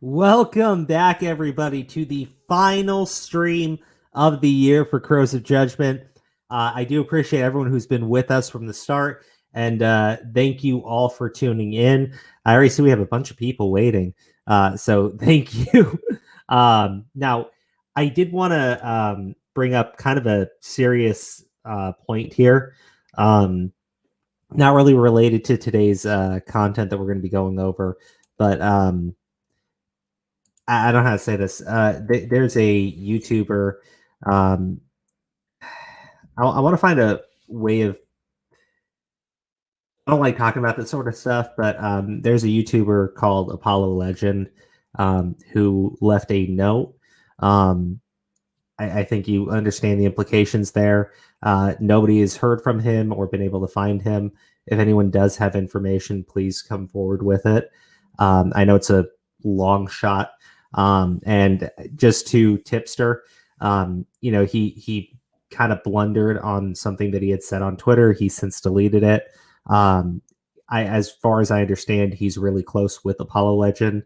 Welcome back, everybody, to the final stream of the year for Crows of Judgment. I do appreciate everyone who's been with us from the start, and thank you all for tuning in. I already see we have a bunch of people waiting, so thank you. Now, I did want to bring up kind of a serious point here. Not really related to today's content that we're going to be going over, but I don't know how to say this. There's a YouTuber. Um, I want to find a way of. I don't like talking about this sort of stuff, but there's a YouTuber called Apollo Legend who left a note. Um, I think you understand the implications there. Nobody has heard from him or been able to find him. If anyone does have information, please come forward with it. I know it's a long shot. And just to tipster, he kind of blundered on something that he had said on Twitter. He since deleted it. As far as I understand, he's really close with Apollo Legend.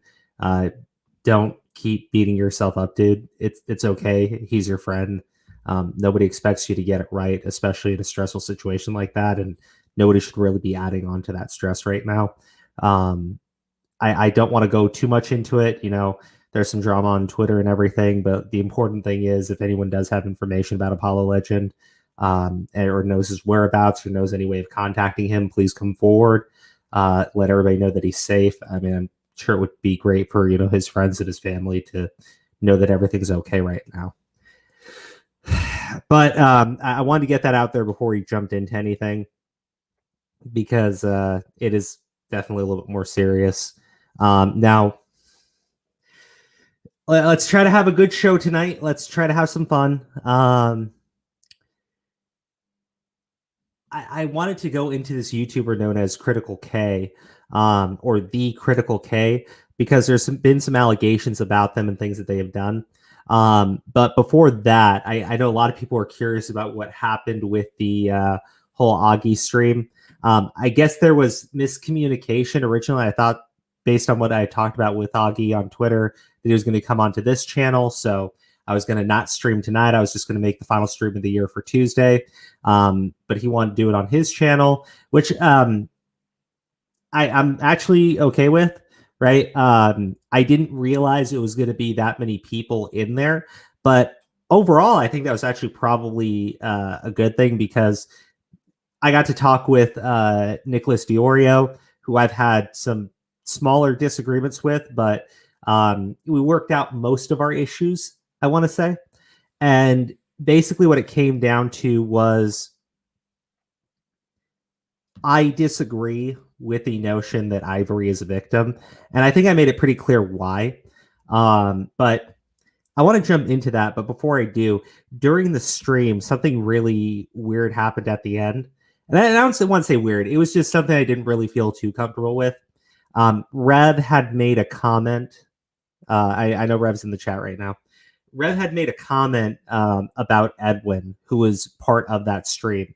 Don't keep beating yourself up, dude. It's okay. He's your friend. Nobody expects you to get it right, especially in a stressful situation like that. And nobody should really be adding on to that stress right now. I don't want to go too much into it. There's some drama on Twitter and everything, but the important thing is if anyone does have information about Apollo Legend or knows his whereabouts or knows any way of contacting him, please come forward. Let everybody know that he's safe. I mean, I'm sure it would be great for his friends and his family to know that everything's okay right now. But I wanted to get that out there before he jumped into anything because it is definitely a little bit more serious. Now, let's try to have a good show tonight. Let's try to have some fun. I wanted to go into this YouTuber known as Critical K, or the Critical K, because there's been some allegations about them and things that they have done. But before that, I know a lot of people are curious about what happened with the whole Augie stream. I guess there was miscommunication originally. I thought, based on what I talked about with Augie on Twitter, that he was going to come onto this channel. So I was going to not stream tonight. I was just going to make the final stream of the year for Tuesday. But he wanted to do it on his channel, which I'm actually okay with, right? I didn't realize it was going to be that many people in there. But overall, I think that was actually probably a good thing because I got to talk with Nicholas Diorio, who I've had some smaller disagreements with, but we worked out most of our issues, I want to say. And basically what it came down to was I disagree with the notion that Ivory is a victim. And I think I made it pretty clear why. But I want to jump into that. But before I do, during the stream, something really weird happened at the end. And I don't want to say weird. It was just something I didn't really feel too comfortable with. Rev had made a comment. I know Rev's in the chat right now. Rev had made a comment about Edwin, who was part of that stream.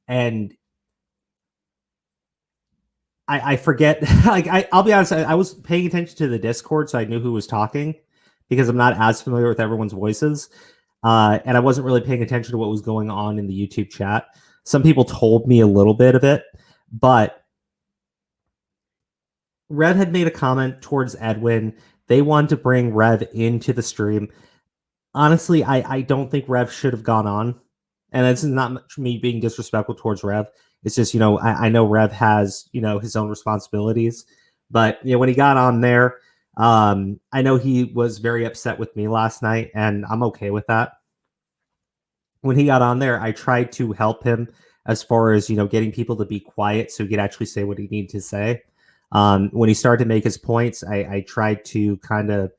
And I forget, I'll be honest, I was paying attention to the Discord, so I knew who was talking because I'm not as familiar with everyone's voices. And I wasn't really paying attention to what was going on in the YouTube chat. Some people told me a little bit of it, but Rev had made a comment towards Edwin. They wanted to bring Rev into the stream. Honestly, I don't think Rev should have gone on. And this is not me being disrespectful towards Rev. It's just, I know Rev has, his own responsibilities. But, when he got on there, I know he was very upset with me last night, and I'm okay with that. When he got on there, I tried to help him as far as, getting people to be quiet so he could actually say what he needed to say. When he started to make his points, I tried to kind of,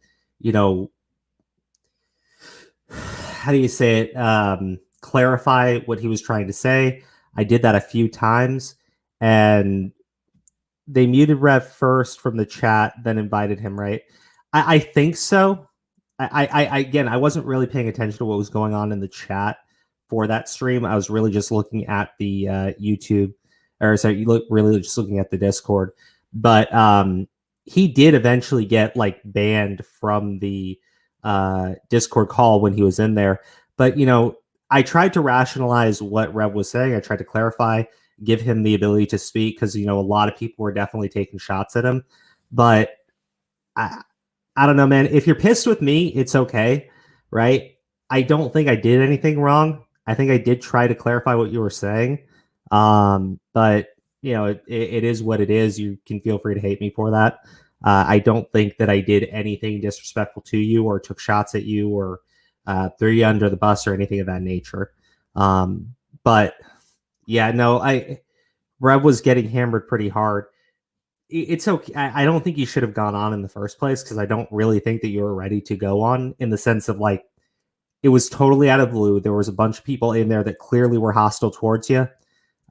how do you say it? Clarify what he was trying to say. I did that a few times, and they muted Rev first from the chat, then invited him, right? I think so. Again, I wasn't really paying attention to what was going on in the chat for that stream. I was really just looking at the YouTube, or sorry, really just looking at the Discord. But he did eventually get like banned from the Discord call when he was in there. But I tried to rationalize what Rev was saying. I tried to clarify, give him the ability to speak, because a lot of people were definitely taking shots at him. But I don't know, man. If you're pissed with me, it's okay, right? I don't think I did anything wrong. I think I did try to clarify what you were saying. But it is what it is. You can feel free to hate me for that. I don't think that I did anything disrespectful to you or took shots at you or threw you under the bus or anything of that nature. But yeah, no, Rev was getting hammered pretty hard. It's okay. I don't think you should have gone on in the first place, because I don't really think that you were ready to go on, in the sense of like, it was totally out of blue. There was a bunch of people in there that clearly were hostile towards you.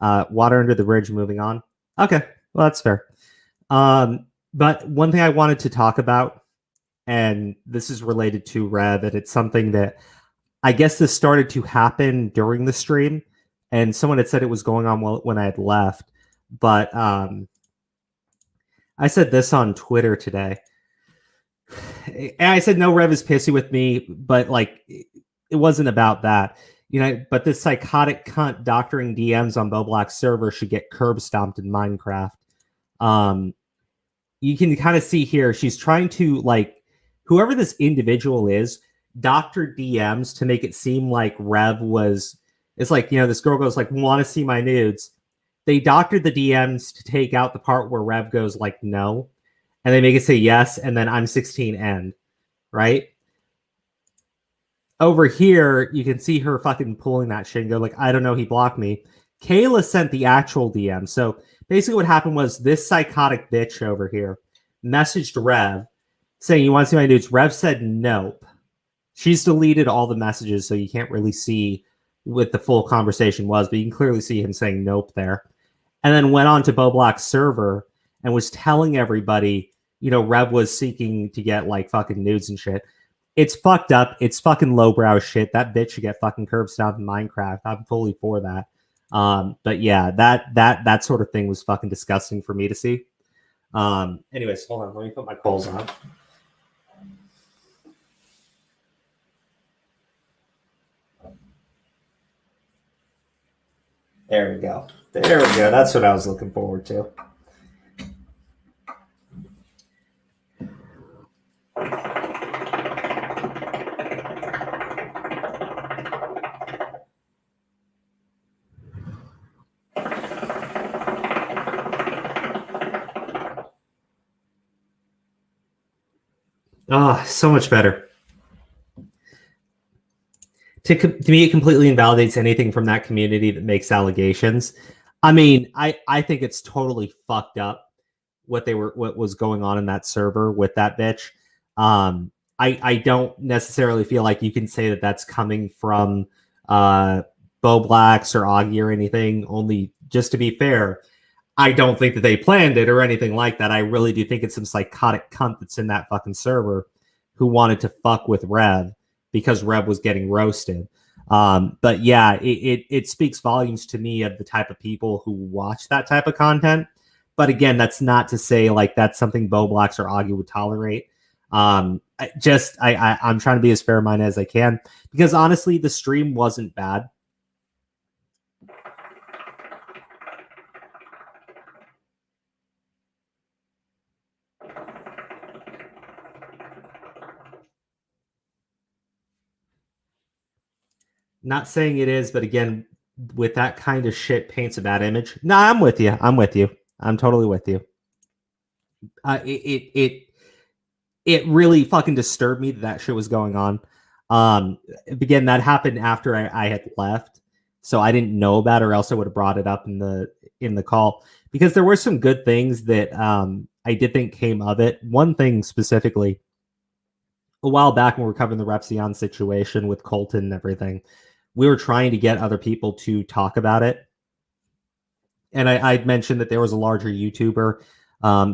Water under the bridge, moving on. Okay, well, that's fair. But one thing I wanted to talk about, and this is related to Rev, and it's something that I guess this started to happen during the stream, and someone had said it was going on when I had left. But I said this on Twitter today. And I said, no, Rev is pissy with me, but like, it wasn't about that. But this psychotic cunt doctoring DMs on Bo Black's server should get curb stomped in Minecraft. You can kind of see here, she's trying to, like, whoever this individual is, doctor DMs to make it seem like Rev was, it's like, this girl goes like, want to see my nudes. They doctored the DMs to take out the part where Rev goes like, no. And they make it say yes, and then I'm 16 end, right? Over here, you can see her fucking pulling that shit and go like, I don't know, he blocked me. Kayla sent the actual DM. So basically what happened was, this psychotic bitch over here messaged Rev saying, you want to see my nudes? Rev said nope. She's deleted all the messages, so you can't really see what the full conversation was, but you can clearly see him saying nope there. And then went on to Bo Black's server and was telling everybody, Rev was seeking to get like fucking nudes and shit. It's fucked up. It's fucking lowbrow shit. That bitch should get fucking curb stomped in Minecraft. I'm fully for that. But yeah, that sort of thing was fucking disgusting for me to see. Anyways, hold on. Let me put my coals on. There we go. There we go. That's what I was looking forward to. Oh, so much better. To me, it completely invalidates anything from that community that makes allegations. I mean, I think it's totally fucked up what was going on in that server with that bitch. I don't necessarily feel like you can say that that's coming from Bo Blacks or Augie or anything. Only, just to be fair, I don't think that they planned it or anything like that. I really do think it's some psychotic cunt that's in that fucking server who wanted to fuck with Rev because Rev was getting roasted. But yeah, it speaks volumes to me of the type of people who watch that type of content. But again, that's not to say like that's something Bo Blacks or Augie would tolerate. I'm trying to be as fair-minded as I can, because honestly, the stream wasn't bad. Not saying it is, but again, with that kind of shit paints a bad image. No, I'm with you. I'm with you. I'm totally with you. It really fucking disturbed me that shit was going on. Again, that happened after I had left, so I didn't know about it, or else I would have brought it up in the call, because there were some good things that I did think came of it. One thing specifically, a while back when we were covering the Repsion situation with Colton and everything, we were trying to get other people to talk about it. And I'd mentioned that there was a larger YouTuber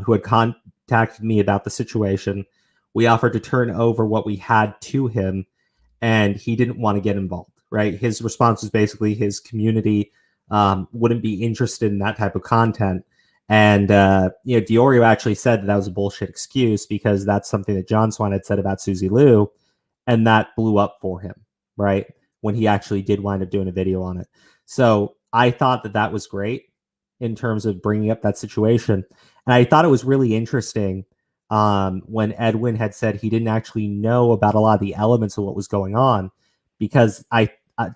who had contacted me about the situation. We offered to turn over what we had to him, and he didn't want to get involved, right? His response was basically his community wouldn't be interested in that type of content. And Diorio actually said that was a bullshit excuse because that's something that John Swan had said about Susie Liu, and that blew up for him, right? When he actually did wind up doing a video on it. So I thought that was great in terms of bringing up that situation. And I thought it was really interesting when Edwin had said he didn't actually know about a lot of the elements of what was going on, because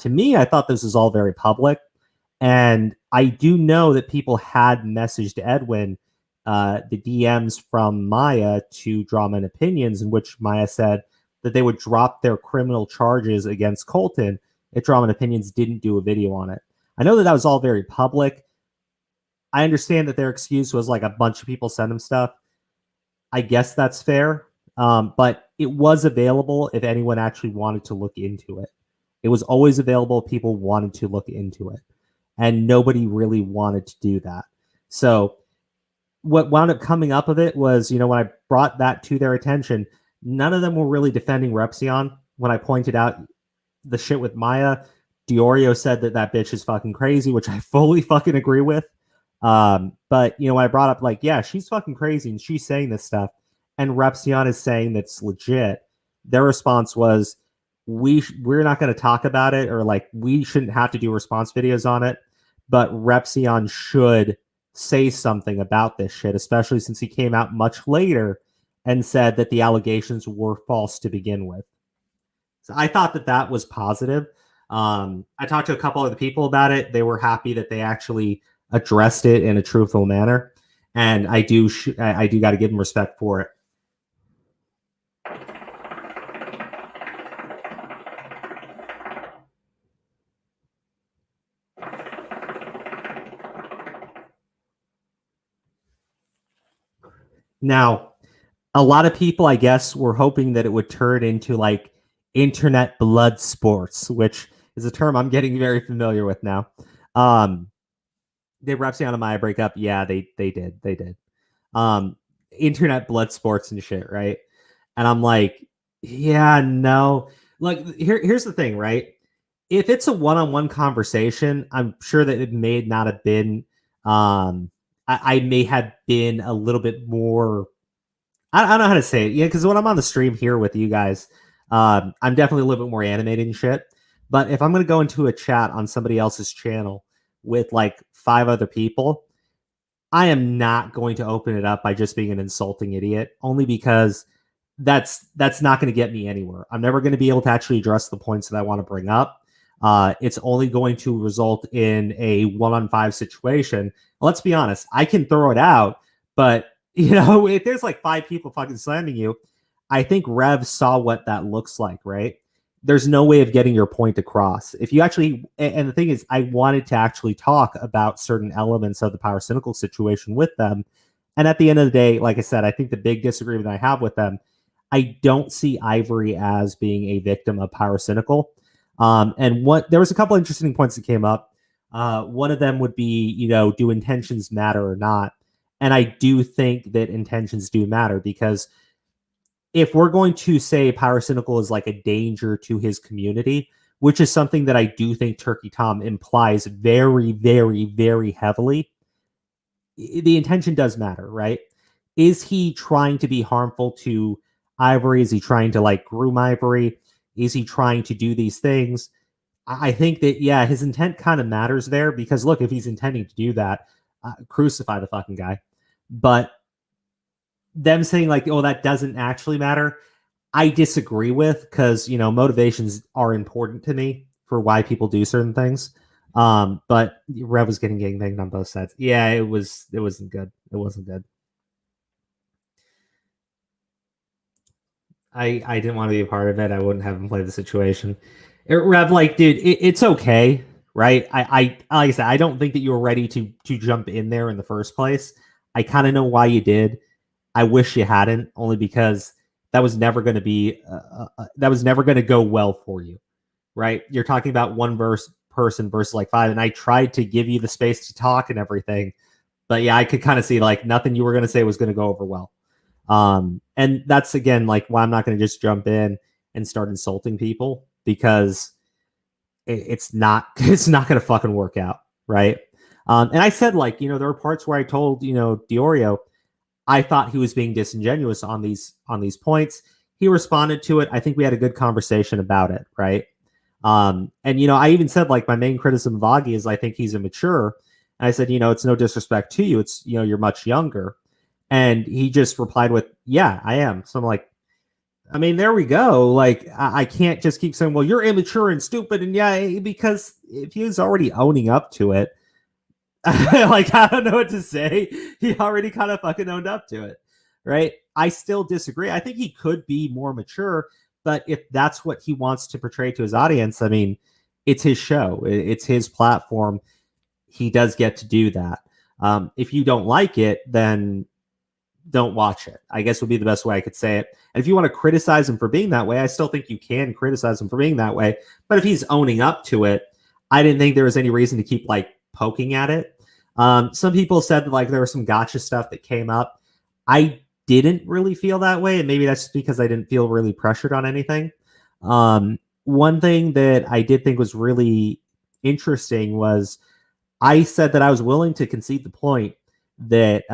to me, I thought this was all very public. And I do know that people had messaged Edwin the DMs from Maya to Drama and Opinions, in which Maya said that they would drop their criminal charges against Colton if Drama and Opinions didn't do a video on it. I know that was all very public. I understand that their excuse was like a bunch of people sent them stuff. I guess that's fair. But it was available if anyone actually wanted to look into it. It was always available if people wanted to look into it. And nobody really wanted to do that. So what wound up coming up of it was, when I brought that to their attention, none of them were really defending Repsion. When I pointed out the shit with Maya, Diorio said that bitch is fucking crazy, which I fully fucking agree with. But when I brought up like, yeah, she's fucking crazy and she's saying this stuff, and Repsion is saying that's legit, their response was, we're not going to talk about it, or like we shouldn't have to do response videos on it, but Repsion should say something about this shit, especially since he came out much later and said that the allegations were false to begin with. So I thought that was positive. I talked to a couple other people about it. They were happy that they actually addressed it in a truthful manner, and I do got to give them respect for it. Now, a lot of people, I guess, were hoping that it would turn into like internet blood sports, which is a term I'm getting very familiar with now. Did Repsion and Maya break up? Yeah, they did. They did. Internet blood sports and shit, right? And I'm like, yeah, no. Like, here's the thing, right? If it's a one-on-one conversation, I'm sure that it may not have been. I may have been a little bit more. I don't know how to say it. Yeah, because when I'm on the stream here with you guys, I'm definitely a little bit more animated and shit. But if I'm going to go into a chat on somebody else's channel with like 5 other people, I am not going to open it up by just being an insulting idiot, only because that's not going to get me anywhere. I'm never going to be able to actually address the points that I want to bring up. It's only going to result in a 1-on-5 situation. Let's be honest, I can throw it out, but if there's like 5 people fucking slamming you, I think Rev saw what that looks like, right? There's no way of getting your point across. If you actually, and the thing is, I wanted to actually talk about certain elements of the Power Cynical situation with them. And at the end of the day, like I said, I think the big disagreement I have with them, I don't see Ivory as being a victim of Power Cynical. And there was a couple interesting points that came up. One of them would be, do intentions matter or not? And I do think that intentions do matter, because if we're going to say Power Cynical is like a danger to his community, which is something that I do think Turkey Tom implies very, very, very heavily, the intention does matter, right? Is he trying to be harmful to Ivory? Is he trying to like groom Ivory? Is he trying to do these things? I think that, yeah, his intent kind of matters there, because look, if he's intending to do that, crucify the fucking guy. But them saying like, oh, that doesn't actually matter, I disagree with, because motivations are important to me for why people do certain things. But Rev was getting gangbanged on both sides. Yeah, it wasn't good. It wasn't good. I didn't want to be a part of it. I wouldn't have him play the situation. Rev, like, dude, it's okay, right? I like I said, I don't think that you were ready to jump in there in the first place. I kind of know why you did. I wish you hadn't, only because that was never going to be that was never going to go well for you, right? You're talking about one person versus like 5, and I tried to give you the space to talk and everything, but yeah, I could kind of see like nothing you were going to say was going to go over well. And that's again like why I'm not going to just jump in and start insulting people, because it's not going to fucking work out, right? And I said, like, there were parts where I told, Diorio, I thought he was being disingenuous on these points. He responded to it. I think we had a good conversation about it, right? And I even said, like, my main criticism of Augie is I think he's immature. And I said, it's no disrespect to you. It's you're much younger. And he just replied with, "Yeah, I am." So I'm like, I mean, there we go. Like, I can't just keep saying, "Well, you're immature and stupid," and yeah, because if he was already owning up to it, like, I don't know what to say. He already kind of fucking owned up to it, right? I still disagree. I think he could be more mature, but if that's what he wants to portray to his audience, I mean, it's his show, it's his platform. He does get to do that. If you don't like it, then don't watch it, I guess would be the best way I could say it. And if you want to criticize him for being that way, I still think you can criticize him for being that way. But if he's owning up to it, I didn't think there was any reason to keep like poking at it. Some people said that like there was some gotcha stuff that came up. I didn't really feel that way, and maybe that's just because I didn't feel really pressured on anything. One thing that I did think was really interesting was I said that I was willing to concede the point that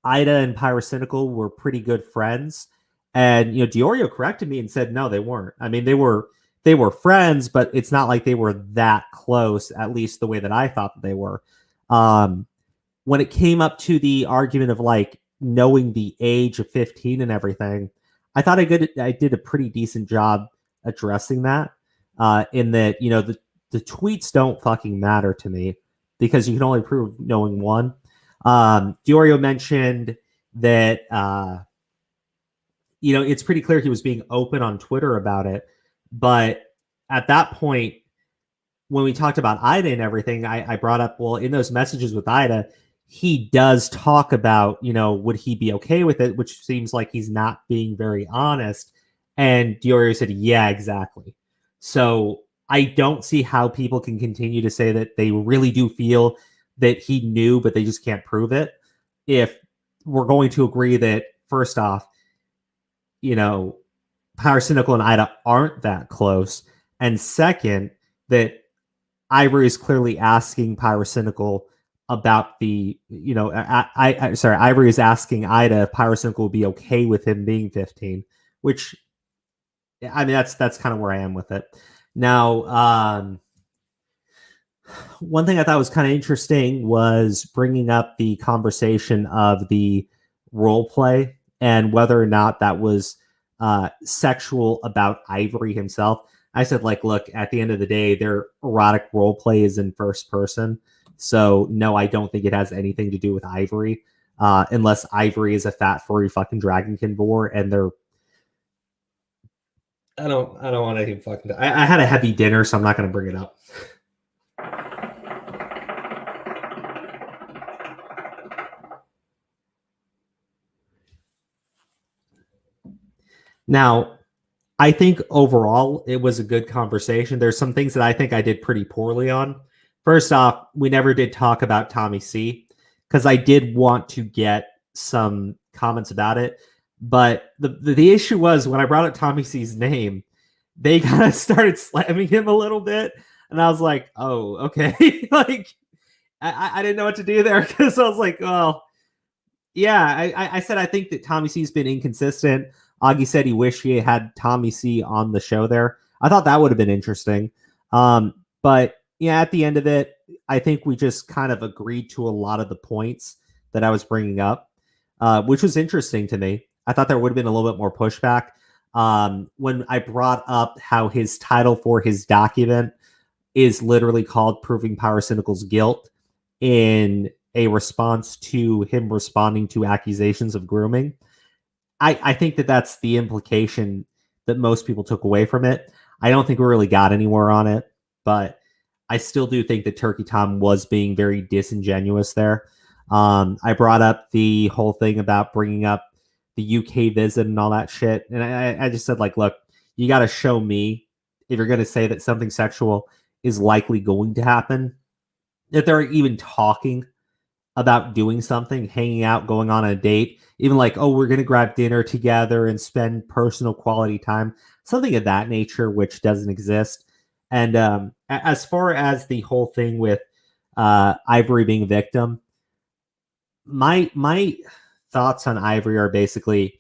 Ida and Pyrocynical were pretty good friends, and Diorio corrected me and said no, they weren't. I mean, they were friends, but it's not like they were that close, at least the way that I thought that they were. When it came up to the argument of like knowing the age of 15 and everything, I thought I did a pretty decent job addressing that. In that, the tweets don't fucking matter to me because you can only prove knowing one. Diorio mentioned that, it's pretty clear he was being open on Twitter about it. But at that point, when we talked about Ida and everything, I brought up, well, in those messages with Ida, he does talk about, would he be okay with it? Which seems like he's not being very honest. And Diorio said, yeah, exactly. So I don't see how people can continue to say that they really do feel that he knew, but they just can't prove it. If we're going to agree that, first off, Pyrocynical and Ida aren't that close. And second, that Ivory is clearly asking Pyrocynical about the, Ivory is asking Ida if Pyrocynical would be okay with him being 15, which, I mean, that's kind of where I am with it. Now, one thing I thought was kind of interesting was bringing up the conversation of the role play and whether or not that was sexual about Ivory himself. I said, like, look, at the end of the day, their erotic role play is in first person. So no, I don't think it has anything to do with Ivory, unless Ivory is a fat furry fucking dragonkin boar, and they're. I don't want to even fucking. I had a heavy dinner, so I'm not going to bring it up. Now, I think overall it was a good conversation. There's some things that I think I did pretty poorly on. First off, we never did talk about Tommy C because I did want to get some comments about it. But the issue was when I brought up Tommy C's name, they kind of started slamming him a little bit. And I was like, oh, okay. Like, I didn't know what to do there because I was like, well, yeah, I said I think that Tommy C's been inconsistent. Augie said he wished he had Tommy C on the show there. I thought that would have been interesting. But yeah, at the end of it, I think we just kind of agreed to a lot of the points that I was bringing up, which was interesting to me. I thought there would have been a little bit more pushback. When I brought up how his title for his document is literally called Proving Pyrocynical's Guilt in a response to him responding to accusations of grooming. I think that that's the implication that most people took away from it. I don't think we really got anywhere on it, but I still do think that Turkey Tom was being very disingenuous there. I brought up the whole thing about bringing up the UK visit and all that shit. And I just said, like, look, you got to show me if you're going to say that something sexual is likely going to happen, that they're even talking about doing something, hanging out, going on a date, even like, oh, we're going to grab dinner together and spend personal quality time, something of that nature, which doesn't exist. And as far as the whole thing with Ivory being a victim. My thoughts on Ivory are basically,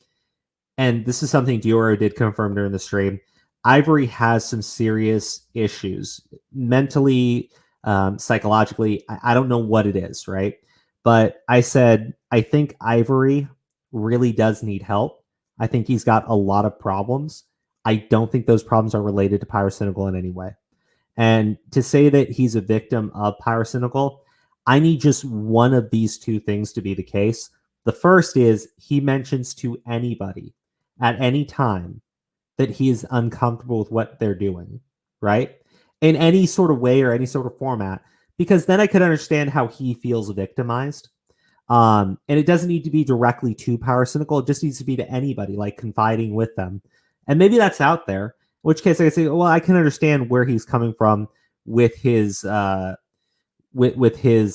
and this is something Dioro did confirm during the stream, Ivory has some serious issues mentally, psychologically. I don't know what it is, right? But I said, I think Ivory really does need help. I think he's got a lot of problems. I don't think those problems are related to Pyrocynical in any way. And to say that he's a victim of Pyrocynical, I need just one of these two things to be the case. The first is he mentions to anybody at any time that he is uncomfortable with what they're doing, right? In any sort of way or any sort of format, because then I could understand how he feels victimized. And it doesn't need to be directly to Pyrocynical. It just needs to be to anybody, like confiding with them. And maybe that's out there, in which case I say, well, I can understand where he's coming from with his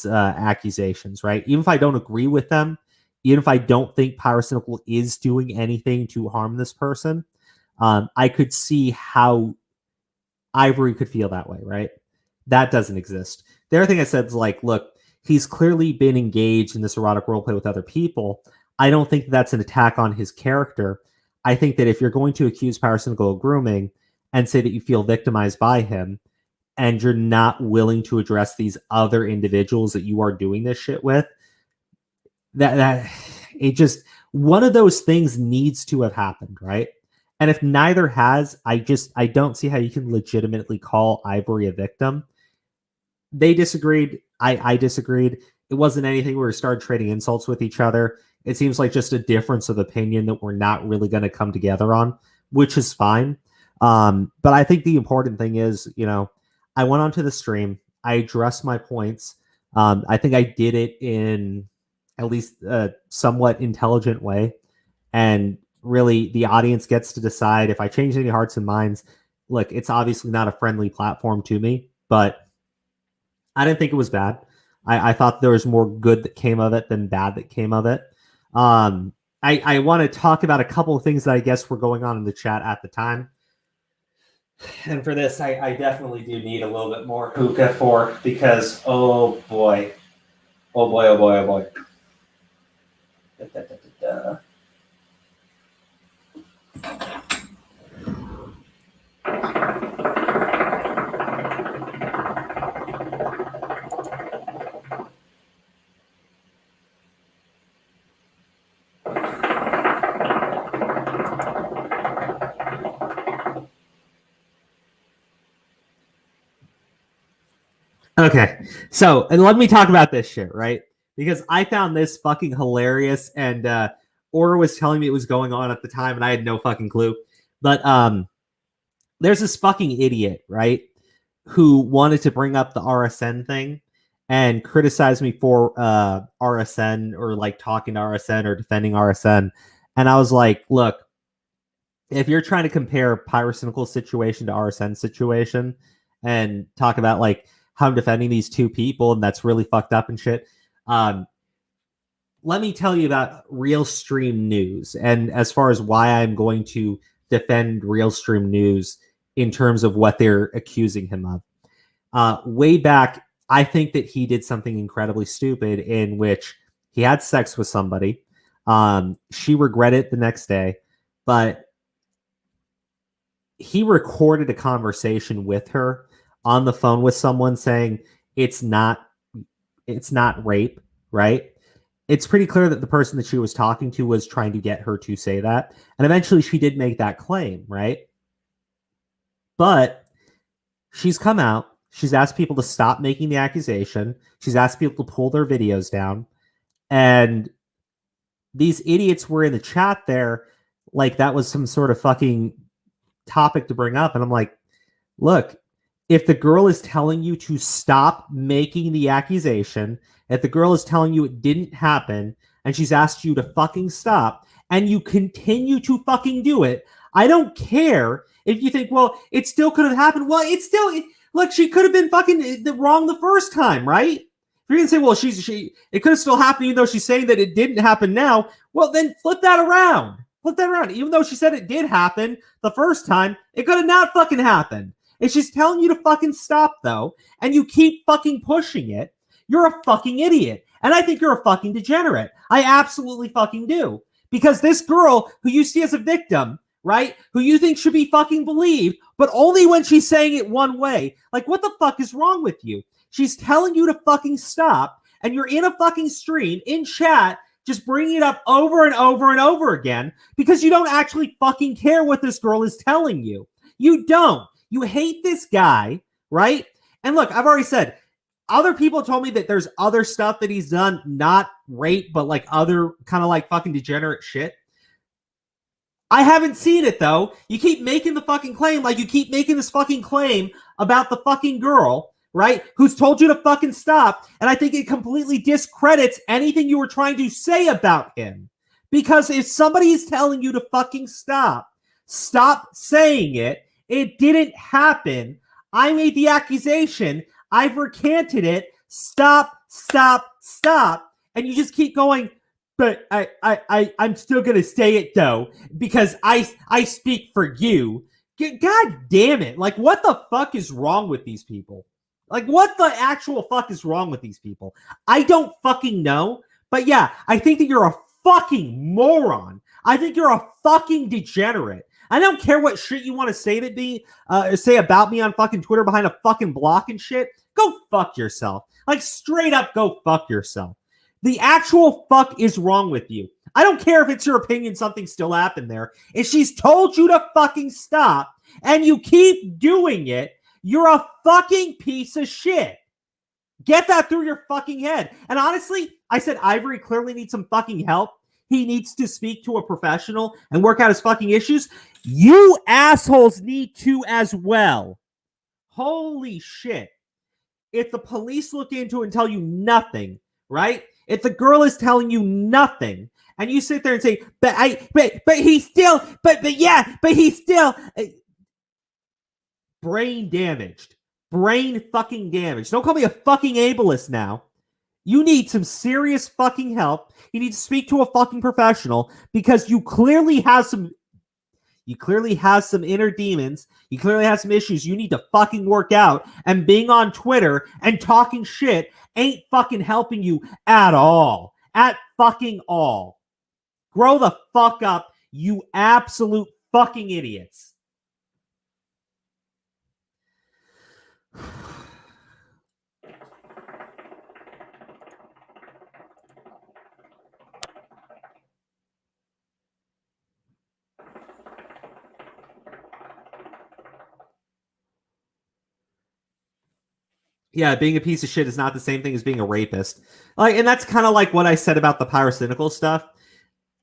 accusations, right? Even if I don't agree with them, even if I don't think Pyrocynical is doing anything to harm this person, I could see how Ivory could feel that way, right? That doesn't exist. The other thing I said is like, look, he's clearly been engaged in this erotic roleplay with other people. I don't think that's an attack on his character. I think that if you're going to accuse Pyrocynical of grooming and say that you feel victimized by him, and you're not willing to address these other individuals that you are doing this shit with, that it just, one of those things needs to have happened, right? And if neither has, I don't see how you can legitimately call Ivory a victim. They disagreed. I disagreed. It wasn't anything where we started trading insults with each other. It seems like just a difference of opinion that we're not really going to come together on, which is fine. But I think the important thing is, I went onto the stream. I addressed my points. I think I did it in at least a somewhat intelligent way. And really, the audience gets to decide if I change any hearts and minds. Look, it's obviously not a friendly platform to me, but I didn't think it was bad. I thought there was more good that came of it than bad that came of it. I want to talk about a couple of things that I guess were going on in the chat at the time. And for this, I definitely do need a little bit more hookah for, because, oh boy. Oh boy, oh boy, oh boy. Da, da, da, da, da. Okay, so, and let me talk about this shit, right? Because I found this fucking hilarious, and Aura was telling me it was going on at the time, and I had no fucking clue. But there's this fucking idiot, right, who wanted to bring up the RSN thing and criticize me for RSN, or like talking to RSN or defending RSN. And I was like, look, if you're trying to compare Pyrocynical situation to RSN situation and talk about like how I'm defending these two people and that's really fucked up and shit, let me tell you about Real Stream News, and as far as why I'm going to defend Real Stream News in terms of what they're accusing him of. Way back, I think that he did something incredibly stupid in which he had sex with somebody. She regretted it the next day, but he recorded a conversation with her on the phone with someone saying it's not rape, right? It's pretty clear that the person that she was talking to was trying to get her to say that. And eventually she did make that claim, right? But she's come out. She's asked people to stop making the accusation. She's asked people to pull their videos down. And these idiots were in the chat there like that was some sort of fucking topic to bring up. And I'm like, look, if the girl is telling you to stop making the accusation, if the girl is telling you it didn't happen, and she's asked you to fucking stop, and you continue to fucking do it, I don't care if you think, well, it still could have happened. Well, it's still, look, she could have been fucking wrong the first time, right? If you're gonna say, well, it could have still happened even though she's saying that it didn't happen now, well, then flip that around. Flip that around. Even though she said it did happen the first time, it could have not fucking happened. And she's telling you to fucking stop, though, and you keep fucking pushing it, you're a fucking idiot. And I think you're a fucking degenerate. I absolutely fucking do. Because this girl who you see as a victim, right, who you think should be fucking believed, but only when she's saying it one way. Like, what the fuck is wrong with you? She's telling you to fucking stop, and you're in a fucking stream, in chat, just bringing it up over and over and over again because you don't actually fucking care what this girl is telling you. You don't. You hate this guy, right? And look, I've already said, other people told me that there's other stuff that he's done, not rape, but like other kind of like fucking degenerate shit. I haven't seen it, though. You keep making the fucking claim, like you keep making this fucking claim about the fucking girl, right, who's told you to fucking stop, and I think it completely discredits anything you were trying to say about him. Because if somebody is telling you to fucking stop saying it. It didn't happen. I made the accusation. I've recanted it. Stop. And you just keep going, but I'm still going to say it, though, because I speak for you. God damn it. Like, what the fuck is wrong with these people? Like, what the actual fuck is wrong with these people? I don't fucking know. But yeah, I think that you're a fucking moron. I think you're a fucking degenerate. I don't care what shit you want to say to me, say about me on fucking Twitter behind a fucking block and shit. Go fuck yourself. Like, straight up, go fuck yourself. The actual fuck is wrong with you. I don't care if it's your opinion something still happened there. If she's told you to fucking stop and you keep doing it, you're a fucking piece of shit. Get that through your fucking head. And honestly, I said Ivory clearly needs some fucking help. He needs to speak to a professional and work out his fucking issues. You assholes need to as well. Holy shit. If the police look into it and tell you nothing, right? If the girl is telling you nothing, and you sit there and say, but he's still, but he's still brain damaged. Brain fucking damaged. Don't call me a fucking ableist now. You need some serious fucking help. You need to speak to a fucking professional because you clearly have some inner demons. You clearly have some issues you need to fucking work out. And being on Twitter and talking shit ain't fucking helping you at all. At fucking all. Grow the fuck up, you absolute fucking idiots. Yeah, being a piece of shit is not the same thing as being a rapist. Like, and that's kind of like what I said about the pyrocynical stuff.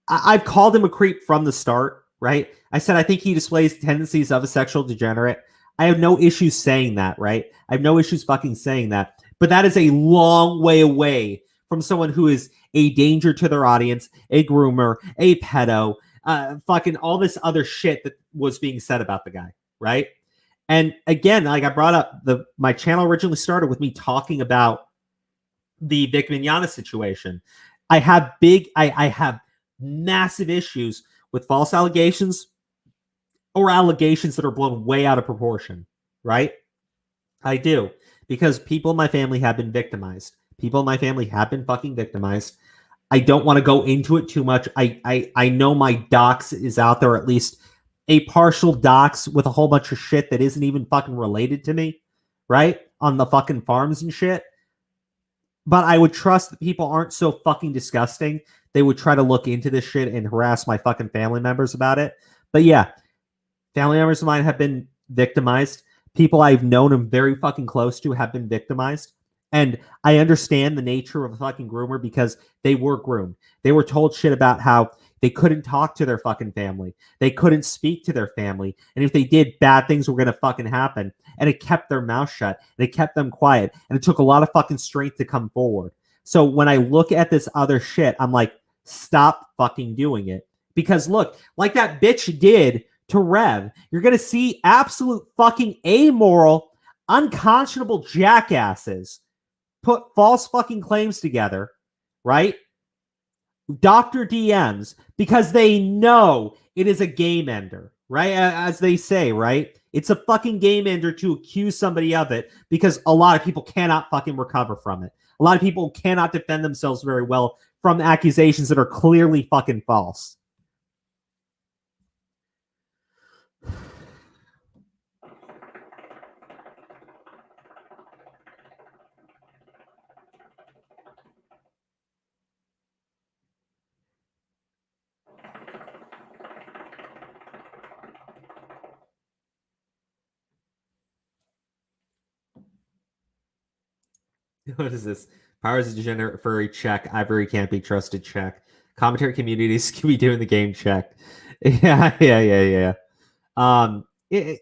I've called him a creep from the start, right? I said I think he displays tendencies of a sexual degenerate. I have no issues saying that, right? I have no issues fucking saying that. But that is a long way away from someone who is a danger to their audience, a groomer, a pedo, fucking all this other shit that was being said about the guy, right? And again, like I brought up, my channel originally started with me talking about the Vic Mignogna situation. I have massive issues with false allegations or allegations that are blown way out of proportion, right? I do, because people in my family have been victimized. People in my family have been fucking victimized. I don't want to go into it too much. I know my docs is out there, at least a partial docs with a whole bunch of shit that isn't even fucking related to me, right? On the fucking farms and shit. But I would trust that people aren't so fucking disgusting. They would try to look into this shit and harass my fucking family members about it. But yeah, family members of mine have been victimized. People I've known and very fucking close to have been victimized. And I understand the nature of a fucking groomer because they were groomed. They were told shit about how they couldn't talk to their fucking family. They couldn't speak to their family. And if they did, bad things were going to fucking happen. And it kept their mouth shut. And it kept them quiet. And it took a lot of fucking strength to come forward. So when I look at this other shit, I'm like, stop fucking doing it. Because look, like that bitch did to Rev, you're going to see absolute fucking amoral, unconscionable jackasses put false fucking claims together, right? Dr. DMs, because they know it is a game ender, right? As they say, right? It's a fucking game ender to accuse somebody of it because a lot of people cannot fucking recover from it. A lot of people cannot defend themselves very well from accusations that are clearly fucking false. What is this? Powers of degenerate furry check. Ivory can't be trusted check. Commentary communities can be doing the game check. Yeah.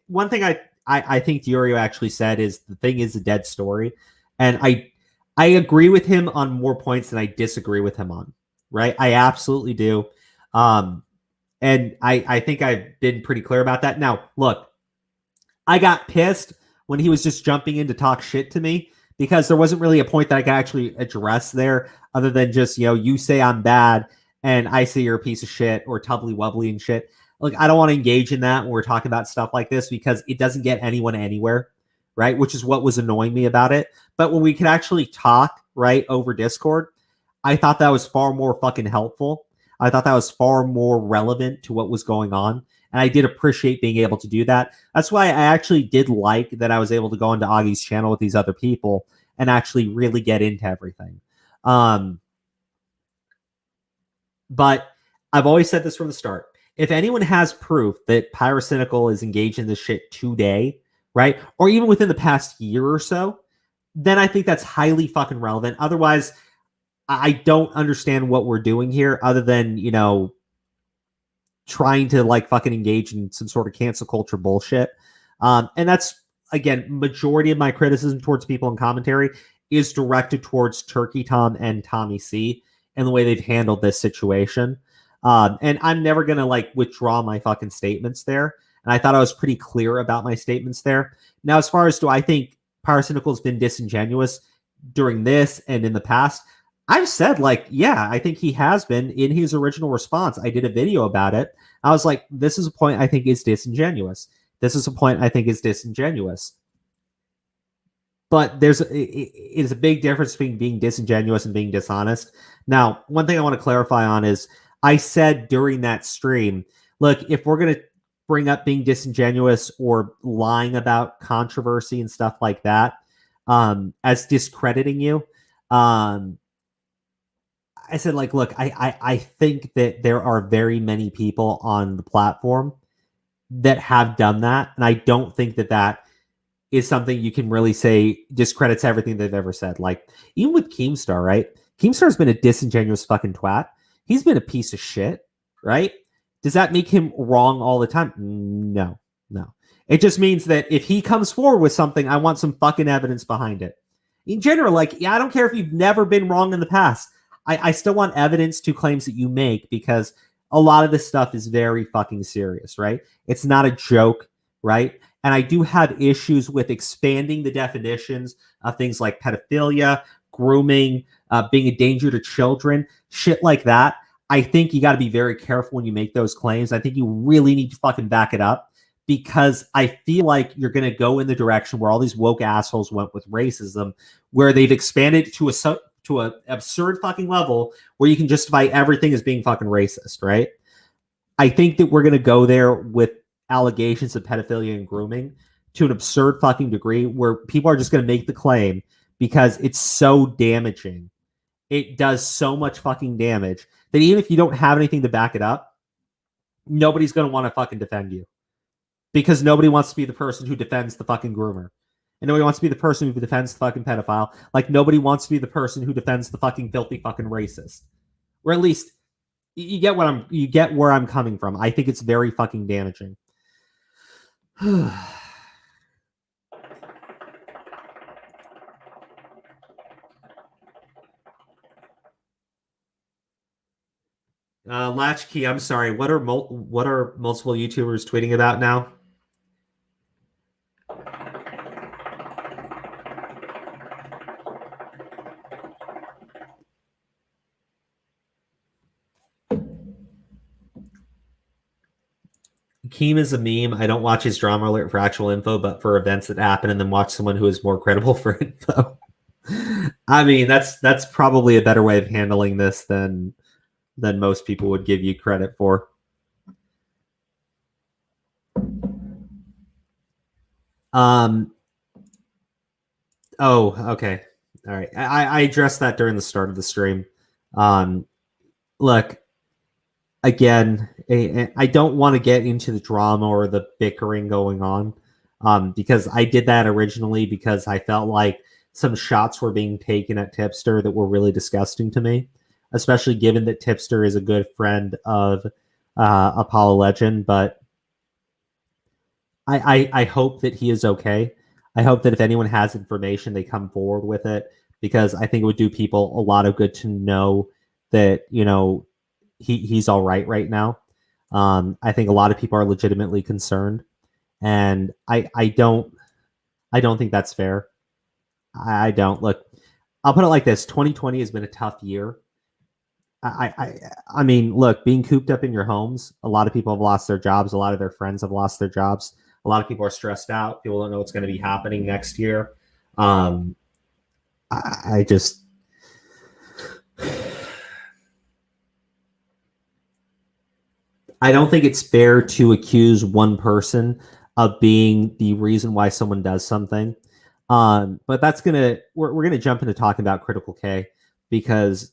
One thing I think Diorio actually said is the thing is a dead story, and I agree with him on more points than I disagree with him on. Right, I absolutely do, and I think I've been pretty clear about that. Now, look, I got pissed when he was just jumping in to talk shit to me because there wasn't really a point that I could actually address there other than just, you say I'm bad and I say you're a piece of shit or tubbly wubbly and shit. Like, I don't want to engage in that when we're talking about stuff like this because it doesn't get anyone anywhere, right? Which is what was annoying me about it. But when we could actually talk, right, over Discord, I thought that was far more fucking helpful. I thought that was far more relevant to what was going on. And I did appreciate being able to do that. That's why I actually did like that I was able to go into Augie's channel with these other people and actually really get into everything. But I've always said this from the start. If anyone has proof that Pyrocynical is engaged in this shit today, right, or even within the past year or so, then I think that's highly fucking relevant. Otherwise, I don't understand what we're doing here other than, trying to like fucking engage in some sort of cancel culture bullshit. And that's, again, majority of my criticism towards people in commentary is directed towards Turkey Tom and Tommy C and the way they've handled this situation. And I'm never going to like withdraw my fucking statements there. And I thought I was pretty clear about my statements there. Now, as far as do I think Pyrocynical has been disingenuous during this and in the past, I've said, like, yeah, I think he has been. In his original response, I did a video about it. I was like, this is a point I think is disingenuous. This is a point I think is disingenuous. But it is a big difference between being disingenuous and being dishonest. Now, one thing I want to clarify on is I said during that stream, look, if we're going to bring up being disingenuous or lying about controversy and stuff like that as discrediting you, I said, like, look, I think that there are very many people on the platform that have done that. And I don't think that that is something you can really say discredits everything they've ever said. Like, even with Keemstar, right? Keemstar's been a disingenuous fucking twat. He's been a piece of shit, right? Does that make him wrong all the time? No. It just means that if he comes forward with something, I want some fucking evidence behind it. In general, like, yeah, I don't care if you've never been wrong in the past. I still want evidence to claims that you make because a lot of this stuff is very fucking serious, right? It's not a joke, right? And I do have issues with expanding the definitions of things like pedophilia, grooming, being a danger to children, shit like that. I think you got to be very careful when you make those claims. I think you really need to fucking back it up because I feel like you're going to go in the direction where all these woke assholes went with racism, where they've expanded to an absurd fucking level where you can justify everything as being fucking racist, right? I think that we're going to go there with allegations of pedophilia and grooming to an absurd fucking degree where people are just going to make the claim because it's so damaging. It does so much fucking damage that even if you don't have anything to back it up, nobody's going to want to fucking defend you because nobody wants to be the person who defends the fucking groomer. And nobody wants to be the person who defends the fucking pedophile. Like, nobody wants to be the person who defends the fucking filthy fucking racist. Or at least you get where I'm coming from. I think it's very fucking damaging. Latchkey, I'm sorry. What are multiple YouTubers tweeting about now? Keem is a meme. I don't watch his drama alert for actual info, but for events that happen, and then watch someone who is more credible for info. I mean, that's probably a better way of handling this than most people would give you credit for. Oh, okay. All right. I addressed that during the start of the stream. Um, look, again, I don't want to get into the drama or the bickering going on, because I did that originally because I felt like some shots were being taken at Tipster that were really disgusting to me, especially given that Tipster is a good friend of Apollo Legend. But I hope that he is okay. I hope that if anyone has information, they come forward with it, because I think it would do people a lot of good to know that, he's all right now. I think a lot of people are legitimately concerned, and I don't think that's fair. I don't look. I'll put it like this: 2020 has been a tough year. I mean, look, being cooped up in your homes, a lot of people have lost their jobs. A lot of their friends have lost their jobs. A lot of people are stressed out. People don't know what's going to be happening next year. Um, I just, I don't think it's fair to accuse one person of being the reason why someone does something. But we're gonna jump into talking about Critical K, because,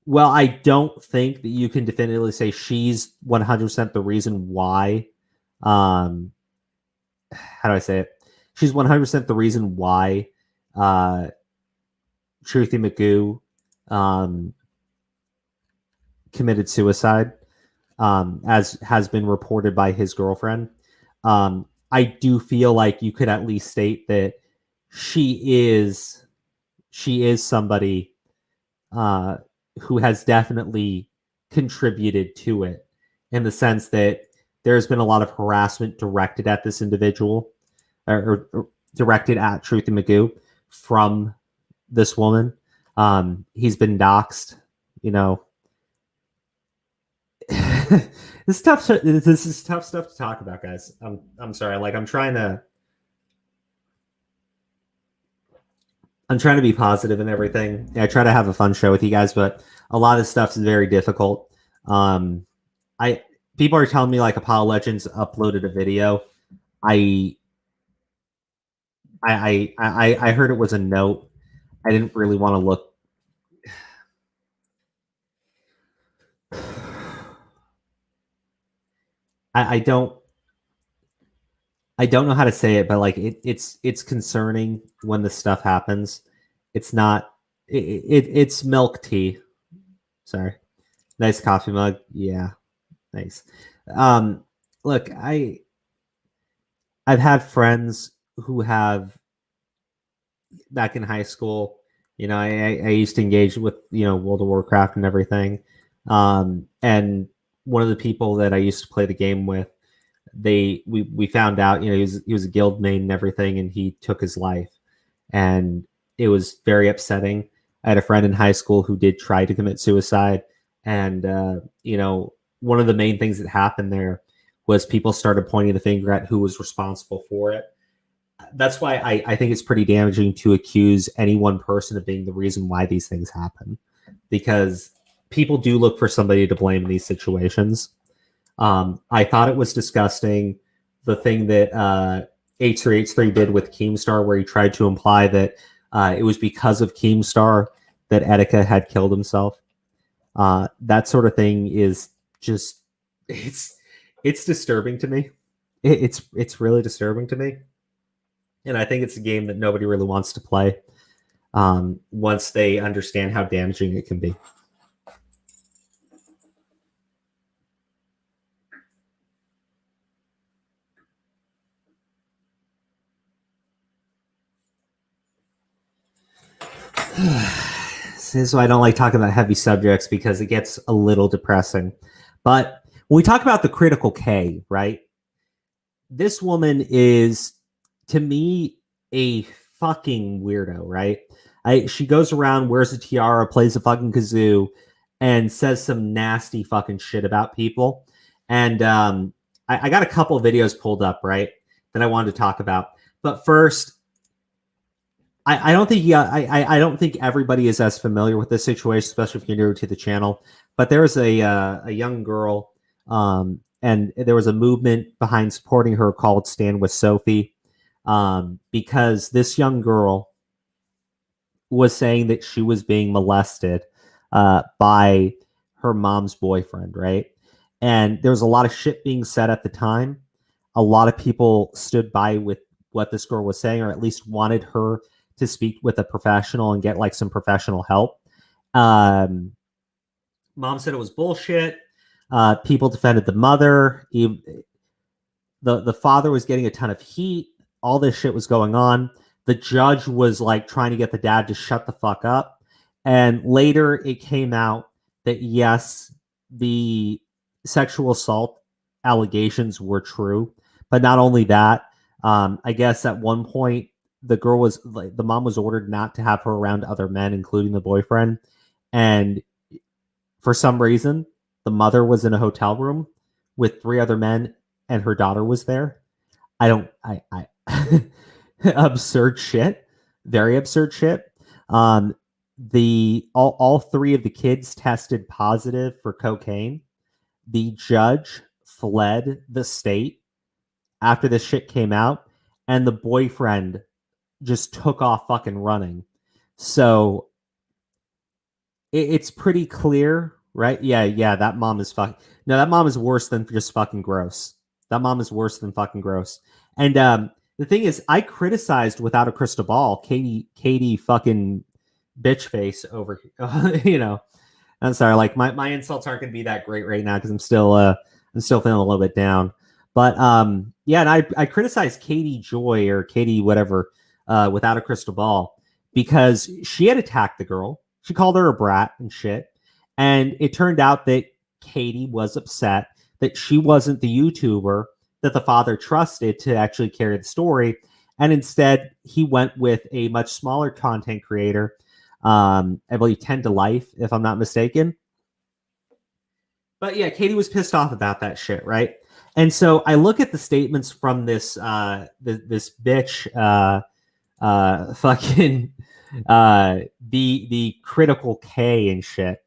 well, I don't think that you can definitively say she's 100% the reason why. Um, how do I say it? She's 100% the reason why uh, Truthy McGoo um, committed suicide, as has been reported by his girlfriend. I do feel like you could at least state that she is somebody who has definitely contributed to it, in the sense that there's been a lot of harassment directed at this individual, or directed at Truthy McGoo from this woman. He's been doxxed, you know. This is tough. This is tough stuff to talk about, guys. I'm sorry. Like, I'm trying to be positive and everything. I try to have a fun show with you guys, but a lot of stuff is very difficult. I People are telling me like Apollo Legends uploaded a video. I I heard it was a note. I didn't really want to look. I don't know how to say it, but like it's concerning when this stuff happens. It's not it's milk tea. Sorry. Nice coffee mug. Yeah. Nice. Um Look, I've had friends who have, back in high school, I used to engage with, World of Warcraft and everything. And one of the people that I used to play the game with, we found out, he was a guild main and everything, and he took his life. And it was very upsetting. I had a friend in high school who did try to commit suicide. And, one of the main things that happened there was people started pointing the finger at who was responsible for it. That's why I think it's pretty damaging to accuse any one person of being the reason why these things happen, because people do look for somebody to blame in these situations. I thought it was disgusting, the thing that H3H3 did with Keemstar, where he tried to imply that it was because of Keemstar that Etika had killed himself. That sort of thing is just, it's disturbing to me. It's really disturbing to me. And I think it's a game that nobody really wants to play once they understand how damaging it can be. This is why I don't like talking about heavy subjects, because it gets a little depressing. But when we talk about the Critical K, right? This woman is, to me, a fucking weirdo, right? She goes around, wears a tiara, plays a fucking kazoo, and says some nasty fucking shit about people. And I got a couple of videos pulled up, right, that I wanted to talk about. But first, I don't think I don't think everybody is as familiar with this situation, especially if you're new to the channel. But there was a young girl, and there was a movement behind supporting her called Stand with Sophie, because this young girl was saying that she was being molested by her mom's boyfriend, right? And there was a lot of shit being said at the time. A lot of people stood by with what this girl was saying, or at least wanted her to speak with a professional and get like some professional help. Mom said it was bullshit. People defended the mother. The father was getting a ton of heat. All this shit was going on. The judge was like trying to get the dad to shut the fuck up. And later it came out that yes, the sexual assault allegations were true. But not only that, I guess at one point the girl was like, the mom was ordered not to have her around other men, including the boyfriend. And for some reason, the mother was in a hotel room with 3 other men and her daughter was there. I absurd shit, very absurd shit. All 3 of the kids tested positive for cocaine. The judge fled the state after this shit came out, and the boyfriend just took off fucking running. So it's pretty clear, right? Yeah, that mom is fucking... No, that mom is worse than just fucking gross. That mom is worse than fucking gross. And the thing is, I criticized Without a Crystal Ball, Katie fucking bitch face over here. You know, I'm sorry, like my insults aren't going to be that great right now because I'm still feeling a little bit down. But yeah, and I criticized Katie Joy or Katie whatever, Without a Crystal Ball, because she had attacked the girl. She called her a brat and shit. And it turned out that Katie was upset that she wasn't the YouTuber that the father trusted to actually carry the story. And instead, he went with a much smaller content creator, I believe 10 to Life, if I'm not mistaken. But yeah, Katie was pissed off about that shit, right? And so I look at the statements from this this bitch, fucking the critical K and shit,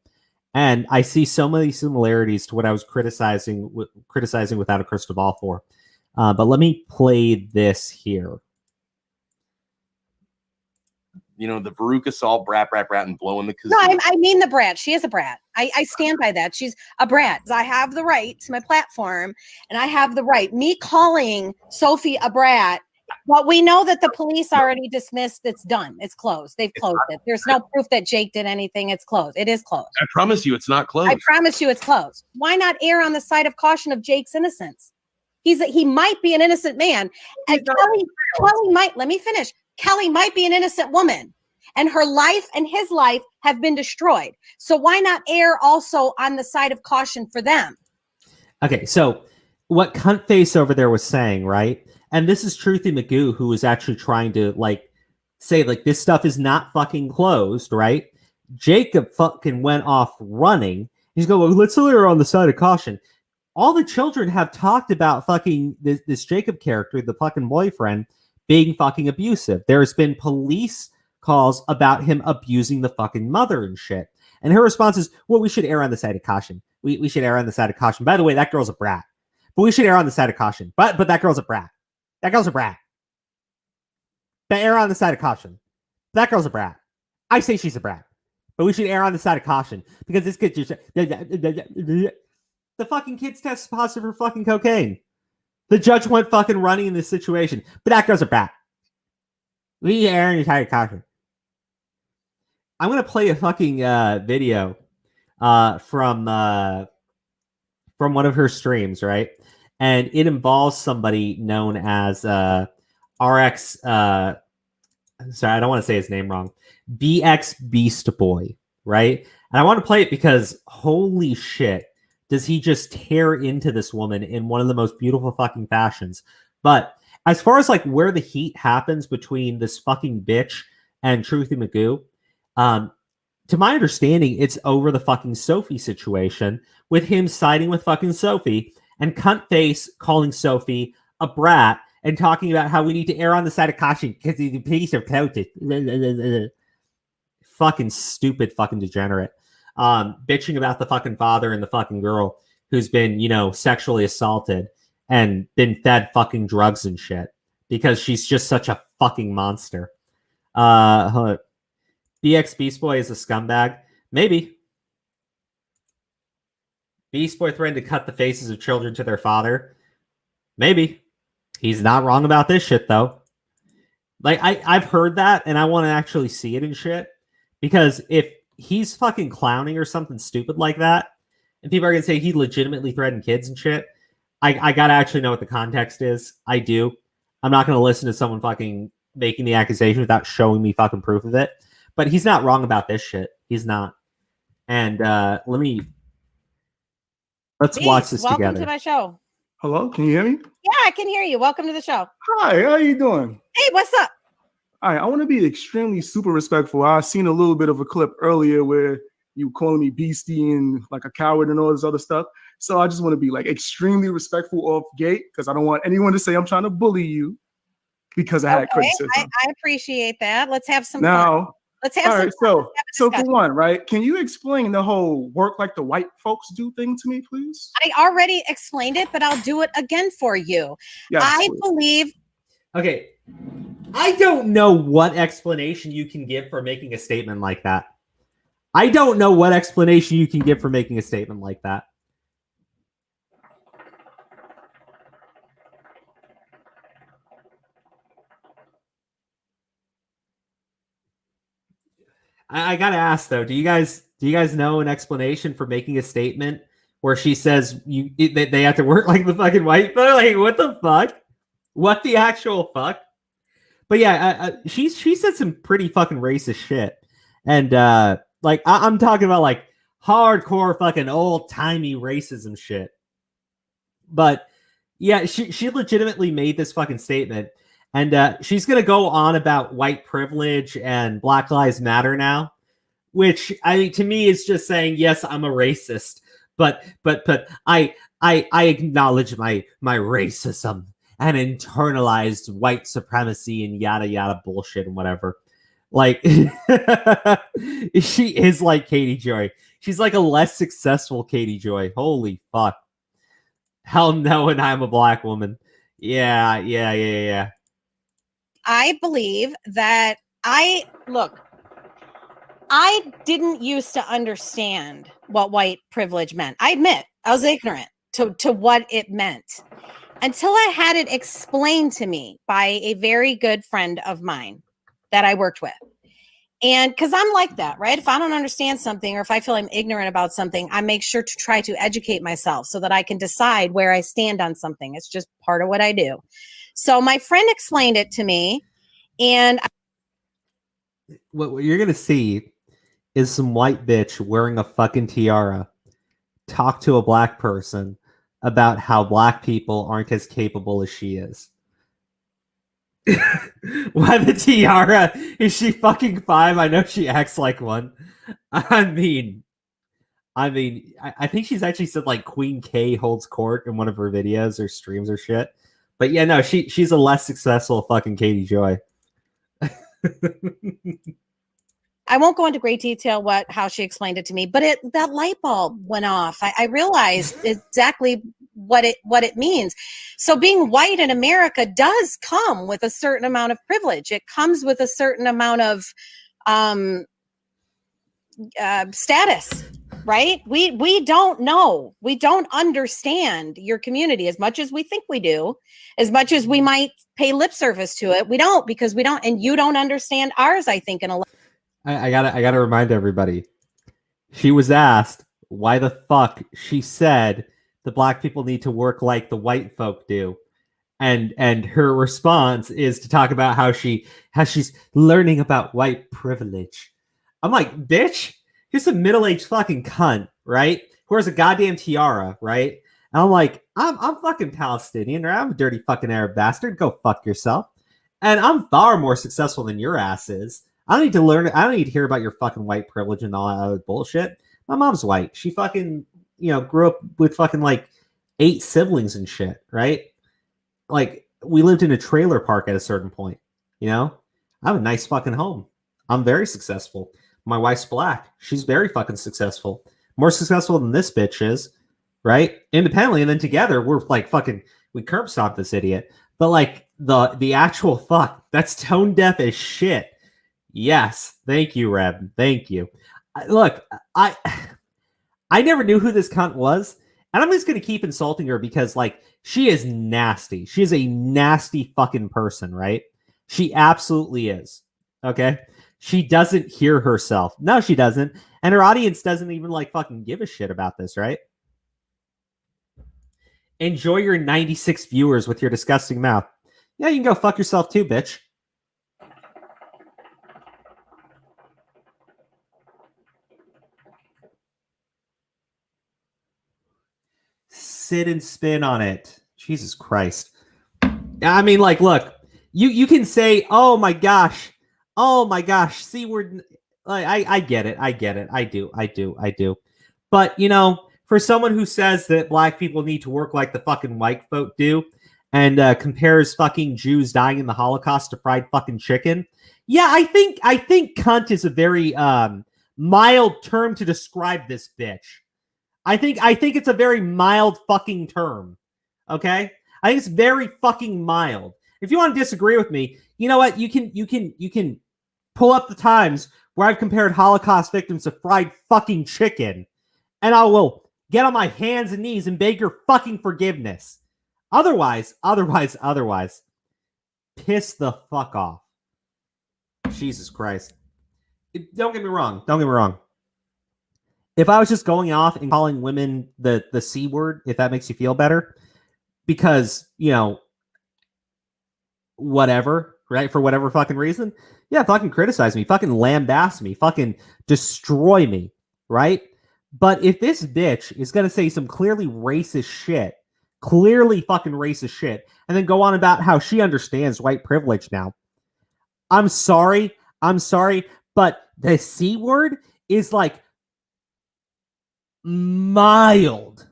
and I see so many similarities to what I was criticizing Without a Crystal Ball for. But let me play this here. You know, the Veruca Salt brat, and blowing the kazoo. No, I mean the brat. She is a brat. I stand by that. She's a brat. I have the right to my platform, and I have the right. Me calling Sophie a brat, but we know that the police already dismissed. It's done. It's closed. They've closed it. There's no proof that Jake did anything. It's closed. It is closed. I promise you it's not closed. I promise you it's closed. Why not err on the side of caution of Jake's innocence? He might be an innocent man. And Kelly might, let me finish. Kelly might be an innocent woman, and her life and his life have been destroyed. So why not err also on the side of caution for them? Okay, so what Cunt Face over there was saying, right? And this is Truthy McGoo, who was actually trying to like say like this stuff is not fucking closed, right? Jacob fucking went off running. He's going, well, let's err on the side of caution. All the children have talked about fucking this Jacob character, the fucking boyfriend, being fucking abusive. There's been police calls about him abusing the fucking mother and shit. And her response is, well, we should err on the side of caution. We should err on the side of caution. By the way, that girl's a brat. But we should err on the side of caution. But that girl's a brat. That girl's a brat. But err on the side of caution. That girl's a brat. I say she's a brat. But we should err on the side of caution. Because this kid just... The fucking kids test positive for fucking cocaine. The judge went fucking running in this situation. But that girl's a brat. We err on the side of caution. I'm going to play a fucking video from one of her streams, right? And it involves somebody known as RX... sorry, I don't want to say his name wrong. BX Beast Boy, right? And I want to play it because holy shit, does he just tear into this woman in one of the most beautiful fucking fashions. But as far as like where the heat happens between this fucking bitch and Truthy McGoo, to my understanding, it's over the fucking Sophie situation with him siding with fucking Sophie and Cunt Face calling Sophie a brat and talking about how we need to err on the side of caution because the police are closed. Fucking stupid fucking degenerate. Bitching about the fucking father and the fucking girl who's been, sexually assaulted and been fed fucking drugs and shit because she's just such a fucking monster. BX Beast Boy is a scumbag. Maybe. Beast Boy threatened to cut the faces of children to their father. Maybe. He's not wrong about this shit, though. Like, I've heard that, and I want to actually see it and shit. Because if he's fucking clowning or something stupid like that, and people are going to say he legitimately threatened kids and shit, I got to actually know what the context is. I do. I'm not going to listen to someone fucking making the accusation without showing me fucking proof of it. But he's not wrong about this shit. He's not. And let's Beast, watch this welcome together. To my show. Hello, can you hear me? Yeah, I can hear you. Welcome to the show. Hi, how you doing? Hey, what's up? All right, I want to be extremely super respectful. I seen a little bit of a clip earlier where you calling me beastie and like a coward and all this other stuff. So I just want to be like extremely respectful off gate because I don't want anyone to say I'm trying to bully you because I had criticism. I appreciate that. Let's have some now, fun. Let's have all some right, fun. so for one, right? Can you explain the whole work like the white folks do thing to me, please? I already explained it, but I'll do it again for you. Yes, I please. believe. Okay. I don't know what explanation you can give for making a statement like that. I don't know what explanation you can give for making a statement like that. I gotta ask though, do you guys know an explanation for making a statement where she says they have to work like the fucking white folk? Like, what the fuck? What the actual fuck? But yeah, she said some pretty fucking racist shit, and I'm talking about like hardcore fucking old timey racism shit. But yeah, she legitimately made this fucking statement, and she's gonna go on about white privilege and Black Lives Matter now, which to me is just saying yes, I'm a racist, but I acknowledge my racism and internalized white supremacy and yada yada bullshit and whatever. Like, she is like Katie Joy. She's like a less successful Katie Joy. Holy fuck. Hell no, and I'm a black woman. Yeah. I believe that I didn't used to understand what white privilege meant. I admit I was ignorant to what it meant until I had it explained to me by a very good friend of mine that I worked with. And because I'm like that, right? If I don't understand something or if I feel I'm ignorant about something, I make sure to try to educate myself so that I can decide where I stand on something. It's just part of what I do. So my friend explained it to me, and what you're gonna see is some white bitch wearing a fucking tiara talk to a black person about how black people aren't as capable as she is. Why the tiara? Is she fucking 5? I know she acts like one. I think she's actually said like Queen K holds court in one of her videos or streams or shit. But yeah, no, she's a less successful fucking Katie Joy. I won't go into great detail how she explained it to me, but that light bulb went off. I realized exactly what it means. So being white in America does come with a certain amount of privilege. It comes with a certain amount of status, right? We don't know. We don't understand your community as much as we think we do, as much as we might pay lip service to it. We don't, because we don't, and you don't understand ours, I think, in a I gotta remind everybody. She was asked why the fuck she said the black people need to work like the white folk do. And her response is to talk about how she's learning about white privilege. I'm like, bitch, you're some middle-aged fucking cunt, right? Who wears a goddamn tiara, right? And I'm like, I'm fucking Palestinian, or I'm a dirty fucking Arab bastard. Go fuck yourself. And I'm far more successful than your ass is. I don't need to learn. I don't need to hear about your fucking white privilege and all that other bullshit. My mom's white. She fucking, grew up with fucking like 8 siblings and shit, right? Like, we lived in a trailer park at a certain point. You know, I have a nice fucking home. I'm very successful. My wife's black. She's very fucking successful. More successful than this bitch is, right? Independently, and then together we're like fucking, we curb stomp this idiot. But like the actual fuck, that's tone deaf as shit. Yes, thank you, Reb. Thank you. Look, I never knew who this cunt was, and I'm just gonna keep insulting her because like she is nasty. She is a nasty fucking person, right? She absolutely is. Okay. She doesn't hear herself. No, she doesn't. And her audience doesn't even like fucking give a shit about this, right? Enjoy your 96 viewers with your disgusting mouth. Yeah, you can go fuck yourself too, bitch. Sit and spin on it. Jesus Christ. I mean, like, look, you can say, oh my gosh, see, we're like, I get it. I do. But, you know, for someone who says that black people need to work like the fucking white folk do and compares fucking Jews dying in the Holocaust to fried fucking chicken. Yeah, I think cunt is a very mild term to describe this bitch. I think it's a very mild fucking term. Okay? I think it's very fucking mild. If you want to disagree with me, you know what? You can pull up the times where I've compared Holocaust victims to fried fucking chicken, and I will get on my hands and knees and beg your fucking forgiveness. Otherwise, piss the fuck off. Jesus Christ. Don't get me wrong. If I was just going off and calling women the C word, if that makes you feel better, because, you know, whatever, right? For whatever fucking reason. Yeah, fucking criticize me, fucking lambaste me, fucking destroy me, right? But if this bitch is going to say some clearly racist shit, and then go on about how she understands white privilege now, I'm sorry, but the C word is like mild,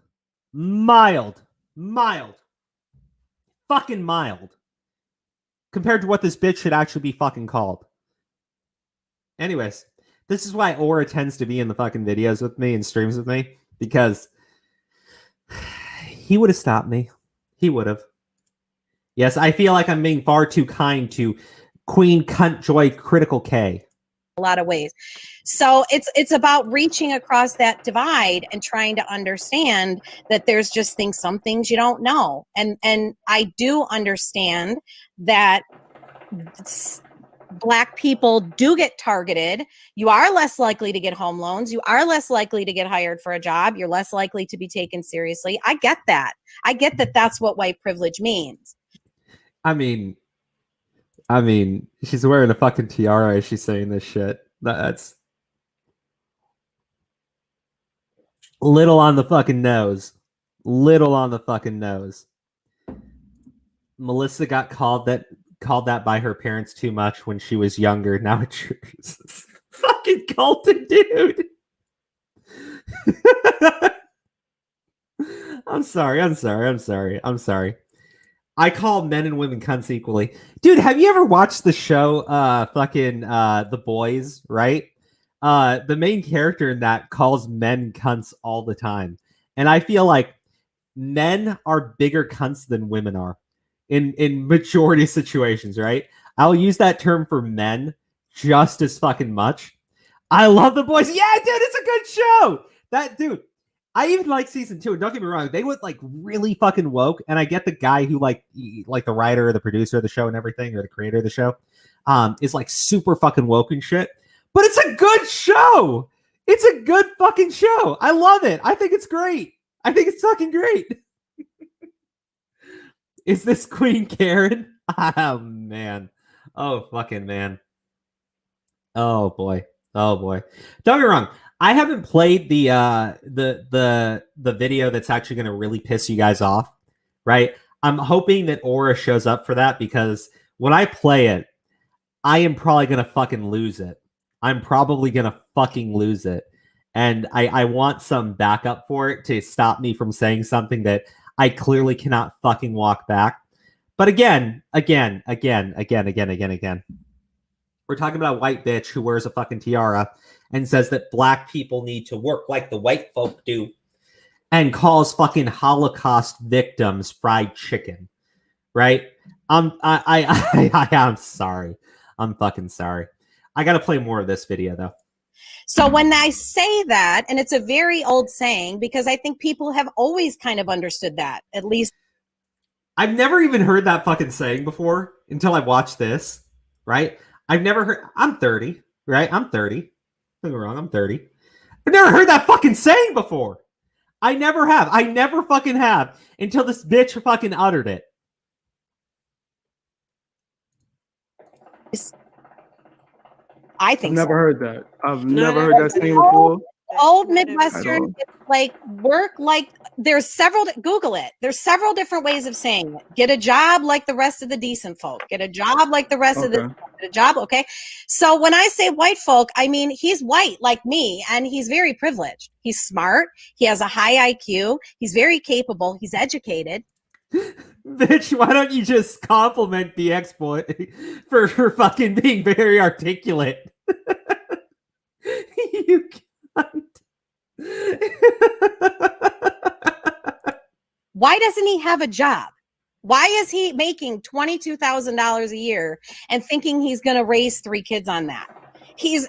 fucking mild, compared to what this bitch should actually be fucking called. Anyways, this is why Aura tends to be in the fucking videos with me and streams with me, because he would have stopped me. He would have. Yes, I feel like I'm being far too kind to Queen Cunt Joy Critical K. A lot of ways. So it's about reaching across that divide and trying to understand that there's just some things you don't know. And I do understand that Black people do get targeted. You are less likely to get home loans. You are less likely to get hired for a job. You're less likely to be taken seriously. I get that. I get that that's what white privilege means. I mean, she's wearing a fucking tiara as she's saying this shit. That's little on the fucking nose. Melissa got called that by her parents too much when she was younger. Now it's fucking Colton, dude. I'm sorry. I call men and women cunts equally. Dude, have you ever watched the show The Boys, right? The main character in that calls men cunts all the time. And I feel like men are bigger cunts than women are in majority situations, right? I'll use that term for men just as fucking much. I love The Boys. Yeah, dude, it's a good show. Dude, I even like season 2. And don't get me wrong, they went like really fucking woke. And I get the guy who like the writer or the producer of the show and everything, or the creator of the show, is like super fucking woke and shit. But it's a good show. It's a good fucking show. I love it. I think it's great. I think it's fucking great. Is this Queen Karen? Oh man. Oh fucking man. Oh boy. Don't get me wrong. I haven't played the video that's actually going to really piss you guys off, right? I'm hoping that Aura shows up for that, because when I play it, I am probably going to fucking lose it. And I want some backup for it to stop me from saying something that I clearly cannot fucking walk back. But again, we're talking about a white bitch who wears a fucking tiara and says that black people need to work like the white folk do and calls fucking Holocaust victims fried chicken, right? I'm sorry. I'm fucking sorry. I got to play more of this video though. So when I say that, and it's a very old saying, because I think people have always kind of understood that, at least. I've never even heard that fucking saying before until I watched this, right? I've never heard, I'm 30, right? I'm 30. Don't get me wrong, I'm 30. I've never heard that fucking saying before. I never have. I never fucking have until this bitch fucking uttered it. I think I've never so. heard that. I've never heard that saying before. Old Midwestern, it's like work like there's several. Google it. There's several different ways of saying it. Get a job like the rest of the decent folk. Get a job like the rest of the get a job. Okay. So when I say white folk, I mean he's white like me, and he's very privileged. He's smart. He has a high IQ. He's very capable. He's educated. Bitch, why don't you just compliment the exploit for fucking being very articulate? You cunt. Why doesn't he have a job? Why is he making $22,000 a year and thinking he's going to raise 3 kids on that? He's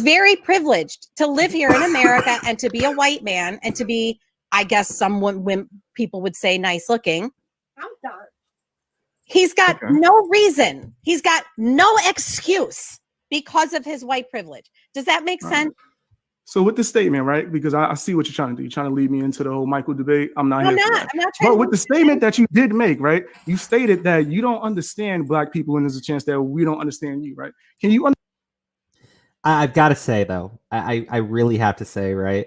very privileged to live here in America and to be a white man and to be, I guess, someone when people would say nice looking. I'm done. He's got no reason. He's got no excuse because of his white privilege. Does that make sense? So with the statement, right? Because I see what you're trying to do. You're trying to lead me into the whole Michael debate. I'm not here for that. I'm not trying but with the statement that you did make, right? You stated that you don't understand black people, and there's a chance that we don't understand you, right? Can you? I've got to say though, I really have to say, right?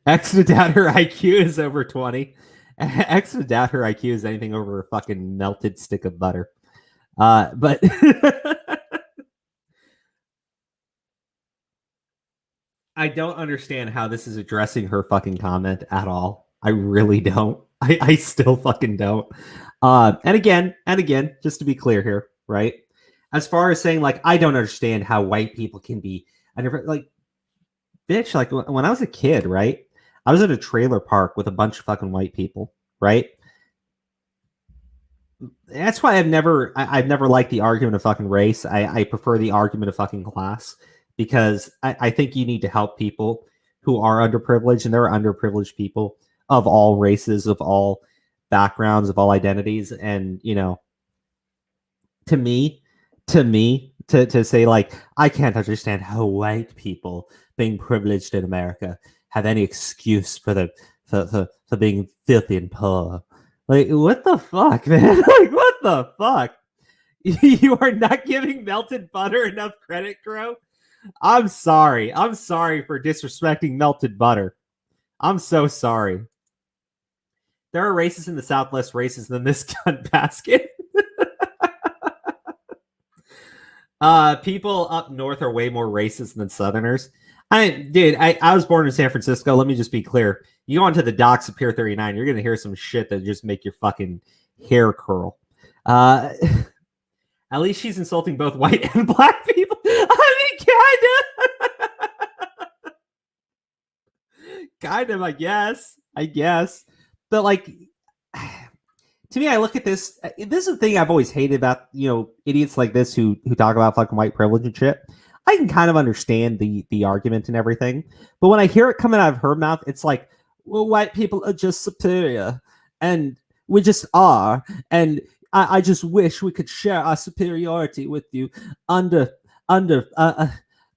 X to doubt her IQ is over 20. X to doubt her IQ is anything over a fucking melted stick of butter. But I don't understand how this is addressing her fucking comment at all. I really don't. I still fucking don't. And again, just to be clear here, right? As far as saying like, I don't understand how white people can be, I never like, bitch, like when I was a kid, right? I was at a trailer park with a bunch of fucking white people, right? That's why I've never liked the argument of fucking race. I prefer the argument of fucking class, because I think you need to help people who are underprivileged, and there are underprivileged people of all races, of all backgrounds, of all identities. And, you know, to say like, I can't understand how white people being privileged in America have any excuse for being filthy and poor. Like, what the fuck, man? Like, what the fuck? You are not giving melted butter enough credit, Crow? I'm sorry. I'm sorry for disrespecting melted butter. I'm so sorry. There are races in the South less racist than this cunt basket. People up north are way more racist than Southerners. I was born in San Francisco. Let me just be clear. You go onto the docks of Pier 39, you're going to hear some shit that just make your fucking hair curl. At least she's insulting both white and black people. I mean, kind of, I guess. But like, to me, I look at this. This is the thing I've always hated about, you know, idiots like this who talk about fucking white privilege and shit. I can kind of understand the argument and everything, but when I hear it coming out of her mouth, it's like, well, white people are just superior, and we just are, and I just wish we could share our superiority with you under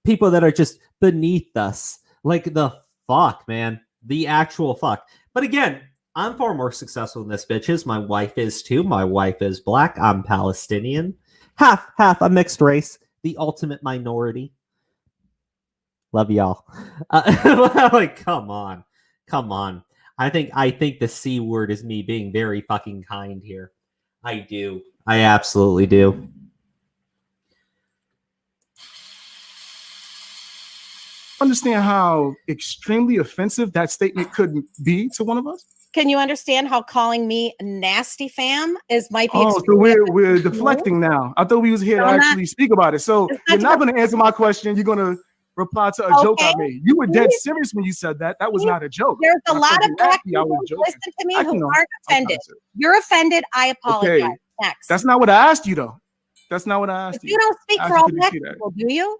people that are just beneath us. Like, the fuck, man, the actual fuck. But again, I'm far more successful than this bitch is. My wife is too. My wife is black. I'm Palestinian. Half a mixed race. The ultimate minority. Love y'all. Like, come on. I think the C word is me being very fucking kind here. I do. I absolutely do. Understand how extremely offensive that statement could be to one of us? Can you understand how calling me nasty fam might be? Oh, so we're deflecting now. I thought we was here to actually speak about it. So you're not going to answer my question. You're going to reply to a joke I made. You were dead serious when you said that. That was not a joke. There's a lot of black people who listen to me who aren't offended. You're offended. I apologize. Okay. Next. That's not what I asked you, though. That's not what I asked you. You don't speak for all black people, do you?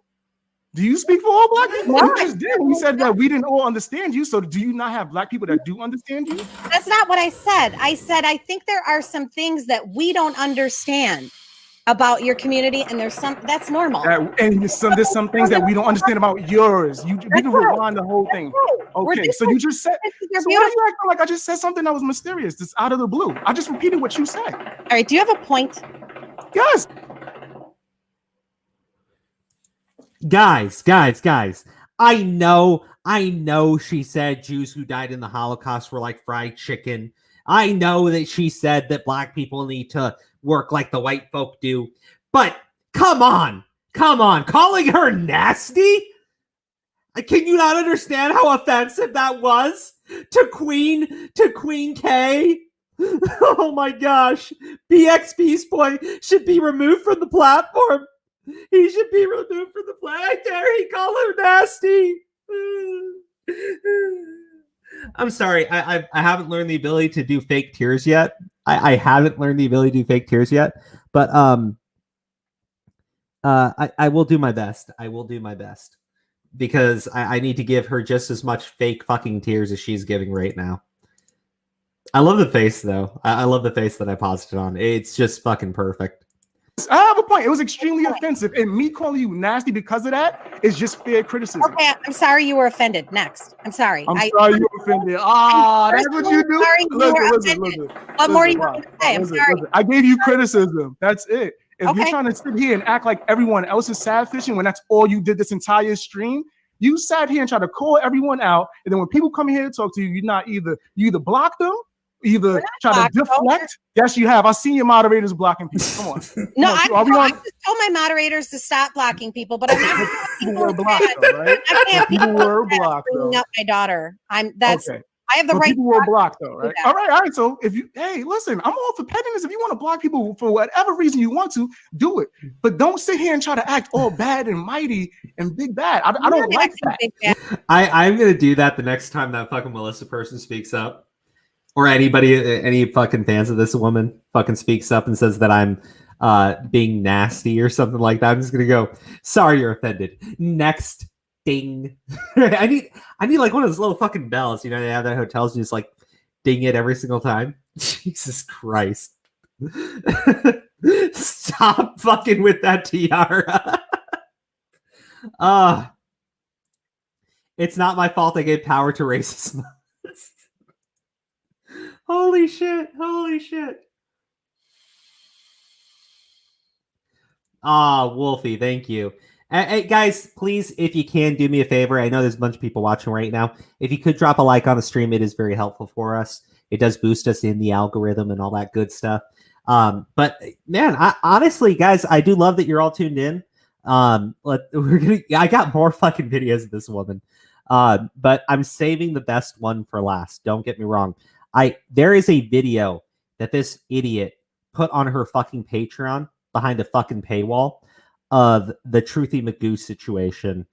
Do you speak for all black people? No, you just did. You said that we didn't all understand you. So do you not have black people that do understand you? That's not what I said. I said I think there are some things that we don't understand about your community, and there's some that's normal. There's some things that we don't understand about yours. We can rewind the whole thing. Okay, so you just said. So why are you acting like I just said something that was mysterious? That's out of the blue. I just repeated what you said. All right. Do you have a point? Yes. Guys. I know she said Jews who died in the Holocaust were like fried chicken. I know that she said that black people need to work like the white folk do. But come on. Calling her nasty? Can you not understand how offensive that was to Queen K? Oh my gosh. BX Peace Boy should be removed from the platform. He should be removed from the play. I dare he call her nasty. I'm sorry. I haven't learned the ability to do fake tears yet. I haven't learned the ability to do fake tears yet. But I will do my best. I will do my best. Because I need to give her just as much fake fucking tears as she's giving right now. I love the face, though. I love the face that I posited on. It's just fucking perfect. I have a point. It was extremely offensive, and me calling you nasty because of that is just fair criticism. Okay, I'm sorry you were offended. Next, I'm sorry. I'm sorry you were offended. That's what you do. Listen. What more do you want to say? I'm sorry. I gave you criticism. That's it. If you're trying to sit here and act like everyone else is sad fishing when that's all you did this entire stream, you sat here and tried to call everyone out, and then when people come here to talk to you, you either block them. Either try to deflect. Yes, you have. I've seen your moderators blocking people. Come on. No, I just told my moderators to stop blocking people, but I'm not. People were blocked, though, right? People were blocked, though. Up my daughter. I have the right. People were blocked, though, right? All right. So listen, I'm all for pettiness. If you want to block people for whatever reason you want to, do it. But don't sit here and try to act all bad and mighty and big bad. I don't like that. I'm gonna do that the next time that fucking Melissa person speaks up. Or any fucking fans of this woman fucking speaks up and says that I'm being nasty or something like that. I'm just gonna go, sorry you're offended. Next ding. I need like one of those little fucking bells, you know, they have at hotels, you just like ding it every single time. Jesus Christ. Stop fucking with that tiara. It's not my fault I gave power to racism. Holy shit. Wolfie, thank you. Hey, guys, please, if you can, do me a favor. I know there's a bunch of people watching right now. If you could drop a like on the stream, it is very helpful for us. It does boost us in the algorithm and all that good stuff. But man, honestly, guys, I do love that you're all tuned in. I got more fucking videos of this woman. But I'm saving the best one for last. Don't get me wrong. There is a video that this idiot put on her fucking Patreon behind a fucking paywall of the Truthy McGoo situation.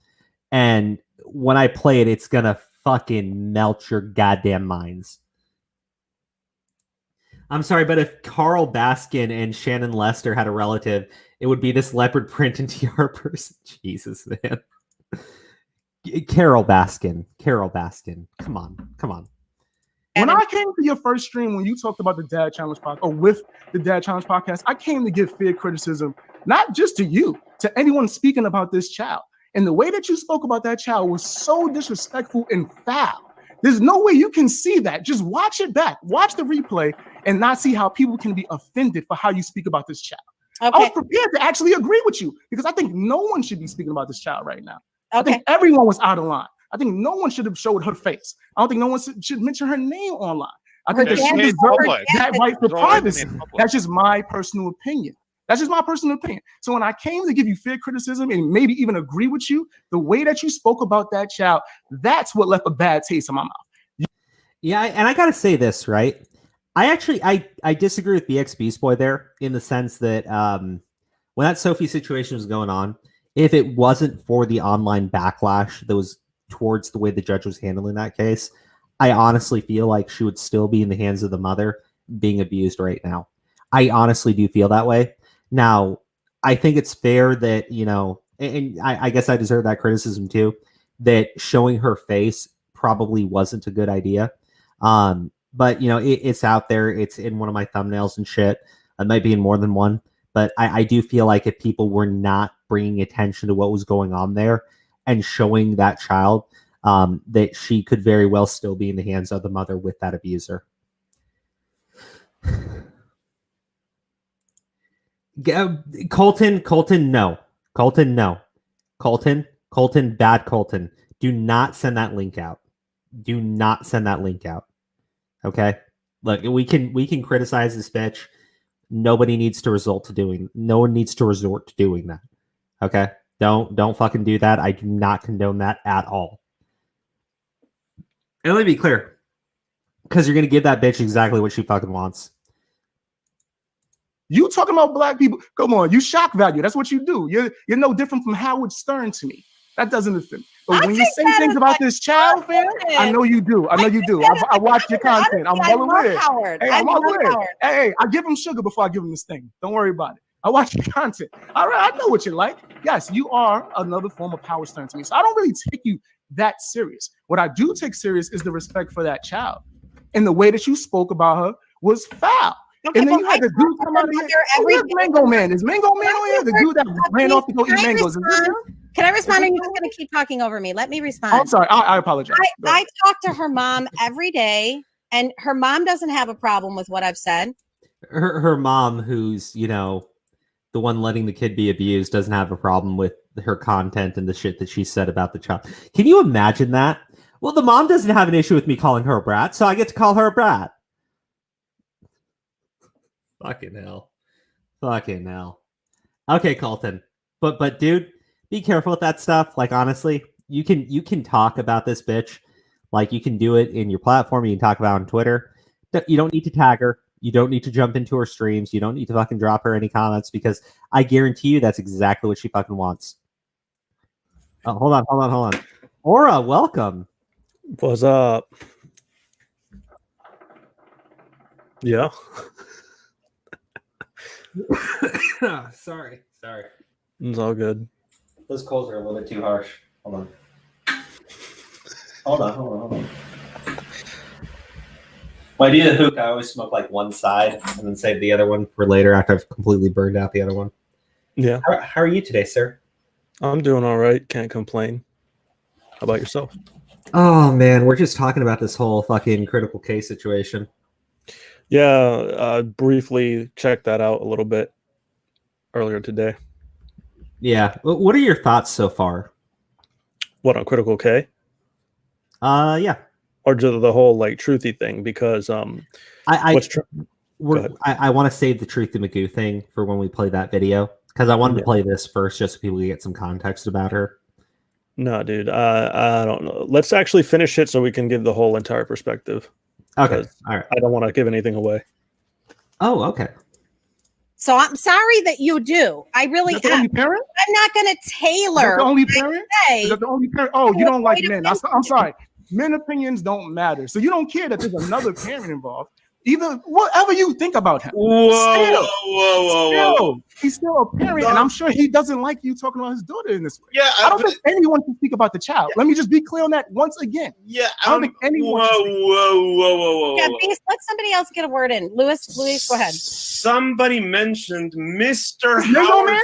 And when I play it, it's gonna fucking melt your goddamn minds. I'm sorry, but if Carl Baskin and Shannon Lester had a relative, it would be this leopard print and tiara person. Jesus, man. Carol Baskin. Come on. When I came to your first stream, when you talked about the Dad Challenge podcast, or with the Dad Challenge podcast, I came to give fair criticism, not just to you, to anyone speaking about this child. And the way that you spoke about that child was so disrespectful and foul. There's no way you can see that. Just watch it back. Watch the replay and not see how people can be offended for how you speak about this child. Okay. I was prepared to actually agree with you because I think no one should be speaking about this child right now. Okay. I think everyone was out of line. I think no one should have showed her face. I don't think no one should mention her name online. I think that she deserves that right to privacy. That's just my personal opinion. So when I came to give you fair criticism and maybe even agree with you, the way that you spoke about that child, that's what left a bad taste in my mouth. Yeah, and I gotta say this, right? I disagree with BX Beast Boy there in the sense that when that Sophie situation was going on, if it wasn't for the online backlash that was towards the way the judge was handling that case, I honestly feel like she would still be in the hands of the mother being abused right now. I honestly do feel that way. Now, I think it's fair that, and I guess I deserve that criticism too, that showing her face probably wasn't a good idea. But it's out there. It's in one of my thumbnails and shit. It might be in more than one. But I do feel like if people were not bringing attention to what was going on there and showing that child, that she could very well still be in the hands of the mother with that abuser. Colton, no. Colton, no. Colton, bad Colton. Do not send that link out. Do not send that link out. Okay? Look, we can criticize this bitch. No one needs to resort to doing that. Okay? Don't fucking do that. I do not condone that at all. And let me be clear. Because you're gonna give that bitch exactly what she fucking wants. You talking about black people? Come on, you shock value. That's what you do. You're no different from Howard Stern to me. That doesn't offend. But when you say things about this child, fam, I know you do. I watch your content. I'm well aware. Hey, I'm aware. Hey, I give him sugar before I give him this thing. Don't worry about it. I watch your content. All right, I know what you like. Yes, you are another form of Howard Stern to me. So I don't really take you that serious. What I do take serious is the respect for that child. And the way that you spoke about her was foul. Okay, and then you had the dude come out of here. Where's Mango Man? Is Mango Man on here? The dude that ran off to go eat mangoes. Can I respond? Or are you just going to keep talking over me? Let me respond. Oh, I'm sorry. I apologize. I talk to her mom every day, and her mom doesn't have a problem with what I've said. Her mom, who's, the one letting the kid be abused, doesn't have a problem with her content and the shit that she said about the child. Can you imagine that? Well, the mom doesn't have an issue with me calling her a brat, so I get to call her a brat. Fucking hell. Okay, Colton. But dude, be careful with that stuff. Like, honestly, you can talk about this bitch. Like, you can do it in your platform. You can talk about it on Twitter. You don't need to tag her. You don't need to jump into her streams. You don't need to fucking drop her any comments, because I guarantee you that's exactly what she fucking wants. Oh, hold on. Aura, welcome. What's up? Yeah. Sorry. It's all good. Those coals are a little bit too harsh. Hold on. When I do the hook, I always smoke like one side and then save the other one for later after I've completely burned out the other one. Yeah. How are you today, sir? I'm doing all right. Can't complain. How about yourself? Oh, man. We're just talking about this whole fucking critical case situation. Yeah. I briefly checked that out a little bit earlier today. Yeah. What are your thoughts so far? What, on Critical K? Yeah. Or just the whole like Truthy thing? Because I want to save the Truthy McGoo thing for when we play that video, because I wanted to play this first just so people can get some context about her. No, dude. I don't know. Let's actually finish it so we can give the whole entire perspective. Okay. All right. I don't want to give anything away. Oh, okay. So I'm sorry that you do. I really am. The only parent? I'm not going to tailor. The only parent? Is that the only parent? Oh, you don't like men. I'm sorry. Men opinions don't matter. So you don't care that there's another parent involved. Either whatever you think about him. Whoa. He's still a parent, and I'm sure he doesn't like you talking about his daughter in this way. Yeah, I don't think anyone can speak about the child. Yeah. Let me just be clear on that once again. Yeah, I don't think anyone. Whoa. Yeah, please let somebody else get a word in. Louis, go ahead. Somebody mentioned Mr. Mango Man.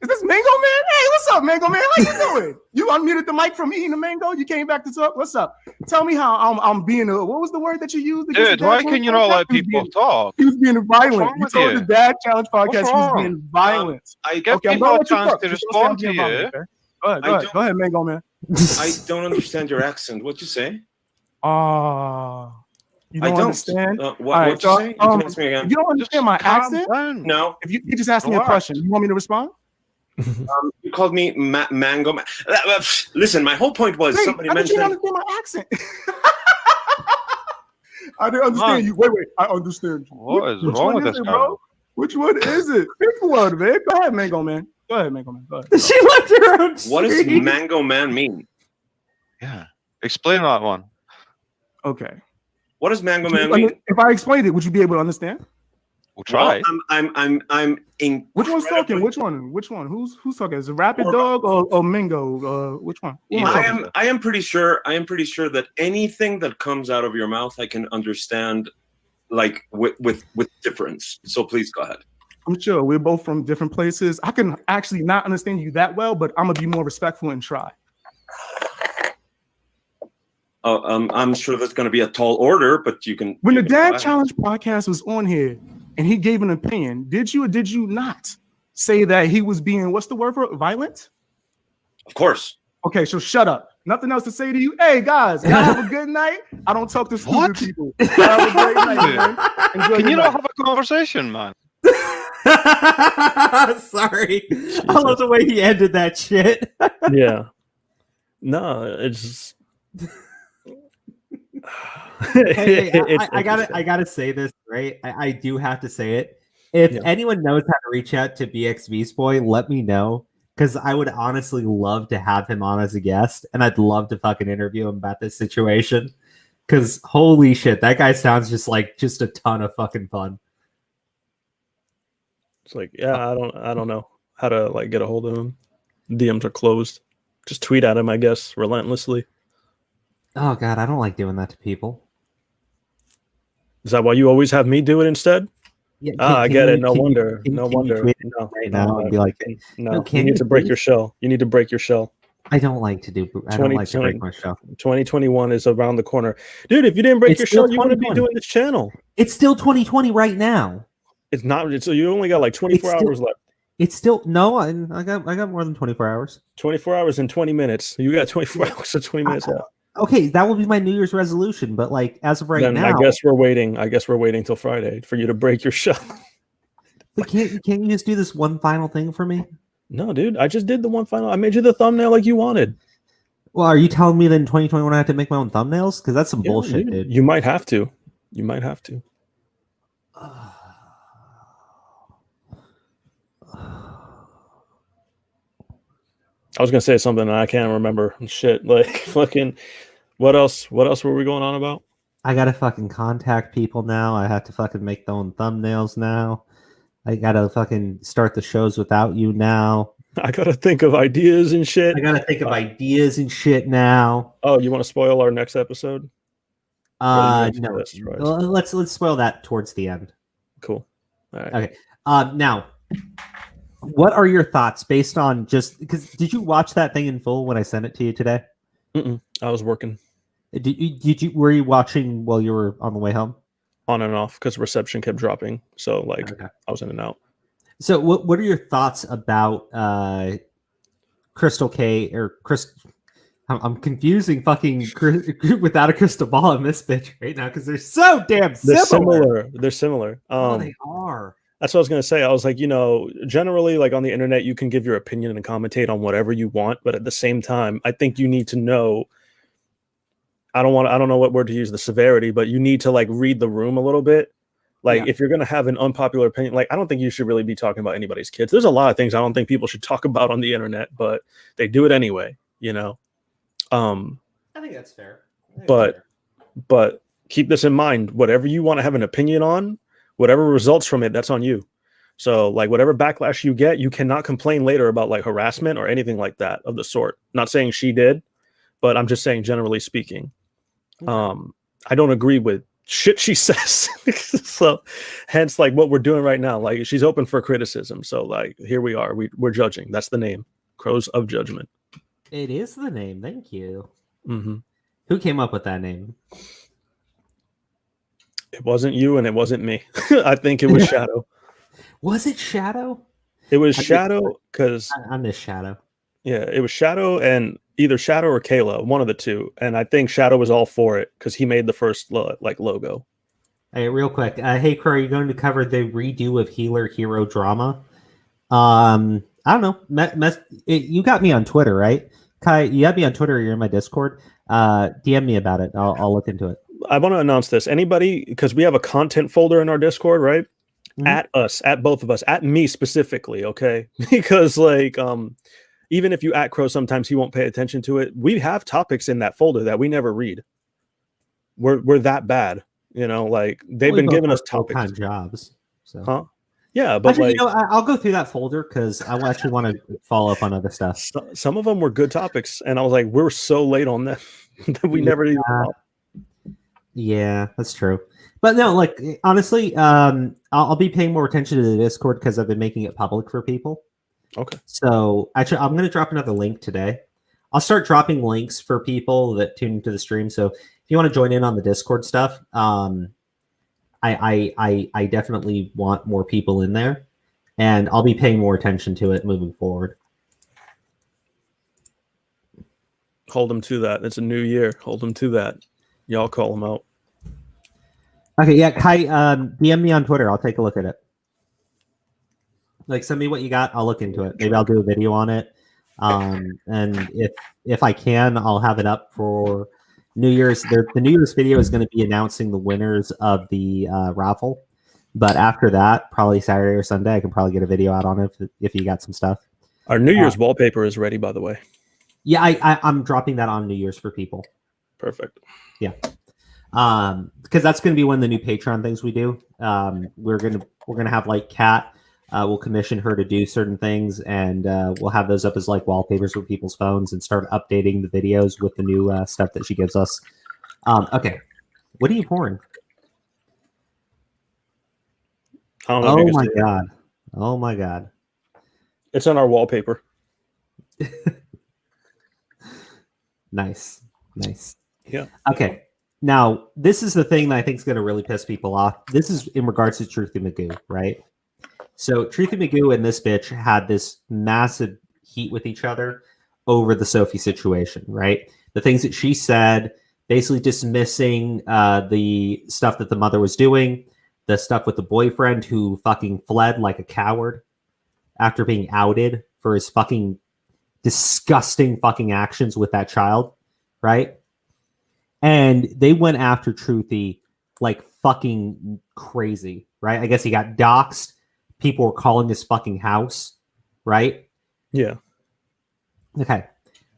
Is this Mango Man? Hey, what's up, Mango Man? How you doing? You unmuted the mic from eating the mango. You came back to talk. What's up? Tell me how I'm being a. What was the word that you used? Dude, why can you not let people talk? He was being violent. You told the Dad Challenge podcast he was being violent. I get people a chance to respond to you. Go ahead, Mango Man. I don't understand your accent. What you say? You don't understand? What you say? You can ask me again. You don't understand my accent? No. If you just asked me a question, you want me to respond? You called me Mango Man. Listen, my whole point was somebody mentioned. You understand my accent? I didn't understand you. Wait. I understand you. What is Which wrong one with is this it, guy? bro? Which one is it? Pick one, man. Go ahead, Mango Man. Go ahead. Go ahead. She left her own What does stream. Mango Man mean? Yeah. Explain that one. Okay. What does Mango Man mean? If I explained it, would you be able to understand? We'll try. Well, I'm Which one's talking? Which one? Who's talking? Is it Rapid Dog or Mingo? Which one? I am pretty sure that anything that comes out of your mouth I can understand like with difference. So please go ahead. I'm sure we're both from different places. I can actually not understand you that well, but I'm gonna be more respectful and try. I'm sure that's going to be a tall order, but you can. When the Dad Challenge podcast was on here and he gave an opinion, did you or did you not say that he was being, what's the word for it, violent? Of course. Okay, so shut up. Nothing else to say to you. Hey guys, y'all have a good night. I don't talk to stupid people. Y'all have a great night, man. Enjoy Can you your not night. have a conversation, man? Sorry. I love the way he ended that shit. Yeah. No, it's. Hey, It's I gotta say this, right? I do have to say it. If anyone knows how to reach out to BXV's boy, let me know. Because I would honestly love to have him on as a guest, and I'd love to fucking interview him about this situation. Because holy shit, that guy sounds just a ton of fucking fun. It's like, yeah, I don't know how to like get a hold of him. DMs are closed. Just tweet at him, I guess, relentlessly. Oh god, I don't like doing that to people. Is that why you always have me do it instead? Yeah, I get it. No can wonder. you No wonder. tweet No, right now and be like, no. can You need you to break please? your shell. You need to break your shell. I don't like to do. I don't like to break my shell. 2021 is around the corner, dude. If you didn't break It's your still shell, you wouldn't be 2020. doing this channel. It's still 2020 right now. It's not. So you only got like 24 It's still- hours left. It's still no. I got more than 24 hours. 24 hours and 20 minutes. You got 24 hours and 20 minutes left. Okay, that will be my New Year's resolution. But like as of right Then now, I guess we're waiting. I guess we're waiting till Friday for you to break your shell. but can't you just do this one final thing for me? No, dude. I just did the one final. I made you the thumbnail like you wanted. Well, are you telling me that in 2021 I have to make my own thumbnails? Because that's some bullshit, dude. You might have to. You might have to. I was gonna say something and I can't remember. Shit, like fucking. What else? What else were we going on about? I gotta fucking contact people now. I have to fucking make their own thumbnails now. I gotta fucking start the shows without you now. I gotta think of ideas and shit. I gotta think of ideas and shit now. Oh, you want to spoil our next episode? No. That's right. Let's spoil that towards the end. Cool. All right. Okay. Now, what are your thoughts based on just because? Did you watch that thing in full when I sent it to you today? I was working Did you? Were you watching while you were on the way home? on and off because reception kept dropping. So like Okay. I was in and out. So, what are your thoughts about Crystal K or Chris? I'm confusing fucking without a crystal ball in this bitch right now because they're so damn similar. They're similar. Oh, they are. That's what I was gonna say. I was like, generally, like on the internet, you can give your opinion and commentate on whatever you want, but at the same time, I think you need to know. I don't know what word to use, the severity, but you need to like read the room a little bit. Like if you're gonna have an unpopular opinion, like I don't think you should really be talking about anybody's kids. There's a lot of things I don't think people should talk about on the internet, but they do it anyway. I think that's fair. But keep this in mind. Whatever you want to have an opinion on, whatever results from it, that's on you. So like whatever backlash you get, you cannot complain later about like harassment or anything like that of the sort. Not saying she did, but I'm just saying generally speaking. Okay. I don't agree with shit she says. So hence like what we're doing right now, like she's open for criticism. So like here we are. We're judging. That's the name. Crows of Judgment. It is the name. Thank you. Mm-hmm. Who came up with that name? It wasn't you and it wasn't me. I think it was Shadow. Was it Shadow? It was Shadow because I miss Shadow. Yeah, it was Shadow and either Shadow or Kayla, one of the two. And I think Shadow was all for it because he made the first logo. Hey, real quick. Hey, Crow, are you going to cover the redo of Healer Hero Drama? I don't know. You got me on Twitter, right? Kai, you got me on Twitter. You're in my Discord. DM me about it. I'll look into it. I want to announce this. Anybody, because we have a content folder in our Discord, right? Mhm. At us, at both of us, at me specifically, okay? Because like even if you at Crow, sometimes he won't pay attention to it. We have topics in that folder that we never read. We're that bad, you know. Like they've We been both giving us work topics, full-time jobs. So. huh? Yeah, but Actually, like you know, I'll go through that folder because I actually want to follow up on other stuff. some of them were good topics, and I was like, we're so late on that that we never even. Yeah, that's true. But no, like honestly, I'll be paying more attention to the Discord because I've been making it public for people. Okay. So actually, I'm going to drop another link today. I'll start dropping links for people that tune into the stream. So if you want to join in on the Discord stuff, I definitely want more people in there, and I'll be paying more attention to it moving forward. Hold them to that. It's a new year. Hold them to that. Y'all call them out. Okay, yeah, Kai, DM me on Twitter. I'll take a look at it. Like, send me what you got. I'll look into it. Maybe I'll do a video on it. And if I can, I'll have it up for New Year's. The New Year's video is going to be announcing the winners of the raffle. But after that, probably Saturday or Sunday, I can probably get a video out on it if you got some stuff. Our New Year's wallpaper is ready, by the way. Yeah, I'm dropping that on New Year's for people. Perfect. Yeah. Because that's going to be one of the new Patreon things we do. We're gonna have like Kat. We'll commission her to do certain things, and we'll have those up as like wallpapers for people's phones and start updating the videos with the new stuff that she gives us. Okay, what are you pouring? I don't know if you Oh can my see it. god! Oh my god! It's on our wallpaper. Nice. Yeah. Okay. Now, this is the thing that I think is going to really piss people off. This is in regards to Truthy McGoo, right? So Truthy McGoo and this bitch had this massive heat with each other over the Sophie situation, right? The things that she said, basically dismissing the stuff that the mother was doing, the stuff with the boyfriend who fucking fled like a coward after being outed for his fucking disgusting fucking actions with that child, right? And they went after Truthy like fucking crazy, right? I guess he got doxxed. People were calling his fucking house, right? Yeah. Okay.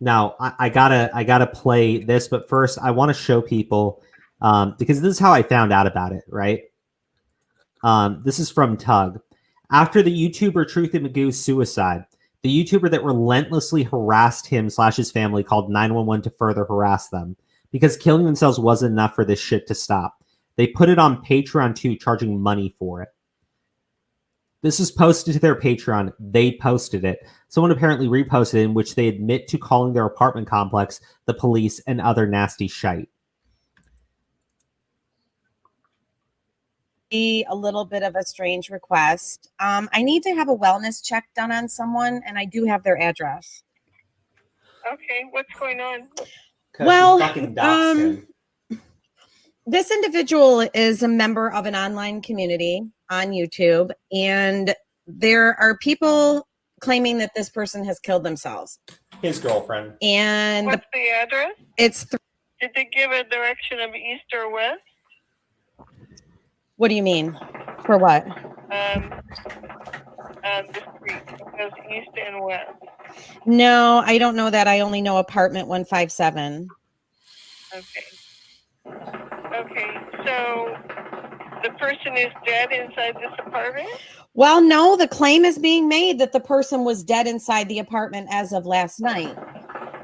Now I gotta play this, but first I want to show people because this is how I found out about it, right? This is from Tug. After the YouTuber Truthy McGoo's suicide, the YouTuber that relentlessly harassed him / his family called 911 to further harass them because killing themselves wasn't enough for this shit to stop. They put it on Patreon too, charging money for it. This is posted to their Patreon. They posted it. Someone apparently reposted it, in which they admit to calling their apartment complex the police and other nasty shite. Be a little bit of a strange request. I need to have a wellness check done on someone, and I do have their address. Okay, what's going on? Well, this individual is a member of an online community on YouTube, and there are people claiming that this person has killed themselves. His girlfriend. And What's the address? it's Did they give a direction of east or west? what do you mean? For what? The street. It goes east and west. No, I don't know that. I only know apartment 157. Okay. Okay, so the person is dead inside this apartment? Well, no, the claim is being made that the person was dead inside the apartment as of last night.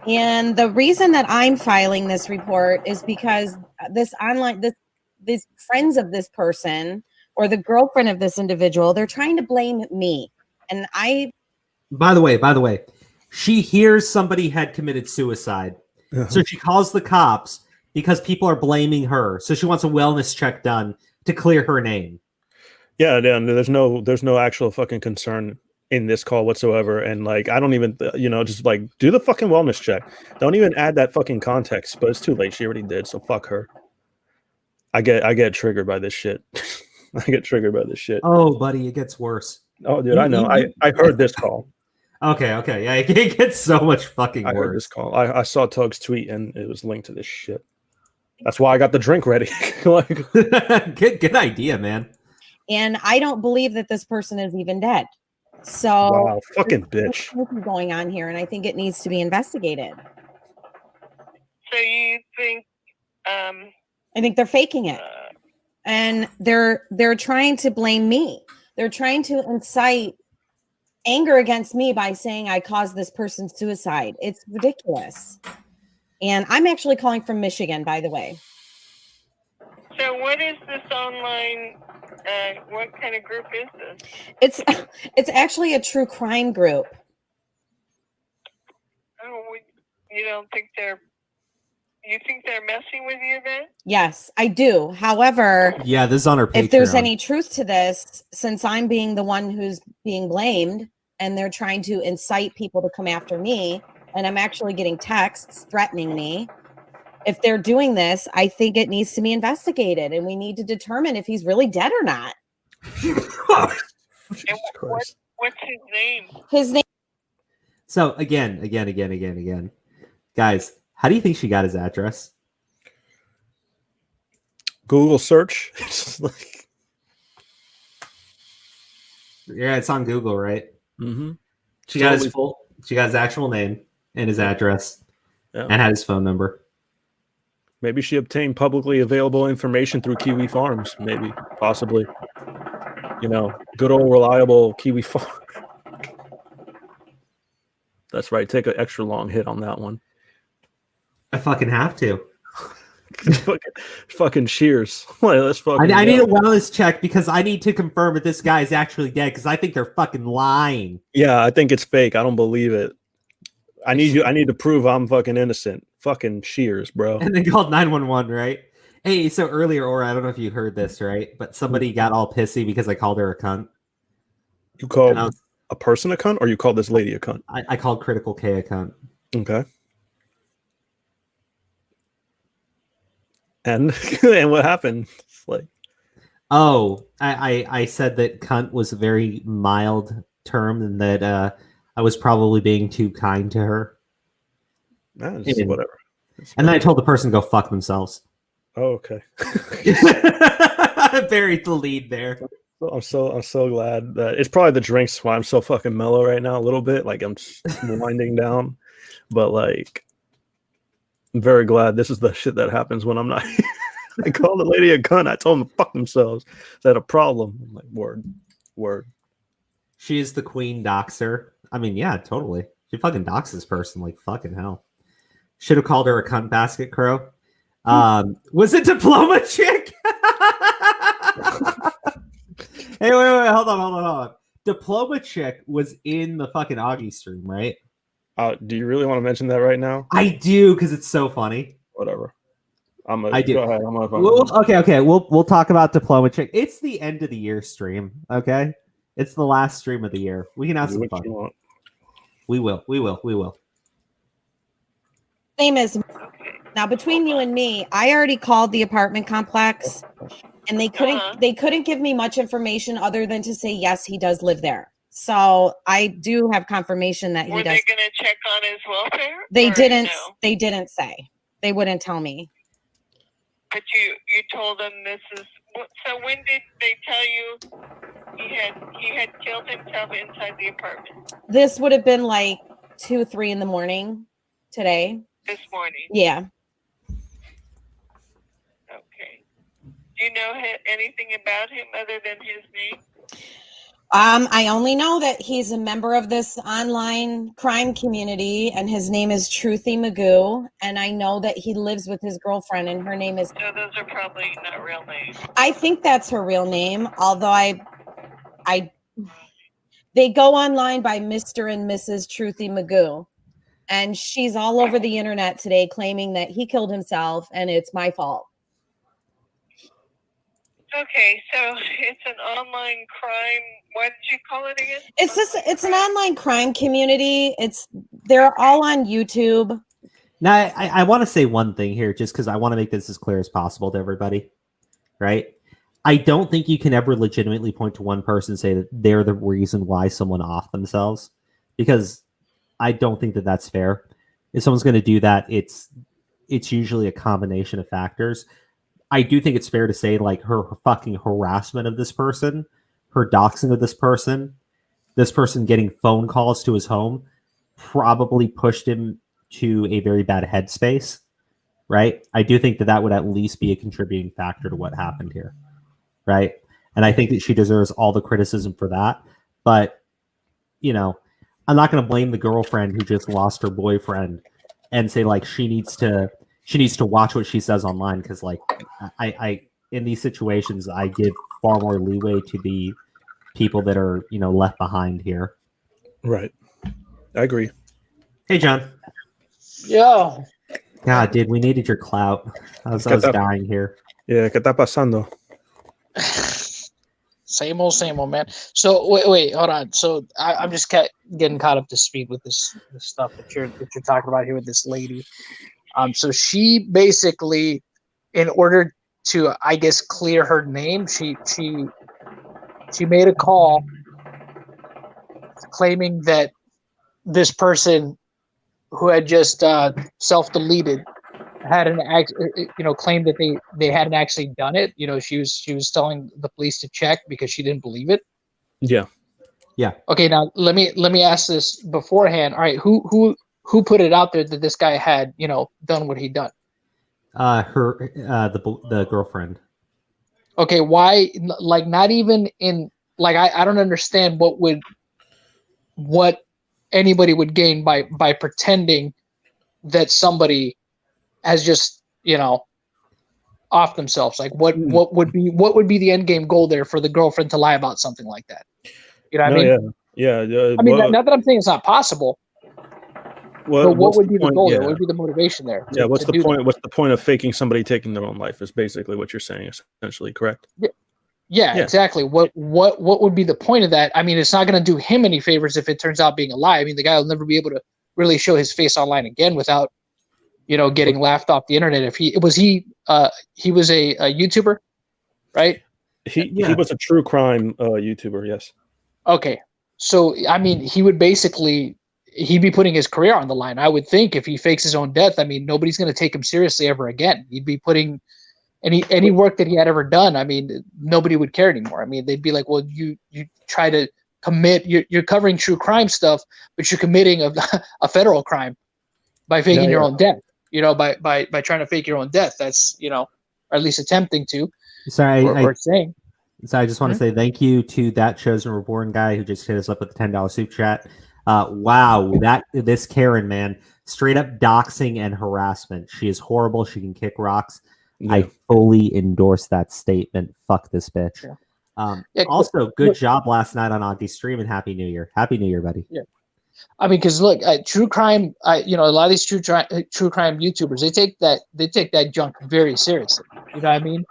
And the reason that I'm filing this report is because these friends of this person or the girlfriend of this individual, they're trying to blame me. And By the way, she hears somebody had committed suicide. So she calls the cops because people are blaming her. So she wants a wellness check done to clear her name. Yeah, there's no actual fucking concern in this call whatsoever. And like, I don't even, just like do the fucking wellness check. Don't even add that fucking context, but it's too late. She already did. So fuck her. I get triggered by this shit. I get triggered by this shit. Oh, buddy, it gets worse. Oh, dude, I know. I heard this call. Okay. Yeah, it gets so much fucking I worse. heard this call. I saw Tug's tweet and it was linked to this shit. That's why I got the drink ready. Like, good idea, man. And I don't believe that this person is even dead. So wow, fucking bitch. what's going on here? And I think it needs to be investigated. So you think I think they're faking it. And they're trying to blame me. They're trying to incite anger against me by saying I caused this person's suicide. It's ridiculous. And I'm actually calling from Michigan, by the way. so? What is this online? What kind of group is this? It's actually a true crime group. Oh, you don't think they're? You think they're messing with you then? Yes, I do. However, Yeah, this is on our Patreon. if there's any truth to this, since I'm being the one who's being blamed and they're trying to incite people to come after me, and I'm actually getting texts threatening me, if they're doing this, I think it needs to be investigated and we need to determine if he's really dead or not. Jesus Christ. What's his name? His name. So again, guys, how do you think she got his address? Google search. It's just like, Yeah, it's on Google, right? mm-hmm. She got his actual name and his address, Yeah. and had his phone number. Maybe she obtained publicly available information through Kiwi Farms. Maybe, possibly. You know, good old reliable Kiwi Farm. That's right. Take an extra long hit on that one. I fucking have to. fucking cheers. Like, let's fucking. I need a wellness check because I need to confirm if this guy is actually dead because I think they're fucking lying. Yeah, I think it's fake. I don't believe it. I need to prove I'm fucking innocent. Fucking cheers, bro. And they called 911, right? Hey, so earlier, or I don't know if you heard this, right? But somebody got all pissy because I called her a cunt. You called a person a cunt, or you called this lady a cunt? I called Critical K a cunt. Okay. And and what happened? It's like, oh, I said that cunt was a very mild term and that I was probably being too kind to her. Whatever. And then I told the person to go fuck themselves. Oh, okay. I buried the lead there. I'm so glad that it's probably the drinks why I'm so fucking mellow right now a little bit. Like I'm just winding down. But like I'm very glad this is the shit that happens when I'm not I called the lady a cunt. I told them to fuck themselves. Is that a problem? I'm like, word. She is the queen doxer. I mean, yeah, totally. She fucking doxes this person like fucking hell. Should have called her a cunt basket crow. Was it Diploma Chick? Hey, wait, hold on. Diploma Chick was in the fucking Augie stream, right? Do you really want to mention that right now? I do because it's so funny. Whatever. I do. Go ahead. Okay. We'll talk about Diploma Chick. It's the end of the year stream. Okay, it's the last stream of the year. We can have some fun. We will. Name is now between you and me. I already called the apartment complex, and they couldn't give me much information other than to say yes, he does live there. So I do have confirmation that he does. Were they going to check on his welfare? They didn't. No? They didn't say. They wouldn't tell me. But you told them this is. So when did they tell you he had killed himself inside the apartment? This would have been like 2, 3 in the morning today. This morning. Yeah. Okay. Do you know anything about him other than his name? I only know that he's a member of this online crime community, and his name is Truthy McGoo. And I know that he lives with his girlfriend, and her name is. So those are probably not real names. I think that's her real name, although they go online by Mr. and Mrs. Truthy McGoo. And she's all over the internet today claiming that he killed himself and it's my fault. Okay, so it's an online crime. What did you call it again? It's an online crime community. They're all on YouTube. Now, I want to say one thing here, just because I want to make this as clear as possible to everybody, right? I don't think you can ever legitimately point to one person and say that they're the reason why someone offed themselves, because I don't think that that's fair. If someone's going to do that, it's it's usually a combination of factors. I do think it's fair to say, like, her fucking harassment of this person, her doxing of this person getting phone calls to his home, probably pushed him to a very bad headspace, right? I do think that would at least be a contributing factor to what happened here, right? And I think that she deserves all the criticism for that. But, you know, I'm not going to blame the girlfriend who just lost her boyfriend and say, like, she needs to watch what she says online, because, like, I in these situations I give far more leeway to the people that are, you know, left behind here. Right. I agree. Hey, John. Yo. God, dude, we needed your clout. I was dying here. Yeah, ¿qué está pasando? Same old, man. So wait, hold on. So I'm just getting caught up to speed with this stuff that you're talking about here with this lady. So she basically, in order to, I guess, clear her name, she made a call claiming that this person who had just self-deleted had claimed that they hadn't actually done it. You know, she was telling the police to check because she didn't believe it. Yeah. Okay, now let me ask this beforehand. All right, who put it out there that this guy had, you know, done what he'd done? The girlfriend. Okay, why? Like, not even in, like, I don't understand what anybody would gain by pretending that somebody has just, you know, off themselves. Like, what would be the end game goal there for the girlfriend to lie about something like that? You know what I mean? Yeah. I mean, not that I'm saying it's not possible. But what would be the goal there? What would be the motivation there? What's the point? What's the point of faking somebody taking their own life? Is basically what you're saying, essentially, correct? Yeah, exactly. What would be the point of that? I mean, it's not going to do him any favors if it turns out being a lie. I mean, the guy will never be able to really show his face online again without, you know, getting laughed off the internet. If he was a YouTuber, right? He was a true crime YouTuber. Yes. Okay, so I mean, he'd be putting his career on the line. I would think if he fakes his own death, I mean, nobody's going to take him seriously ever again. He'd be putting any work that he had ever done. I mean, nobody would care anymore. I mean, they'd be like, well, you try to commit, you're covering true crime stuff, but you're committing a federal crime by faking your own death, you know, by trying to fake your own death. That's, you know, or at least attempting to. Sorry, or saying. So I just want to say thank you to that Chosen Reborn guy who just hit us up with the $10 super chat. Wow, this Karen, man, straight up doxing and harassment. She is horrible. She can kick rocks. Yeah. I fully endorse that statement. Fuck this bitch. Yeah. Also, good job last night on Augie's stream, and Happy New Year. Happy New Year, buddy. Yeah. I mean, because look, true crime. You know, a lot of these true crime YouTubers, they take that junk very seriously. You know what I mean?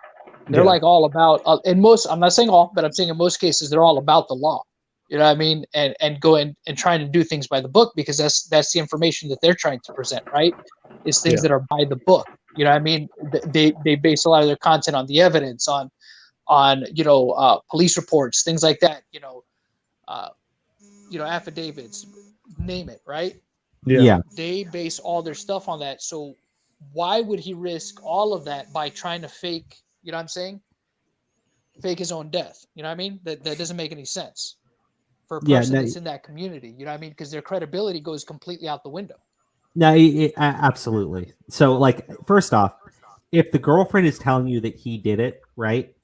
They're like all about. In most, I'm not saying all, but I'm saying in most cases, they're all about the law. You know what I mean? And go and trying to do things by the book, because that's the information that they're trying to present, right? Is things that are by the book. You know what I mean? They base a lot of their content on the evidence, on you know, police reports, things like that. You know, affidavits, name it, right? Yeah. They base all their stuff on that. So why would he risk all of that by trying to fake? You know what I'm saying? Fake his own death. You know what I mean? That doesn't make any sense for a person that's in that community. You know what I mean? Because their credibility goes completely out the window. No, absolutely. So, like, first off, if the girlfriend is telling you that he did it, right?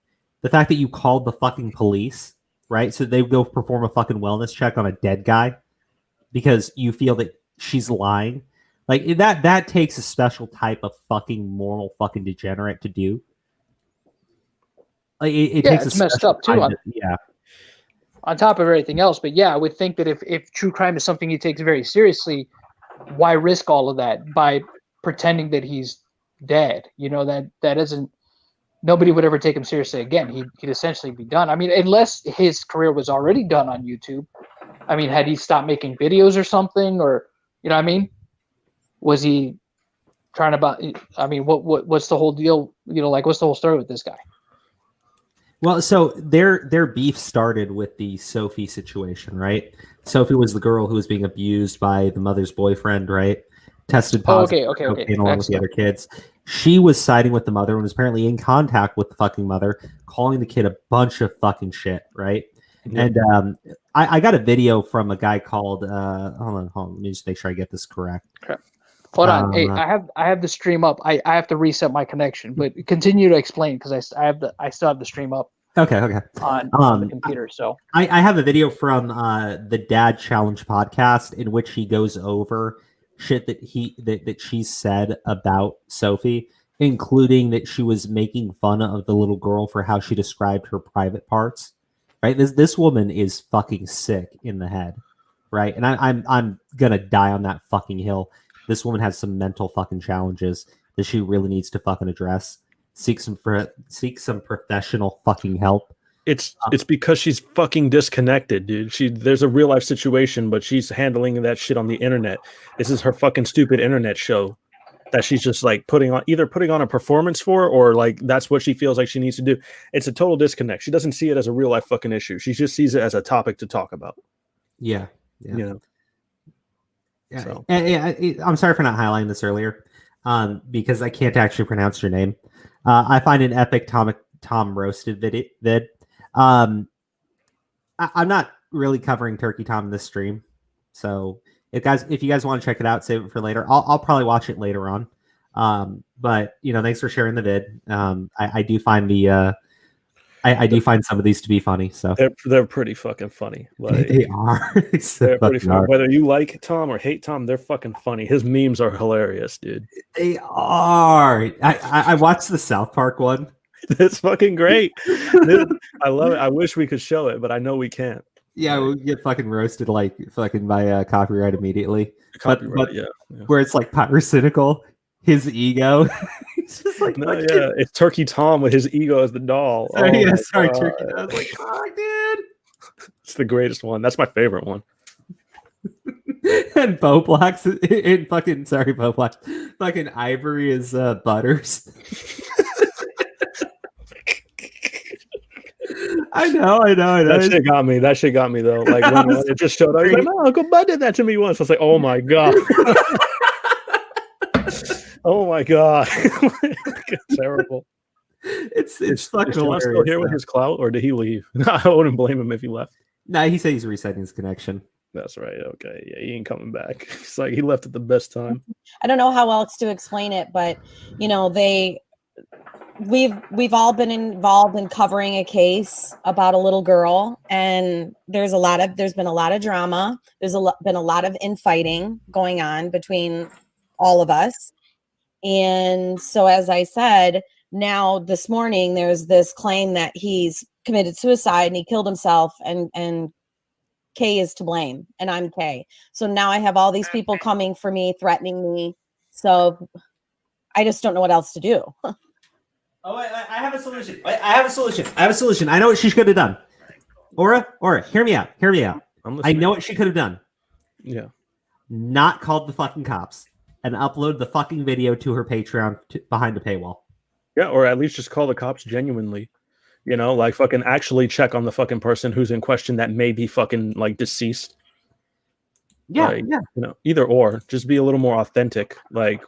The fact that you called the fucking police, right? So they go perform a fucking wellness check on a dead guy because you feel that she's lying. Like, that takes a special type of fucking moral fucking degenerate to do. Like, it takes it's messed up too. On top of everything else, but yeah, I would think that if true crime is something he takes very seriously, why risk all of that by pretending that he's dead? You know, that isn't. Nobody would ever take him seriously again. He'd essentially be done. I mean, unless his career was already done on YouTube. I mean, had he stopped making videos or something, or you know what I mean? Was he trying to? I mean, what's the whole deal? You know, like what's the whole story with this guy? Well, so their beef started with the Sophie situation, right? Sophie was the girl who was being abused by the mother's boyfriend, right? tested Oh, positive okay. for cocaine along with the Excellent. other kids. She was siding with the mother and was apparently in contact with the fucking mother, calling the kid a bunch of fucking shit, right? Yeah. And I got a video from a guy called hold on, let me just make sure I get this correct. Hold on. Hey, I have the stream up. I have to reset my connection, but continue to explain because I still have the stream up. Okay. On the computer. So I have a video from the Dad Challenge podcast in which he goes over shit that she said about Sophie, including that she was making fun of the little girl for how she described her private parts. Right? This woman is fucking sick in the head, right? And I'm gonna die on that fucking hill. This woman has some mental fucking challenges that she really needs to fucking address. Seek some professional fucking help. It's because she's fucking disconnected, dude. There's a real life situation, but she's handling that shit on the internet. This is her fucking stupid internet show that she's just like putting on a performance for, or like that's what she feels like she needs to do. It's a total disconnect. She doesn't see it as a real life fucking issue. She just sees it as a topic to talk about. Yeah. You know. Yeah. So. I'm sorry for not highlighting this earlier, because I can't actually pronounce your name. I find an epic Tom roasted vid. I'm not really covering Turkey Tom in this stream, so if you guys want to check it out, save it for later. I'll probably watch it later on. But thanks for sharing the vid. I do find I do find some of these to be funny. So they're pretty fucking funny. Like, they are. They're pretty funny. Whether you like Tom or hate Tom, they're fucking funny. His memes are hilarious, dude. They are. I watched the South Park one. It's fucking great. Dude, I love it. I wish we could show it, but I know we can't. Yeah, we get fucking roasted like fucking by copyright immediately. Copyright, but yeah. Where it's like pyrocynical, his ego. He's just like, it's Turkey Tom with his ego as the doll. Sorry, Turkey. I was like, fuck, dude. It's the greatest one. That's my favorite one. And Bo Blacks in fucking Bo Blacks. Fucking Ivory is Butters. I know. That shit got me though. Like when it just showed up, I was like, "No, Uncle Bud did that to me once." I was like, "Oh my god, oh my god, terrible." It's fucking is John still here with his clout, or did he leave? I wouldn't blame him if he left. Nah, he said he's resetting his connection. That's right. Okay, yeah, he ain't coming back. It's like he left at the best time. I don't know how else to explain it, but we've all been involved in covering a case about a little girl, and there's been a lot of drama. There's been a lot of infighting going on between all of us. And so, as I said, now this morning, there's this claim that he's committed suicide and he killed himself, and Kay is to blame, and I'm Kay. So now I have all these people coming for me, threatening me. So I just don't know what else to do. Oh, I have a solution. I have a solution. I know what she could have done. Aura, hear me out. I know what she could have done. Yeah. Not called the fucking cops and upload the fucking video to her Patreon behind a paywall. Yeah, or at least just call the cops genuinely. Like fucking actually check on the fucking person who's in question that may be fucking like deceased. Yeah, like, either or. Just be a little more authentic. Like,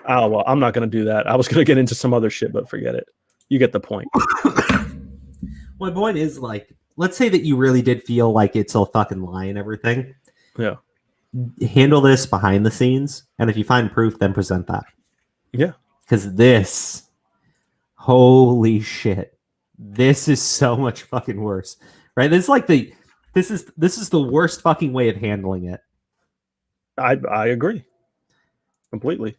oh well, I'm not gonna do that. I was gonna get into some other shit, but forget it. You get the point. My point is, like, let's say that you really did feel like it's a fucking lie and everything. Yeah. Handle this behind the scenes, and if you find proof, then present that. Yeah. Because this, holy shit, this is so much fucking worse, right? This is the worst fucking way of handling it. I agree completely.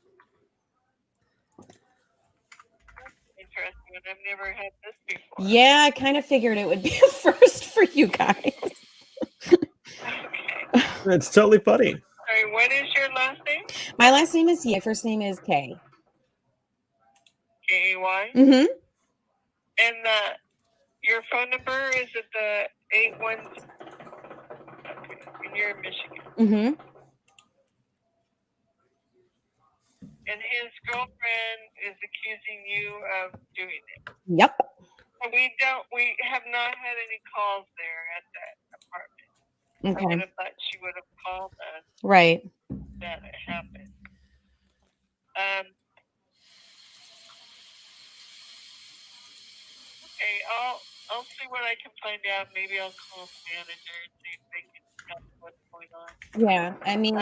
Interesting. I've never had this before. Yeah, I kind of figured it would be a first for you guys. Okay. It's totally funny. Sorry, what is your last name? My last name is first name is Kay. K-A-Y? Mm-hmm. And your phone number is at the 81. Okay, and you're in Michigan. Mm-hmm. And his girlfriend is accusing you of doing it. Yep. We have not had any calls there at that apartment. Okay. I would have thought she would have called us. Right. That it happened. Okay, I'll see what I can find out. Maybe I'll call the manager and see if they can tell me what's going on. Yeah, I mean,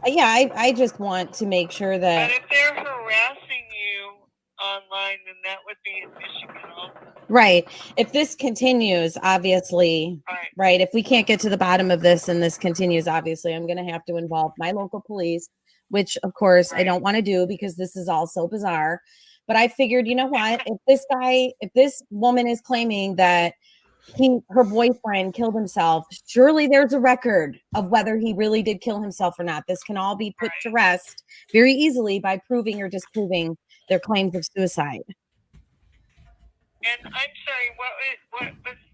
yeah, I just want to make sure that. But if they're harassing you online, then that would be in Michigan also. Right. If this continues, obviously, right. If we can't get to the bottom of this and this continues, obviously, I'm going to have to involve my local police, which, of course, I don't want to do because this is all so bizarre. But I figured, you know what? If this woman is claiming that her boyfriend killed himself, surely there's a record of whether he really did kill himself or not. This can all be put to rest very easily by proving or disproving their claims of suicide. And I'm sorry, what was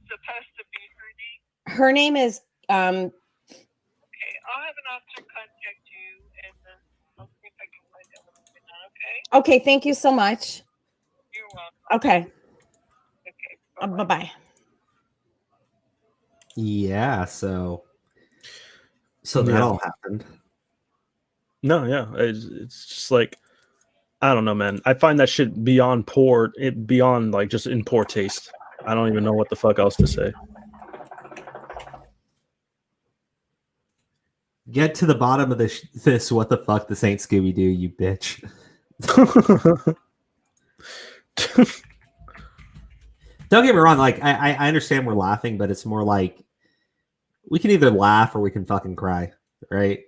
supposed to be her name? Her name is Okay, I'll have an officer contact you, and I'll see if I can find out what's going on. Okay. Okay, thank you so much. You're welcome. Okay. Okay. Bye-bye. Yeah, so that all happened. No, yeah, it's just like, I don't know, man. I find that shit beyond like just in poor taste. I don't even know what the fuck else to say. Get to the bottom of this. What the fuck? This ain't Scooby Doo, you bitch. Don't get me wrong. Like I understand we're laughing, but it's more like we can either laugh or we can fucking cry, right?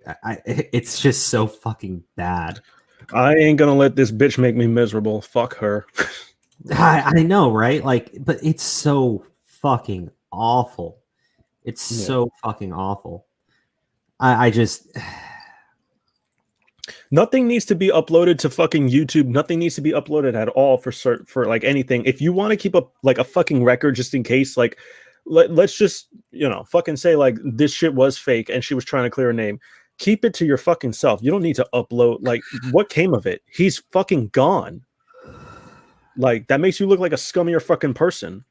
It's just so fucking bad. I ain't gonna let this bitch make me miserable. Fuck her. I know, right? Like, but it's so fucking awful. It's so fucking awful. I just nothing needs to be uploaded to fucking YouTube. Nothing needs to be uploaded at all for like anything. If you want to keep up like a fucking record just in case, like let's just, fucking say like this shit was fake and she was trying to clear a name. Keep it to your fucking self. You don't need to upload. Like, what came of it? He's fucking gone. Like, that makes you look like a scummier fucking person.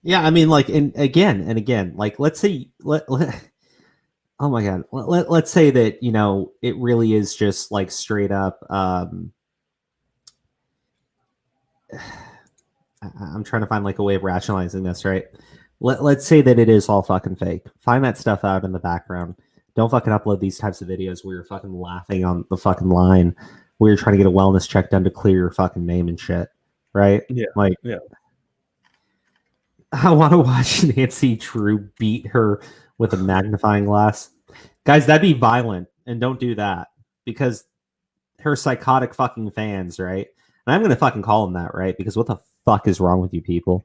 Yeah, I mean, like, and again, like, let's say, oh my god, let's say that it really is just like straight up. I'm trying to find like a way of rationalizing this, right? Let's say that it is all fucking fake. Find that stuff out in the background. Don't fucking upload these types of videos where you're fucking laughing on the fucking line, where you're trying to get a wellness check done to clear your fucking name and shit, right? Yeah, like, yeah. I want to watch Nancy Drew beat her with a magnifying glass. Guys, that'd be violent, and don't do that because her psychotic fucking fans, right? And I'm gonna fucking call them that, right? Because what the fuck is wrong with you people?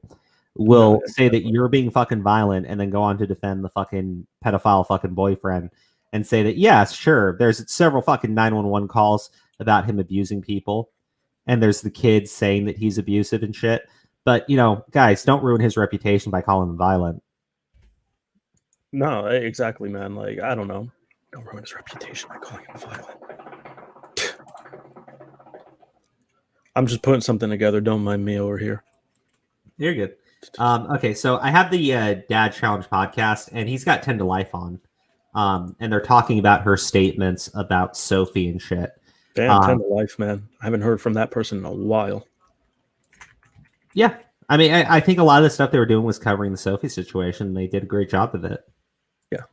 Will say that you're being fucking violent and then go on to defend the fucking pedophile fucking boyfriend and say that, yes, sure, there's several fucking 911 calls about him abusing people. And there's the kids saying that he's abusive and shit. But, guys, don't ruin his reputation by calling him violent. No, exactly, man. Like, I don't know. Don't ruin his reputation by calling him violent. I'm just putting something together. Don't mind me over here. You're good. Okay, so I have the Dad Challenge podcast, and he's got 10 to Life on. And they're talking about her statements about Sophie and shit. Damn, 10 to Life, man. I haven't heard from that person in a while. Yeah. I mean, I think a lot of the stuff they were doing was covering the Sophie situation. They did a great job of it. Yeah.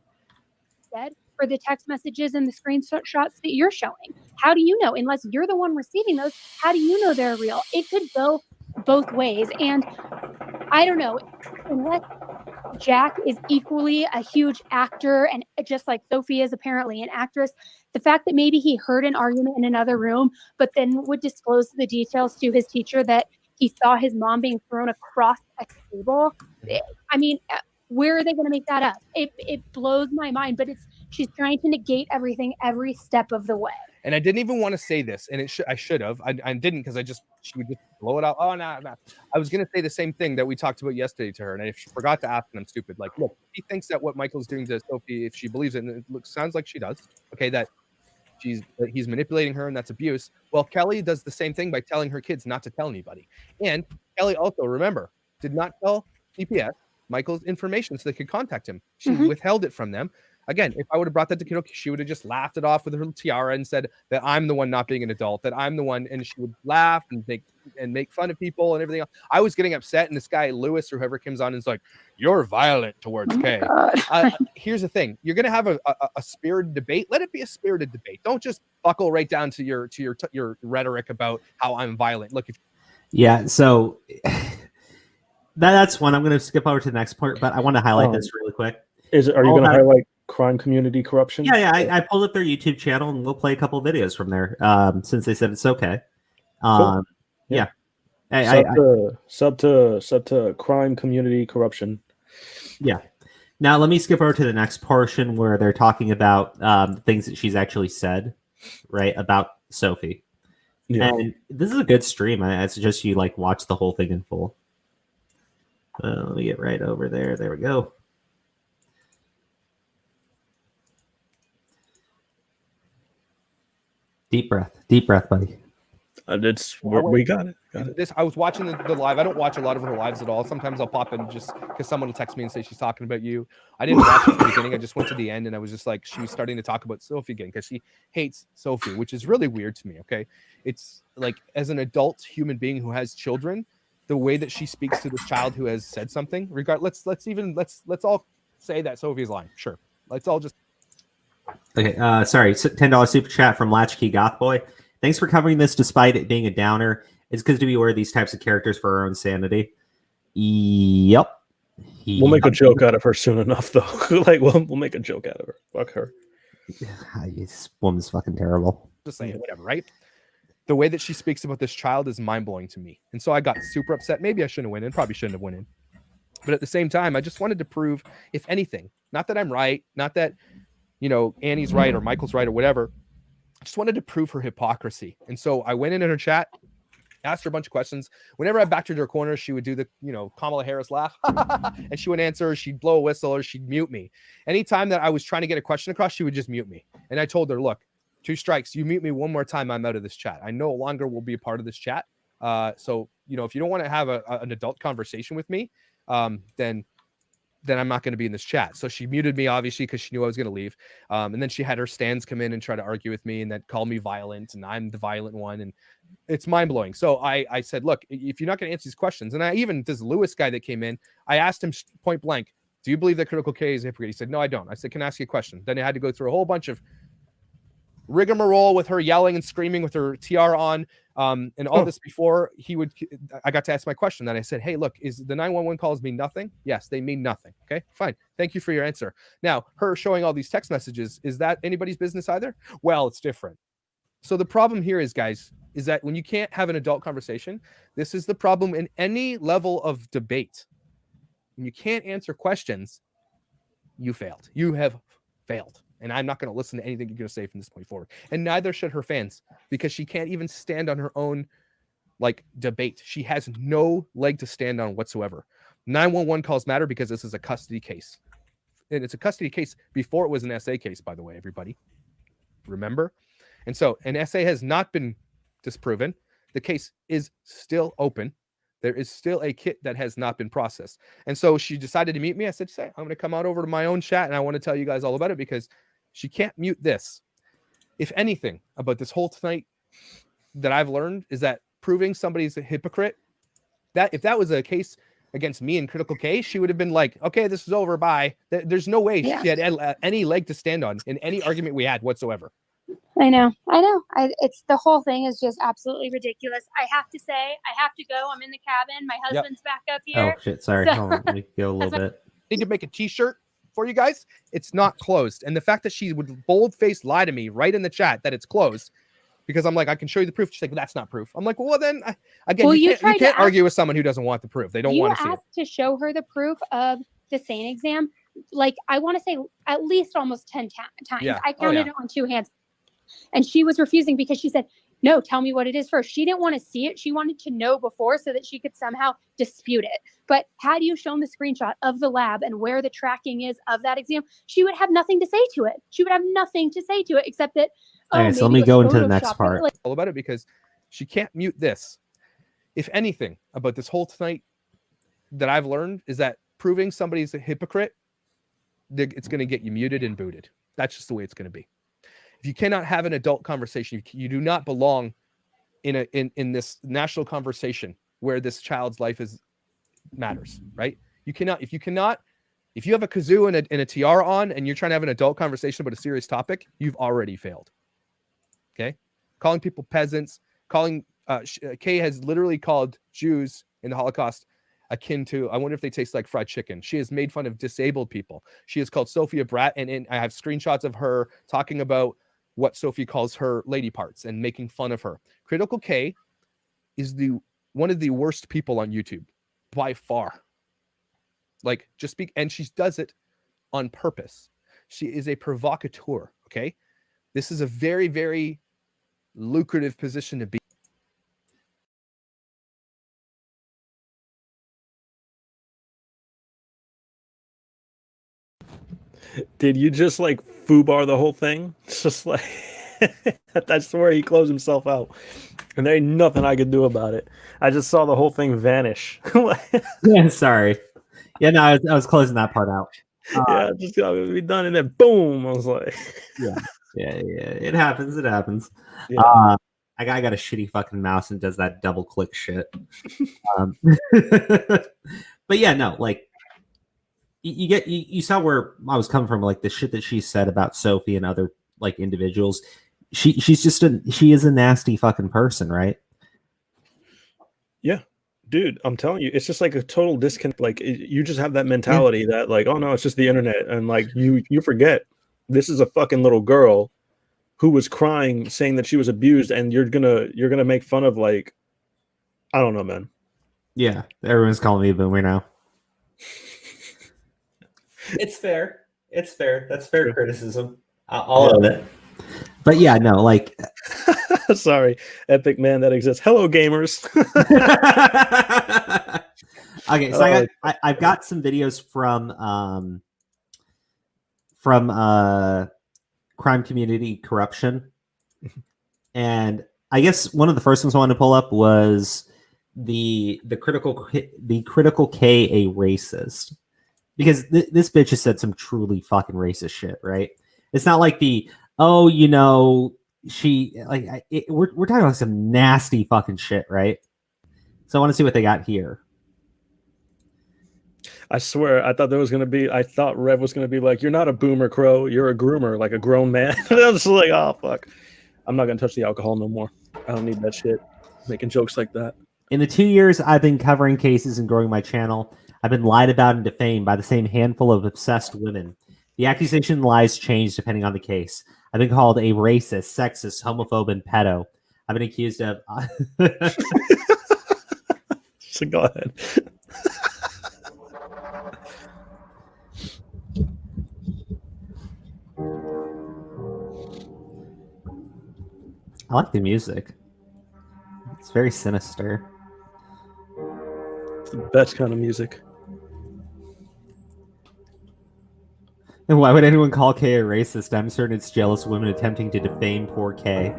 For the text messages and the screenshots that you're showing. How do you know? Unless you're the one receiving those, how do you know they're real? It could go both ways. And I don't know, unless Jack is equally a huge actor and just like Sophie is apparently an actress, the fact that maybe he heard an argument in another room, but then would disclose the details to his teacher that he saw his mom being thrown across a table. I mean, where are they going to make that up? It blows my mind, but she's trying to negate everything every step of the way. And I didn't even want to say this, and I should have. I didn't because she would just blow it out. Oh, no. I was going to say the same thing that we talked about yesterday to her, and I forgot to ask, and I'm stupid. Like, look, she thinks that what Michael's doing to Sophie, if she believes it, and it sounds like she does, okay, that he's manipulating her, and that's abuse. Well, Kelly does the same thing by telling her kids not to tell anybody. And Kelly also, remember, did not tell CPS Michael's information so they could contact him. She withheld it from them. Again, if I would have brought that to Kiddo, she would have just laughed it off with her tiara and said that I'm the one not being an adult, that I'm the one, and she would laugh and make fun of people and everything else. I was getting upset, and this guy Lewis or whoever comes on and is like, "You're violent towards Kay." Here's the thing: you're gonna have a spirited debate. Let it be a spirited debate. Don't just buckle right down to your rhetoric about how I'm violent. Look, yeah. So that's one. I'm going to skip over to the next part, but I want to highlight this really quick. Are you going to highlight crime community corruption? Yeah. I pulled up their YouTube channel, and we'll play a couple of videos from there. Since they said it's okay. Cool. Yeah. Sub to crime community corruption. Yeah. Now let me skip over to the next portion where they're talking about things that she's actually said, right, about Sophie. Yeah. And this is a good stream. I suggest you like watch the whole thing in full. Let me get right over there. There we go. Deep breath, buddy. We got it. I was watching the live. I don't watch a lot of her lives at all. Sometimes I'll pop in just because someone will text me and say she's talking about you. I didn't watch it from the beginning. I just went to the end, and I was just like, she was starting to talk about Sophie again because she hates Sophie, which is really weird to me. Okay, it's like as an adult human being who has children, the way that she speaks to this child who has said something. Let's all say that Sophie's lying. Sure, let's all just. Okay, sorry. $10 super chat from Latchkey Goth Boy. Thanks for covering this despite it being a downer. It's good to be aware of these types of characters for our own sanity. Yep. We'll make a joke out of her soon enough, though. Like, we'll make a joke out of her. Fuck her. This woman's fucking terrible. Just saying, whatever, right? The way that she speaks about this child is mind-blowing to me. And so I got super upset. Maybe I shouldn't have went in. Probably shouldn't have went in. But at the same time, I just wanted to prove, if anything, not that I'm right, not that, Annie's right or Michael's right or whatever. I just wanted to prove her hypocrisy. And so I went in her chat, asked her a bunch of questions. Whenever I backed her to her corner, she would do the, Kamala Harris laugh, and she would answer, she'd blow a whistle, or she'd mute me. Anytime that I was trying to get a question across, she would just mute me. And I told her, look, 2 strikes. You mute me one more time, I'm out of this chat. I no longer will be a part of this chat. So, if you don't want to have an adult conversation with me, then I'm not going to be in this chat. So she muted me, obviously, because she knew I was going to leave. And then she had her stands come in and try to argue with me and then call me violent, and I'm the violent one. And it's mind-blowing. So I said, look, if you're not going to answer these questions, and this Lewis guy that came in, I asked him point blank, do you believe that Critical K is a hypocrite? He said, no, I don't. I said, can I ask you a question? Then I had to go through a whole bunch of rigmarole with her yelling and screaming with her tiara on. And all this before I got to ask my question. Then I said, hey, look, is the 911 calls mean nothing? Yes, they mean nothing. Okay, fine. Thank you for your answer. Now, her showing all these text messages, is that anybody's business either? Well, it's different. So the problem here is, guys, is that when you can't have an adult conversation, this is the problem in any level of debate. When you can't answer questions, you failed. You have failed. And I'm not going to listen to anything you're going to say from this point forward. And neither should her fans, because she can't even stand on her own, debate. She has no leg to stand on whatsoever. 911 calls matter because this is a custody case. And it's a custody case before it was an SA case, by the way, everybody. Remember? And so an SA has not been disproven. The case is still open. There is still a kit that has not been processed. And so she decided to mute me. I said, I'm going to come out over to my own chat, and I want to tell you guys all about it because she can't mute this. If anything about this whole tonight that I've learned is that proving somebody's a hypocrite, that if that was a case against me in Critical K, she would have been like, okay, this is over, bye. There's no way she had any leg to stand on in any argument we had whatsoever. I know. It's the whole thing is just absolutely ridiculous. I have to say, I have to go. I'm in the cabin. My husband's back up here. Oh shit! Sorry. So, Hold on. Let me go a little bit. Need to make a T-shirt for you guys. It's not closed, and the fact that she would bold-faced lie to me right in the chat that it's closed, because I'm like, I can show you the proof. She's like, well, that's not proof. I'm like, well then, you can't argue with someone who doesn't want the proof. They don't want to see it. You asked to show her the proof of the SANE exam. I want to say at least almost 10 times. Yeah. I counted it on 2 hands. And she was refusing because she said, no, tell me what it is first. She didn't want to see it. She wanted to know before so that she could somehow dispute it. But had you shown the screenshot of the lab and where the tracking is of that exam, she would have nothing to say to it. She would have nothing to say to it except that, okay, so let me go into the next part. All about it because she can't mute this. If anything about this whole tonight that I've learned is that proving somebody's a hypocrite, it's going to get you muted and booted. That's just the way it's going to be. If you cannot have an adult conversation, you do not belong in this national conversation where this child's life matters, right? You cannot, if you have a kazoo and a tiara on and you're trying to have an adult conversation about a serious topic, you've already failed. Okay? Calling people peasants, Kay has literally called Jews in the Holocaust akin to, I wonder if they taste like fried chicken. She has made fun of disabled people. She has called Sophie a brat, and I have screenshots of her talking about what Sophie calls her lady parts and making fun of her. Critical K is one of the worst people on YouTube by far. Like, just speak, and she does it on purpose. She is a provocateur, okay? This is a very, very lucrative position to be. Did you just like foobar the whole thing? It's just like that's where he closed himself out, and there ain't nothing I could do about it. I just saw the whole thing vanish. Yeah, sorry. Yeah, no, I was closing that part out. Yeah, just got to be done, and then boom, I was like, yeah, it happens. It happens. Yeah. I got a shitty fucking mouse and does that double click shit. But yeah, no, like. You saw where I was coming from, like the shit that she said about Sophie and other like individuals. She is a nasty fucking person, right? Yeah, dude, I'm telling you, it's just like a total disconnect. Like you just have that mentality that like, oh no, it's just the internet, and like you forget this is a fucking little girl who was crying, saying that she was abused, and you're gonna make fun of, like, I don't know, man. Yeah, everyone's calling me a boomer now. It's fair. It's fair. That's fair criticism. I'll own it. But yeah, no, like. Sorry, epic man that exists. Hello, gamers. Okay, so I've got some videos from crime community corruption, and I guess one of the first ones I wanted to pull up was the critical K a racist. Because this bitch has said some truly fucking racist shit, right? It's not like we're talking about some nasty fucking shit, right? So I want to see what they got here. I swear, I thought Rev was gonna be like, "You're not a boomer, Crow. You're a groomer, like a grown man." I was like, "Oh fuck, I'm not gonna touch the alcohol no more. I don't need that shit." Making jokes like that. In the 2 years I've been covering cases and growing my channel, I've been lied about and defamed by the same handful of obsessed women. The accusation and lies change depending on the case. I've been called a racist, sexist, homophobe, and pedo. I've been accused of... So go ahead. I like the music. It's very sinister. It's the best kind of music. And why would anyone call Kay a racist? I'm certain it's jealous women attempting to defame poor Kay.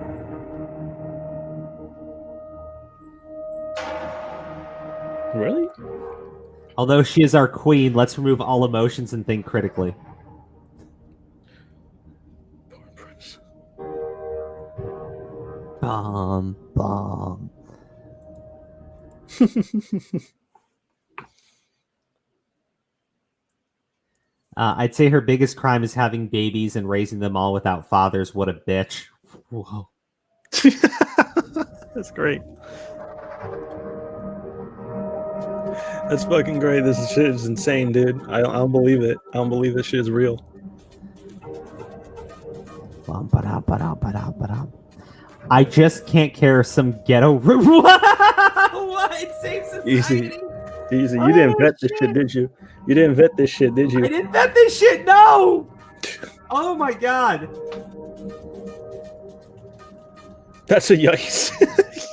Really? Although she is our queen, let's remove all emotions and think critically. Bomb. I'd say her biggest crime is having babies and raising them all without fathers. What a bitch. Whoa. That's great. That's fucking great. This shit is insane, dude. I don't believe it. I don't believe this shit is real. I just can't care some ghetto... What? It saves society? Easy. You didn't vet this shit, did you? You didn't vet this shit, did you? I didn't vet this shit, no! Oh my god. That's a yikes.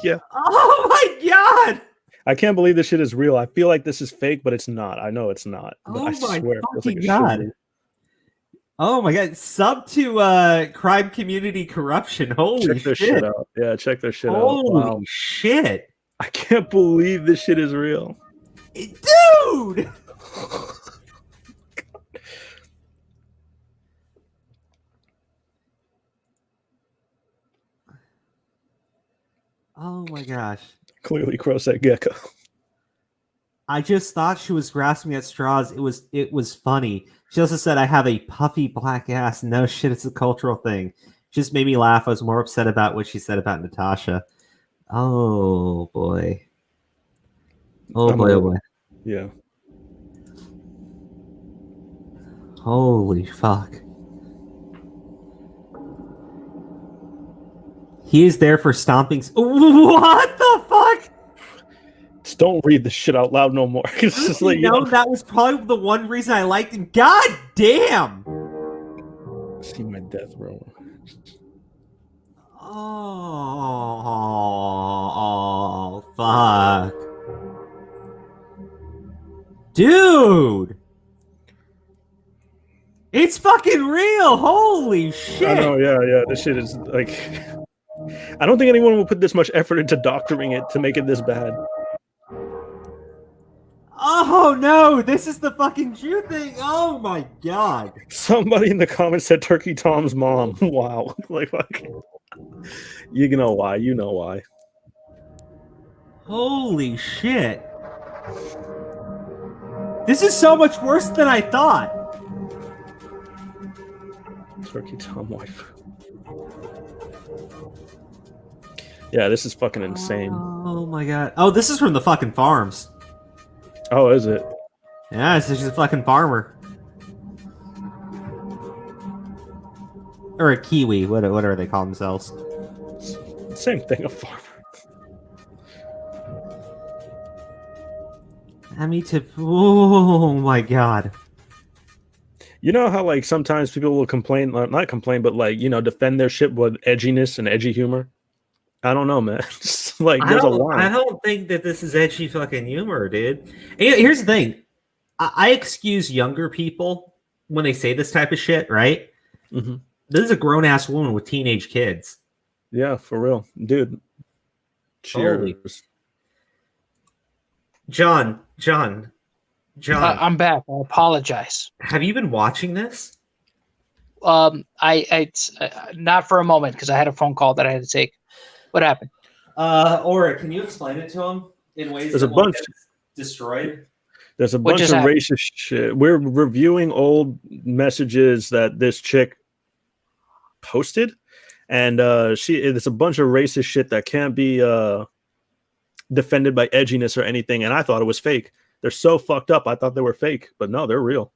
Yeah. Oh my god! I can't believe this shit is real. I feel like this is fake, but it's not. I know it's not. But Oh I my swear it feels like fucking it god. should be. Oh my god. Sub to crime community corruption. Holy Check their shit out. Yeah, check their shit out. Holy Wow. shit. I can't believe this shit is real. Dude! Oh my gosh. Clearly, Crowset Gecko. I just thought she was grasping at straws. It was funny. She also said, "I have a puffy black ass." No shit, it's a cultural thing. Just made me laugh. I was more upset about what she said about Natasha. Oh boy. Oh boy. Oh boy. Yeah. Holy fuck. He is there for stomping. What the fuck? Just don't read the shit out loud no more. It's just like, that was probably the one reason I liked him. God damn. See my death row. Oh, fuck. Dude. It's fucking real. Holy shit. I know, yeah. This shit is like, I don't think anyone will put this much effort into doctoring it to make it this bad. Oh no, this is the fucking Jew thing. Oh my god. Somebody in the comments said Turkey Tom's mom. Wow. Like, fuck. You know why. You know why. Holy shit. This is so much worse than I thought. Turkey Tom wife. Yeah, this is fucking insane. Oh my god. Oh, this is from the fucking farms. Oh, is it? Yeah, she's a fucking farmer. Or a Kiwi, whatever they call themselves. Same thing, a farmer. I mean, oh my god. You know how, like, sometimes people will complain, not complain, but, like, you know, defend their shit with edginess and edgy humor? I don't know, man. Like, there's a line. I don't think that this is edgy fucking humor, dude. And here's the thing. I excuse younger people when they say this type of shit, right? Mm-hmm. This is a grown-ass woman with teenage kids. Yeah, for real. Dude. Cheers. Holy. John. I'm back. I apologize. Have you been watching this? It's not for a moment because I had a phone call that I had to take. What happened? Aura, can you explain it to him in ways There's that a bunch won't get destroyed? There's a bunch of racist shit. We're reviewing old messages that this chick posted, and it's a bunch of racist shit that can't be defended by edginess or anything. And I thought it was fake. They're so fucked up. I thought they were fake, but no, they're real.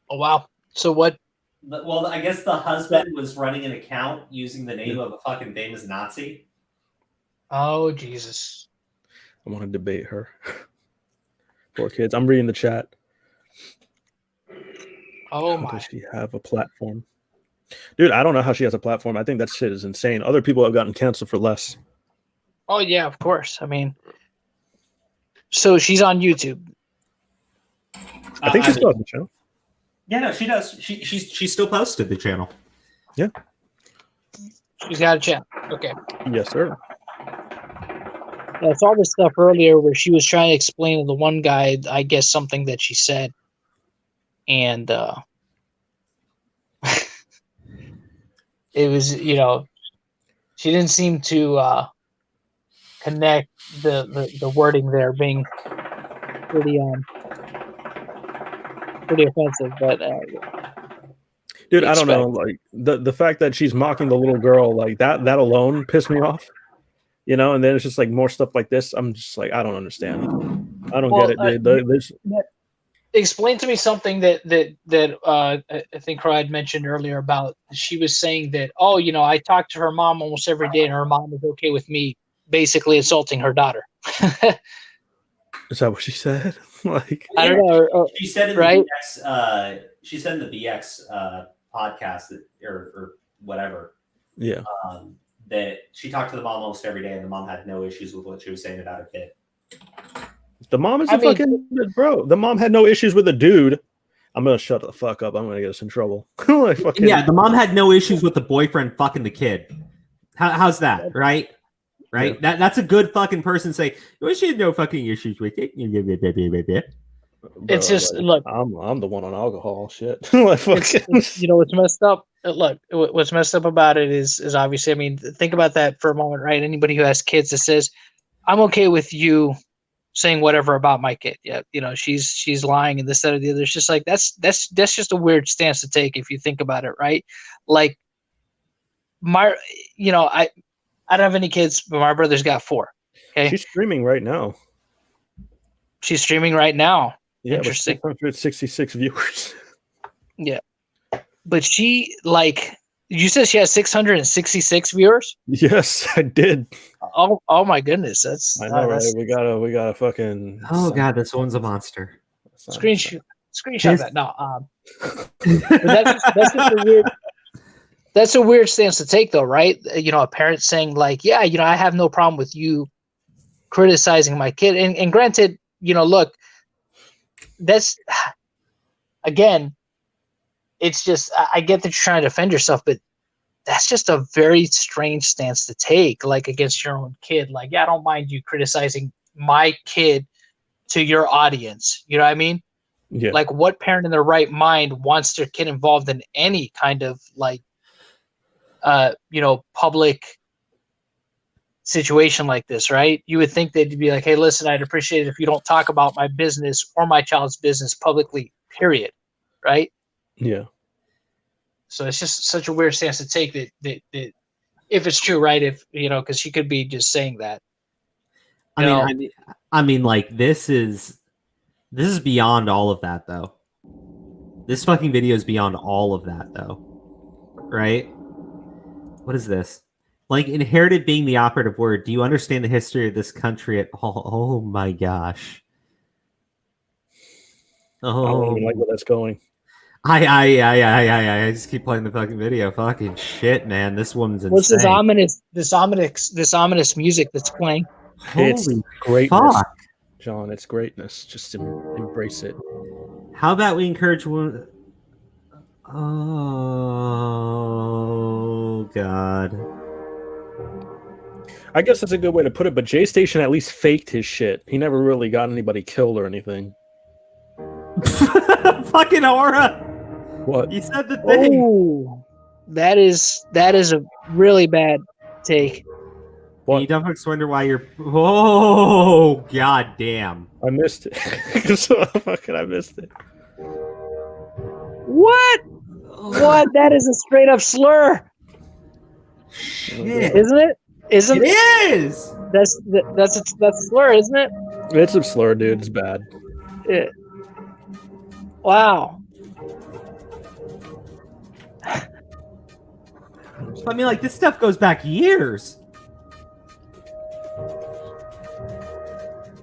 Oh wow! So what? Well, I guess the husband was running an account using the name of a fucking famous Nazi. Oh Jesus! I want to debate her. Poor kids. I'm reading the chat. Oh How my! does she have a platform? Dude, I don't know how she has a platform. I think that shit is insane. Other people have gotten canceled for less. Oh yeah, of course. I mean, so she's on YouTube. I think she still has the channel. Yeah, no, she does. She still posted the channel. Yeah. She's got a channel. Okay. Yes, sir. I saw this stuff earlier where she was trying to explain to the one guy, I guess, something that she said, and it was, you know, she didn't seem to connect the wording there being pretty offensive, but dude, I don't know, like the fact that she's mocking the little girl, like that alone pissed me off, you know. And then it's just like more stuff like this. I'm just like, I don't understand. I don't get it, dude. Explain to me something that I think Crow had mentioned earlier about. She was saying that, oh, you know, I talk to her mom almost every day, and her mom is okay with me basically insulting her daughter. Is that what she said? Like, I don't know. She said in right? the BX, she said in the BX podcast or whatever. Yeah. That she talked to the mom almost every day, and the mom had no issues with what she was saying about her kid. The mom is fucking bro. The mom had no issues with the dude. I'm gonna shut the fuck up. I'm gonna get us in trouble. Like, fucking... Yeah, the mom had no issues with the boyfriend fucking the kid. How's that, right? Right? Yeah. That's a good fucking person to say, well, she had no fucking issues with it. It's just, like, look, I'm the one on alcohol shit. Like, it's, you know, it's messed up. look, what's messed up about it is obviously, I mean, think about that for a moment, right? Anybody who has kids that says, I'm okay with you saying whatever about my kid. Yeah, you know, she's lying and this, that, or the other. It's just like that's just a weird stance to take if you think about it, right? Like I don't have any kids, but my brother's got 4. Okay. She's streaming right now. She's streaming right now. Yeah, Interesting. 666 viewers. Yeah. But she, like, you said she has 666 viewers? Yes, I did. Oh my goodness. That's I know, right? We gotta fucking God, this one's a monster. screenshot that. No, that's just a weird. That's a weird stance to take, though, right? You know, a parent saying like, "Yeah, you know, I have no problem with you criticizing my kid," and granted, you know, look, that's again, it's just I get that you're trying to defend yourself, but that's just a very strange stance to take, like against your own kid. Like, yeah, I don't mind you criticizing my kid to your audience. You know what I mean? Yeah. Like, what parent in their right mind wants their kid involved in any kind of like, public situation like this, right? You would think they'd be like, hey, listen, I'd appreciate it if you don't talk about my business or my child's business publicly, period. Right? Yeah. So it's just such a weird stance to take that if it's true, right? If, you know, because she could be just saying that. I mean, like this is beyond all of that, though. This fucking video is beyond all of that, though. Right? What is this? Like, inherited being the operative word. Do you understand the history of this country at all? Oh my gosh. Oh, I don't even like where that's going. I just keep playing the fucking video. Fucking shit, man. This woman's insane. What's this ominous music that's playing? It's Holy greatness, fuck. John. It's greatness. Just embrace it. How about we encourage one? Oh God. I guess that's a good way to put it, but J Station at least faked his shit. He never really got anybody killed or anything. Fucking aura. What? You said the thing. Oh, that is a really bad take. What? You don't wonder why you're. Oh God damn! I missed it. Fucking, I missed it. What? What? That is a straight up slur. Shit. Isn't it? Isn't it? Is. That's a slur, isn't it? It's a slur, dude. It's bad. Yeah. Wow. I mean, like, this stuff goes back years.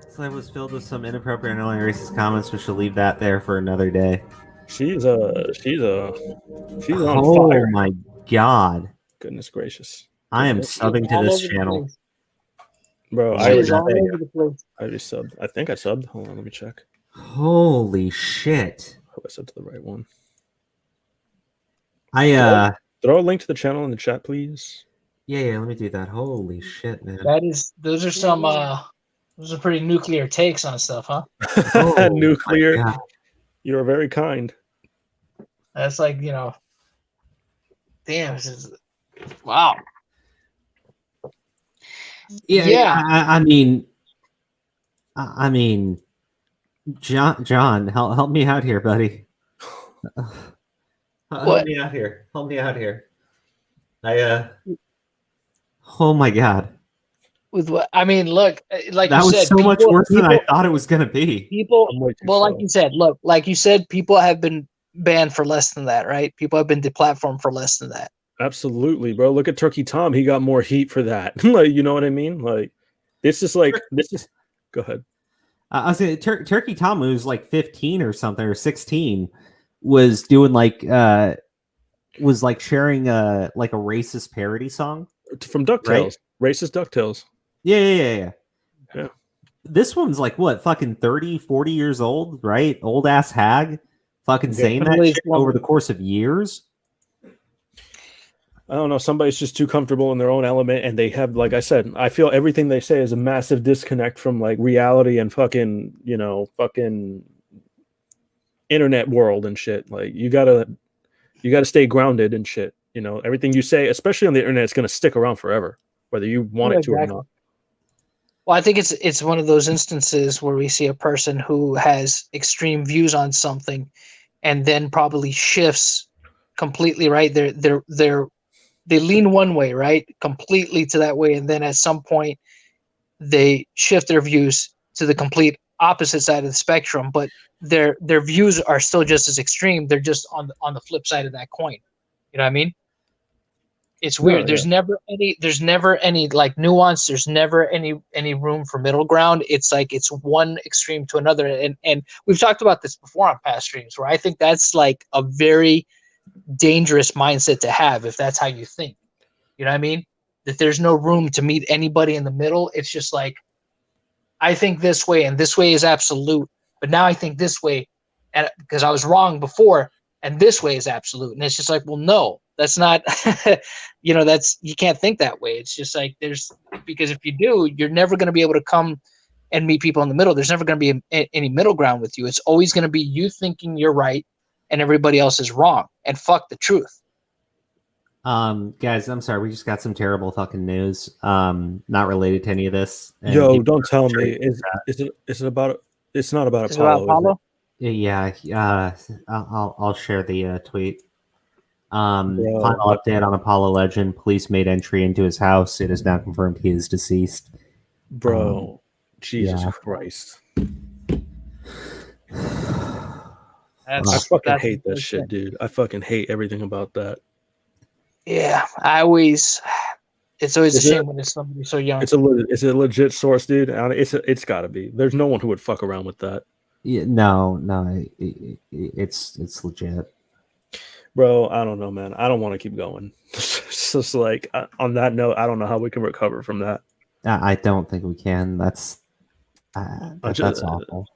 This life was filled with some inappropriate and annoying racist comments. We should leave that there for another day. She's on oh fire. My God. Goodness gracious. I am subbing to this channel. Bro, I just subbed. I think I subbed. Hold on, let me check. Holy shit. I hope I subbed to the right one. Throw a link to the channel in the chat, please. Yeah, let me do that. Holy shit, man. Those are pretty nuclear takes on stuff, huh? Oh, nuclear. You are very kind. That's like, you know, damn, wow. Yeah. I mean, John, help me out here, buddy. Help me out here. Oh my God. With what? I mean, look, like that you was said, so much worse than I thought it was gonna be. Like you said, look, like you said, people have been banned for less than that, right? People have been deplatformed for less than that. Absolutely, bro. Look at Turkey Tom. He got more heat for that. Like, you know what I mean? Like, this is. Go ahead. I was saying, Turkey Tom, who's like 15 or something, or 16, was doing was sharing a racist parody song from DuckTales, right? Racist DuckTales. Yeah. This one's like what, fucking 30, 40 years old, right? Old ass hag, fucking saying that shit over the course of years. I don't know. Somebody's just too comfortable in their own element, and they have, like I said, I feel everything they say is a massive disconnect from like reality and fucking internet world and shit. Like, you gotta You got to stay grounded and shit. You know, everything you say, especially on the internet, is going to stick around forever, whether you want it to or not. Well, I think it's one of those instances where we see a person who has extreme views on something, and then probably shifts completely. Right, they lean one way, right, completely to that way, and then at some point they shift their views to the complete opposite side of the spectrum. But their views are still just as extreme. They're just on the flip side of that coin. You know what I mean? It's weird. There's never any like nuance. There's never any room for middle ground. It's like it's one extreme to another. And we've talked about this before on past streams, where I think that's like a very dangerous mindset to have if that's how you think. You know what I mean? That there's no room to meet anybody in the middle. It's just like, I think this way and this way is absolute, but now I think this way, and because I was wrong before, and this way is absolute. And it's just like, well, no, that's not, you know, you can't think that way. It's just like because if you do, you're never going to be able to come and meet people in the middle. There's never going to be any middle ground with you. It's always going to be you thinking you're right and everybody else is wrong, and fuck the truth. Guys, I'm sorry, we just got some terrible fucking news. Not related to any of this. And Yo, don't tell me. Is it about? It's not about Apollo. About Apollo? Yeah. I'll share the tweet. Final update on Apollo Legend. Police made entry into his house. It is now confirmed he is deceased. Bro, Jesus Christ. I fucking hate that shit, dude. I fucking hate everything about that. Yeah, it's always a shame when it's somebody so young. It's a legit source, dude. It's got to be. There's no one who would fuck around with that. Yeah, no, it's legit. Bro, I don't know, man. I don't want to keep going. It's just like, on that note, I don't know how we can recover from that. I don't think we can. That's awful.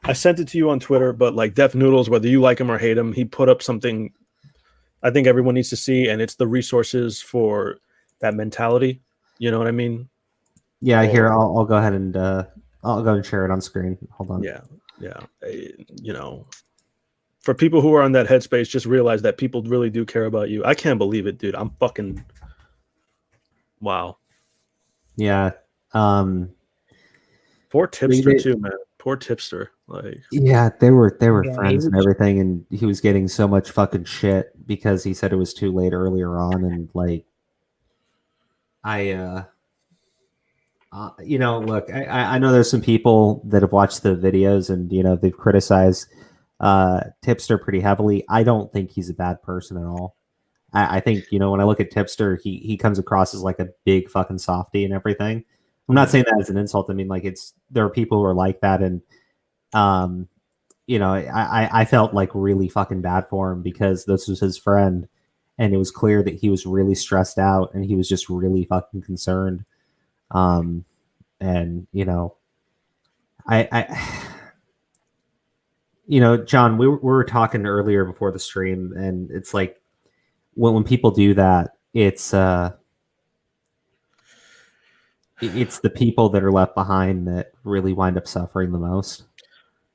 I sent it to you on Twitter, but like Def Noodles, whether you like him or hate him, he put up something I think everyone needs to see, and it's the resources for that mentality. You know what I mean? Yeah, here I'll go ahead and I'll go and share it on screen. Hold on. Yeah. You know, for people who are on that headspace, just realize that people really do care about you. I can't believe it, dude. I'm fucking wow. Yeah. Poor tipster too, man. Poor tipster. Like, yeah, they were friends and everything, and he was getting so much fucking shit because he said it was too late earlier on, and like, you know, look, I know there's some people that have watched the videos and, you know, they've criticized Tipster pretty heavily. I don't think he's a bad person at all. I think, you know, when I look at Tipster, he comes across as like a big fucking softy and everything. I'm not saying that as an insult. I mean, like, there are people who are like that, and you know, I felt like really fucking bad for him because this was his friend, and it was clear that he was really stressed out and he was just really fucking concerned. And you know, you know, John, we were talking earlier before the stream, and it's like when people do that, it's the people that are left behind that really wind up suffering the most.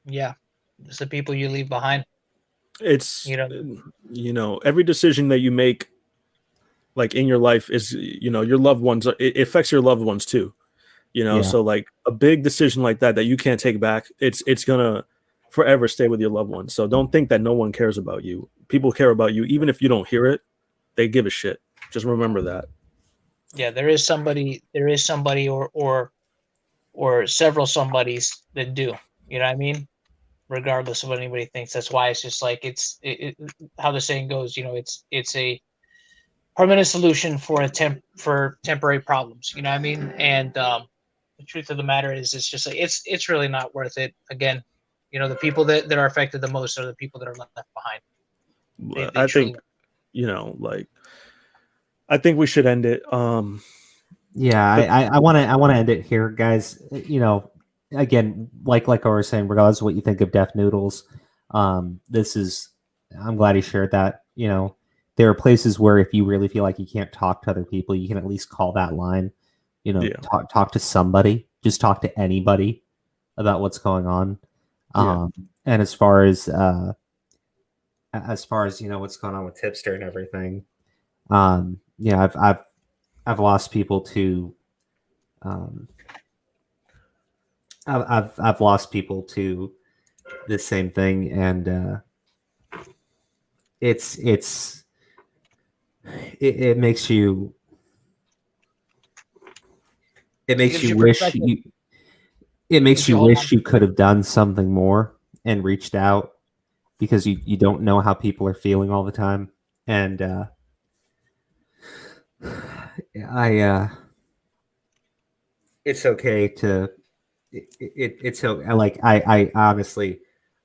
Yeah, it's the people you leave behind. It's, you know, every decision that you make, like, in your life is, you know, your loved ones, it affects your loved ones too, you know. So like a big decision like that you can't take back, it's gonna forever stay with your loved ones. So don't think that no one cares about you. People care about you. Even if you don't hear it, they give a shit. Just remember that. Yeah, there is somebody or several somebodies that do. You know what I mean? Regardless of what anybody thinks. That's why it's just like how the saying goes, you know, it's a permanent solution for temporary problems. You know what I mean? And the truth of the matter is, it's just like it's really not worth it. Again, you know, the people that are affected the most are the people that are left behind. I think, you know, like, I think we should end it. Yeah, I want to end it here, guys. You know, again, like I was saying, regardless of what you think of Def Noodles, I'm glad he shared that. You know, there are places where if you really feel like you can't talk to other people, you can at least call that line. You know, talk to somebody. Just talk to anybody about what's going on. and as far as what's going on with Tipster and everything, I've lost people to I've lost people to this same thing, and it makes you wish you could have done something more and reached out, because you don't know how people are feeling all the time. And it's okay to it's okay. Like I honestly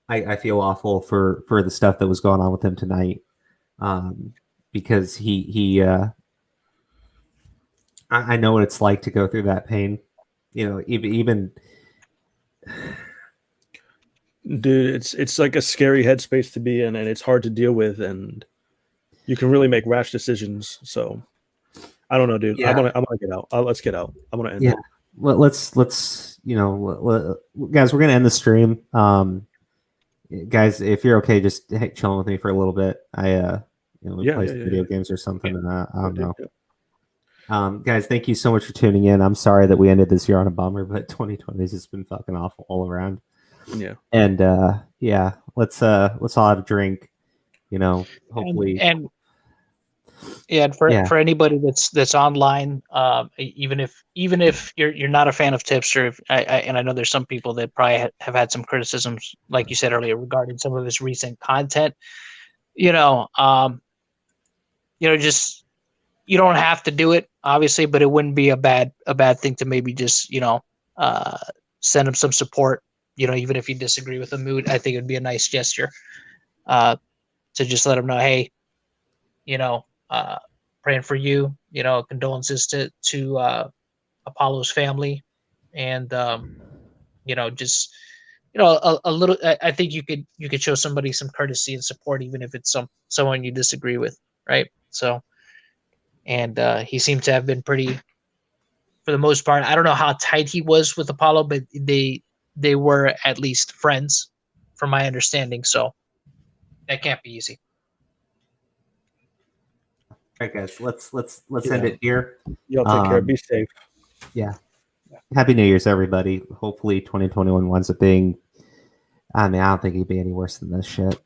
I feel awful for the stuff that was going on with him tonight, because he I know what it's like to go through that pain, even dude, it's like a scary headspace to be in, and it's hard to deal with, and you can really make rash decisions. So I don't know, dude. Yeah. I want to get out. Let's get out. I want to end yeah. it. Let's guys, we're gonna end the stream. Guys, if you're okay, just chilling with me for a little bit. We play some video games or something, and I don't know. Guys, thank you so much for tuning in. I'm sorry that we ended this year on a bummer, but 2020 has just been fucking awful all around. Yeah. And let's all have a drink. Hopefully. And for anybody that's online, even if you're not a fan of Tipster, and I know there's some people that probably have had some criticisms, like you said earlier, regarding some of his recent content. Just, you don't have to do it, obviously, but it wouldn't be a bad thing to maybe just send him some support. Even if you disagree with the mood, I think it'd be a nice gesture to just let him know, hey, praying for you, condolences to Apollo's family, and just a little. I think you could show somebody some courtesy and support, even if it's someone you disagree with, right? So, and he seemed to have been pretty, for the most part. I don't know how tight he was with Apollo, but they were at least friends, from my understanding. So that can't be easy. All right, guys, let's end it here. Y'all take care. Be safe. Yeah. Happy New Year's, everybody. Hopefully 2021 winds up being, I don't think it'd be any worse than this shit.